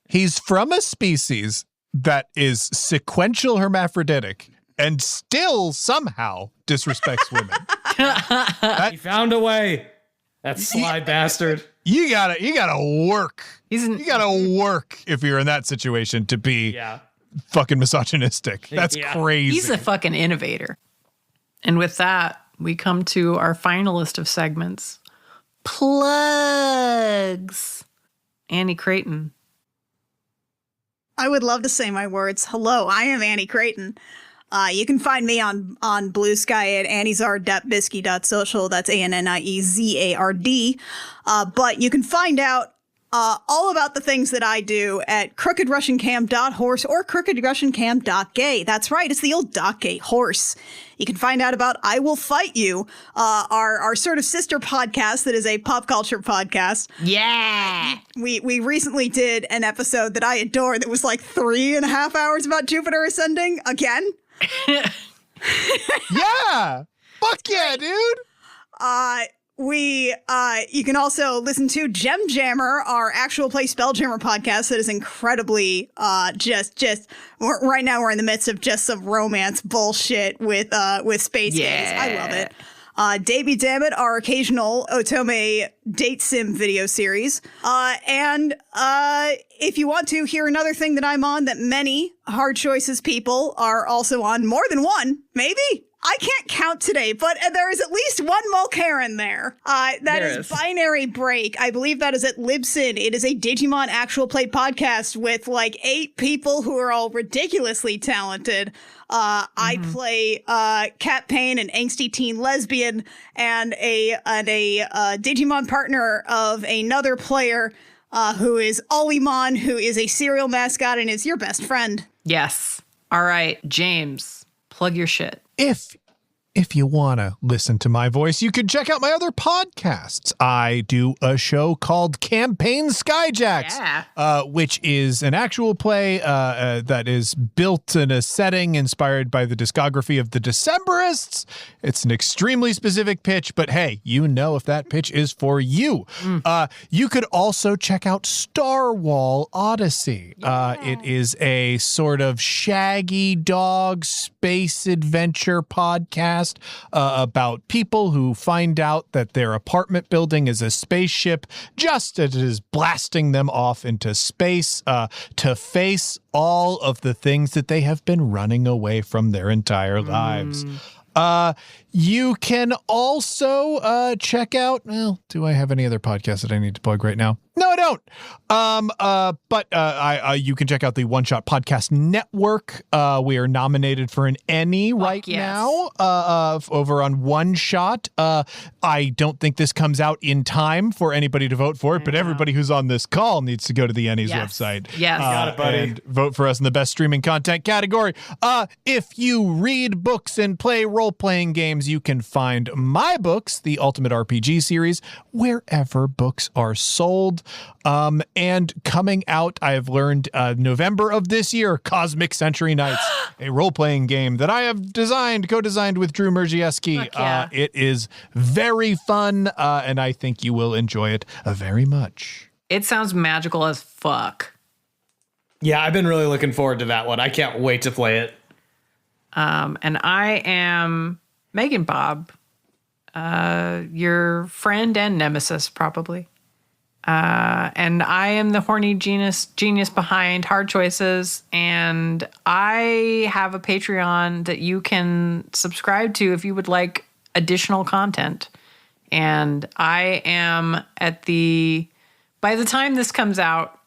He's from a species that is sequential hermaphroditic and still somehow disrespects women. He found a way. That sly bastard. You gotta work. You gotta work if you're in that situation to be fucking misogynistic. That's crazy. He's a fucking innovator. And with that, we come to our finalist of segments. Plugs. Annie Craton. I would love to say my words. Hello, I am Annie Craton. You can find me on Blue Sky at anniezard.bisky.social. That's ANNIEZARD. But you can find out all about the things that I do at crookedrussiancam.horse or crookedrussiancam.gay. That's right, it's the old .gay horse. You can find out about I Will Fight You, our sort of sister podcast that is a pop culture podcast. Yeah. We recently did an episode that I adore that was like 3.5 hours about Jupiter ascending again. Yeah. Fuck yeah, dude. You can also listen to Gem Jammer, our actual play Spelljammer podcast that is incredibly right now we're in the midst of just some romance bullshit with space gays. I love it. Davey Dammit, our occasional Otome date sim video series. And if you want to hear another thing that I'm on that many Hard Choices people are also on, more than one, maybe? I can't count today, but there is at least one Mulkerin there. That is Binary Break. I believe that is at Libsyn. It is a Digimon actual play podcast with like 8 people who are all ridiculously talented. I play Cat Payne, an angsty teen lesbian, and a Digimon partner of another player who is Olimon, who is a serial mascot and is your best friend. Yes. All right, James, plug your shit. If if you want to listen to my voice, you can check out my other podcasts. I do a show called Campaign Skyjacks, which is an actual play that is built in a setting inspired by the discography of the Decemberists. It's an extremely specific pitch, but hey, you know if that pitch is for you. You could also check out Starwall Odyssey. It is a sort of shaggy dog space adventure podcast about people who find out that their apartment building is a spaceship just as it is blasting them off into space to face all of the things that they have been running away from their entire lives. You can also check out, well, do I have any other podcasts that I need to plug right now? No, I don't. But you can check out the One Shot Podcast Network. We are nominated for an Annie now over on One Shot. I don't think this comes out in time for anybody to vote for it, but everybody who's on this call needs to go to the Annie's website. Yes. Got it, buddy. And vote for us in the best streaming content category. If you read books and play role-playing games, you can find my books, the Ultimate RPG series, wherever books are sold. And coming out, I have learned November of this year, Cosmic Century Nights, a role-playing game that I have co-designed with Drew Merzieski. It is very fun, and I think you will enjoy it very much. It sounds magical as fuck. Yeah, I've been really looking forward to that one. I can't wait to play it. And I am MeganBob, your friend and nemesis, probably. And I am the horny genius behind Hard Choices, and I have a Patreon that you can subscribe to if you would like additional content. And I am by the time this comes out,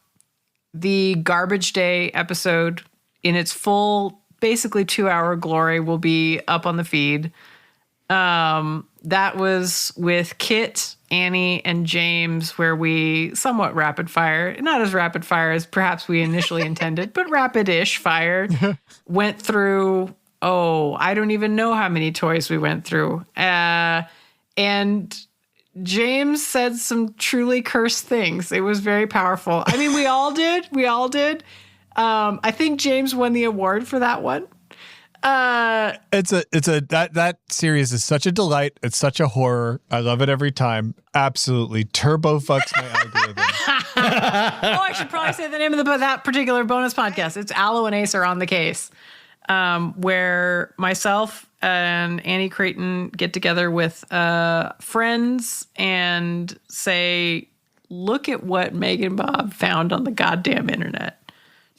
the Garbage Day episode in its full, basically 2-hour glory will be up on the feed. That was with Kit, Annie, and James, where we somewhat rapid fire, not as rapid fire as perhaps we initially intended, but rapid-ish fire, went through, I don't even know how many toys we went through. And James said some truly cursed things. It was very powerful. I mean, we all did. I think James won the award for that one. That series is such a delight. It's such a horror. I love it every time. Absolutely turbo fucks my algorithm. I should probably say the name of that particular bonus podcast. It's Aloe and Ace are on the case, where myself and Annie Craton get together with friends and say, look at what MeganBob found on the goddamn internet.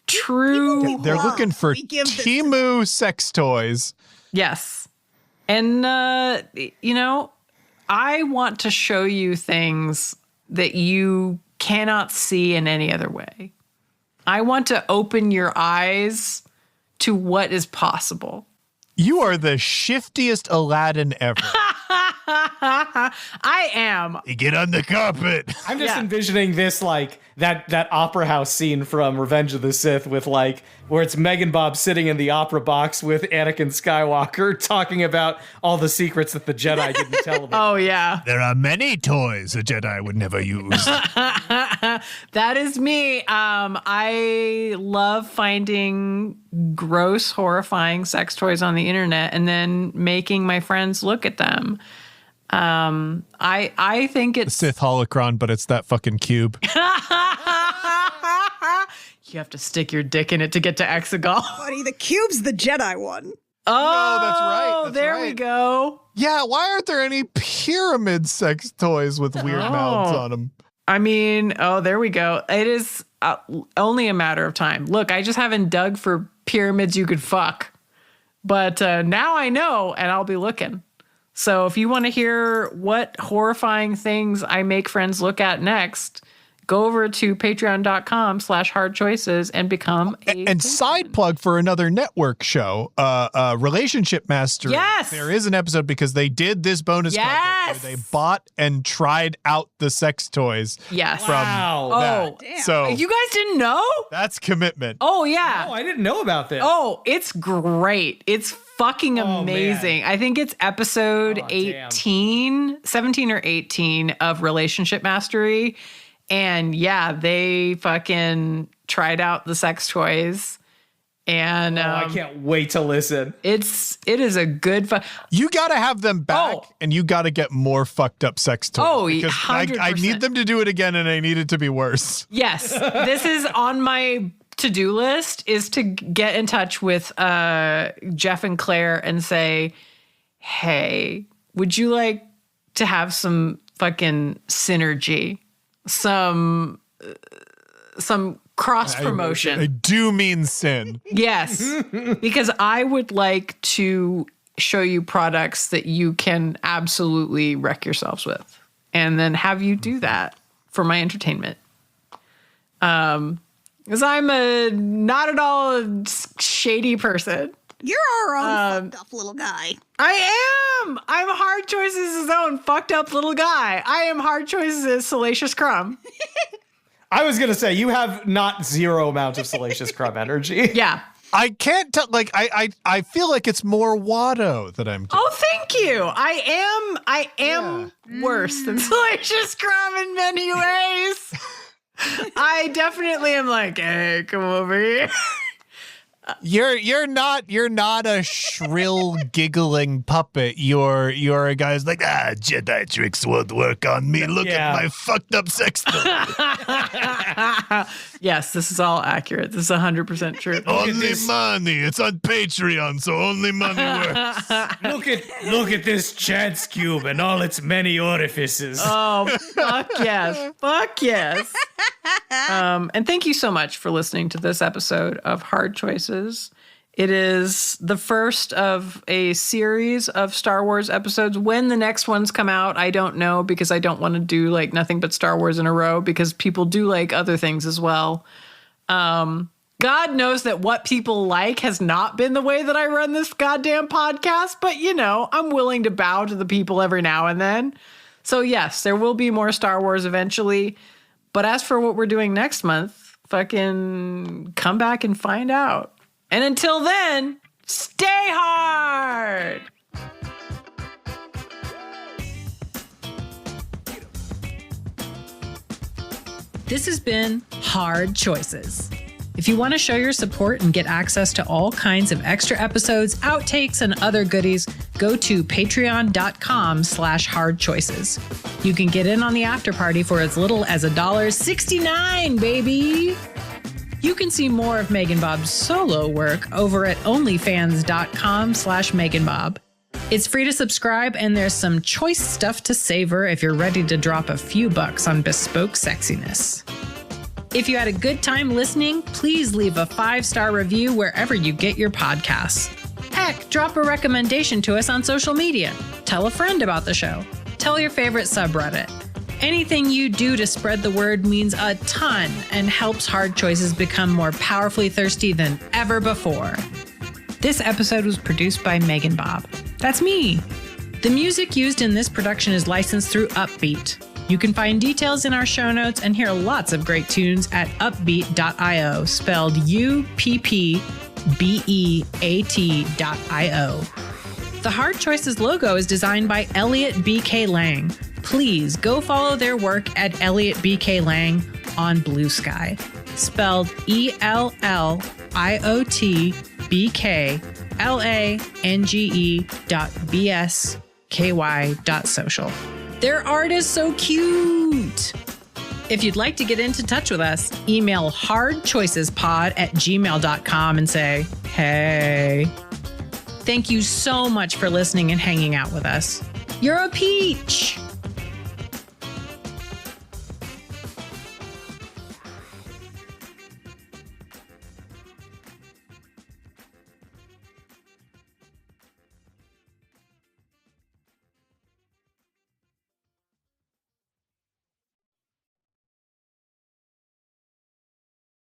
True. They're looking for Temu sex toys. Yes. And, I want to show you things that you cannot see in any other way. I want to open your eyes to what is possible. You are the shiftiest Aladdin ever. I am. You get on the carpet. I'm just envisioning this like that opera house scene from Revenge of the Sith with like where it's MeganBob sitting in the opera box with Anakin Skywalker talking about all the secrets that the Jedi didn't tell him. Oh, yeah. There are many toys a Jedi would never use. That is me. I love finding gross, horrifying sex toys on the internet and then making my friends look at them. I think it's Sith holocron, but it's that fucking cube. You have to stick your dick in it to get to Exegol. Buddy, the cube's the Jedi one. Oh, that's right. That's there right. we go. Yeah, why aren't there any pyramid sex toys with weird mouths on them? I mean, there we go. It is only a matter of time. Look, I just haven't dug for pyramids you could fuck. But now I know, and I'll be looking. So if you want to hear what horrifying things I make friends look at next, go over to patreon.com/hardchoices and become a and side plug for another network show, Relationship Master. Yes. There is an episode because they did this bonus content where they bought and tried out the sex toys. Yes. From that. Damn. So You guys didn't know? that's commitment. Oh, yeah. Oh, I didn't know about this. Oh, it's great. It's fucking amazing. man. I think it's episode Oh, damn. 17 or 18 of Relationship Mastery. And yeah, they fucking tried out the sex toys. And I can't wait to listen. it is a good You gotta have them back, Oh. and you gotta get more fucked up sex toys. Oh, because I 100%. need them to do it again, and I need it to be worse. Yes, this is on my to-do list, is to get in touch with Jeff and Claire and say, hey, would you like to have some fucking synergy, some cross promotion? I do mean sin. Yes, because I would like to show you products that you can absolutely wreck yourselves with, and then have you do that for my entertainment. Because I'm a not at all shady person. You're our own fucked up little guy. I am. I'm Hard Choices' own fucked up little guy. I am Hard Choices' Salacious Crumb. I was gonna say you have not zero amount of Salacious Crumb energy. Yeah. I can't tell. Like I feel like it's more Watto that I'm getting. Oh, thank you. I am worse than Salacious Crumb in many ways. I definitely am like, hey, come over here. You're not a shrill giggling puppet. You're a guy who's like, Jedi tricks won't work on me. Look Yeah. at my fucked up sex toy. Yes, this is all accurate. This is 100% true. Only money. It's on Patreon, so only money works. Look at this chance cube and all its many orifices. Oh, fuck yes. Fuck yes. And thank you so much for listening to this episode of Hard Choices. It is the first of a series of Star Wars episodes. When the next ones come out, I don't know, because I don't want to do like nothing but Star Wars in a row, because people do like other things as well. God knows that what people like has not been the way that I run this goddamn podcast, but you know, I'm willing to bow to the people every now and then. So yes, there will be more Star Wars eventually. But as for what we're doing next month, fucking come back and find out. And until then, stay hard! This has been Hard Choices. If you want to show your support and get access to all kinds of extra episodes, outtakes, and other goodies, go to patreon.com/hardchoices. You can get in on the after party for as little as $1.69, baby! You can see more of MeganBob's solo work over at onlyfans.com/MeganBob. It's free to subscribe, and there's some choice stuff to savor if you're ready to drop a few bucks on bespoke sexiness. If you had a good time listening, please leave a 5-star review wherever you get your podcasts. Heck, drop a recommendation to us on social media. Tell a friend about the show. Tell your favorite subreddit. Anything you do to spread the word means a ton and helps Hard Choices become more powerfully thirsty than ever before. This episode was produced by MeganBob. That's me. The music used in this production is licensed through Uppbeat. You can find details in our show notes and hear lots of great tunes at uppbeat.io, spelled UPPBEAT.io. The Hard Choices logo is designed by Elliot B.K. Lang. Please go follow their work at Elliot B.K. Lang on Blue Sky, spelled ELLIOTBKLANGE.BSKY.social. Their art is so cute. If you'd like to get into touch with us, email hardchoicespod@gmail.com and say, hey. Thank you so much for listening and hanging out with us. You're a peach.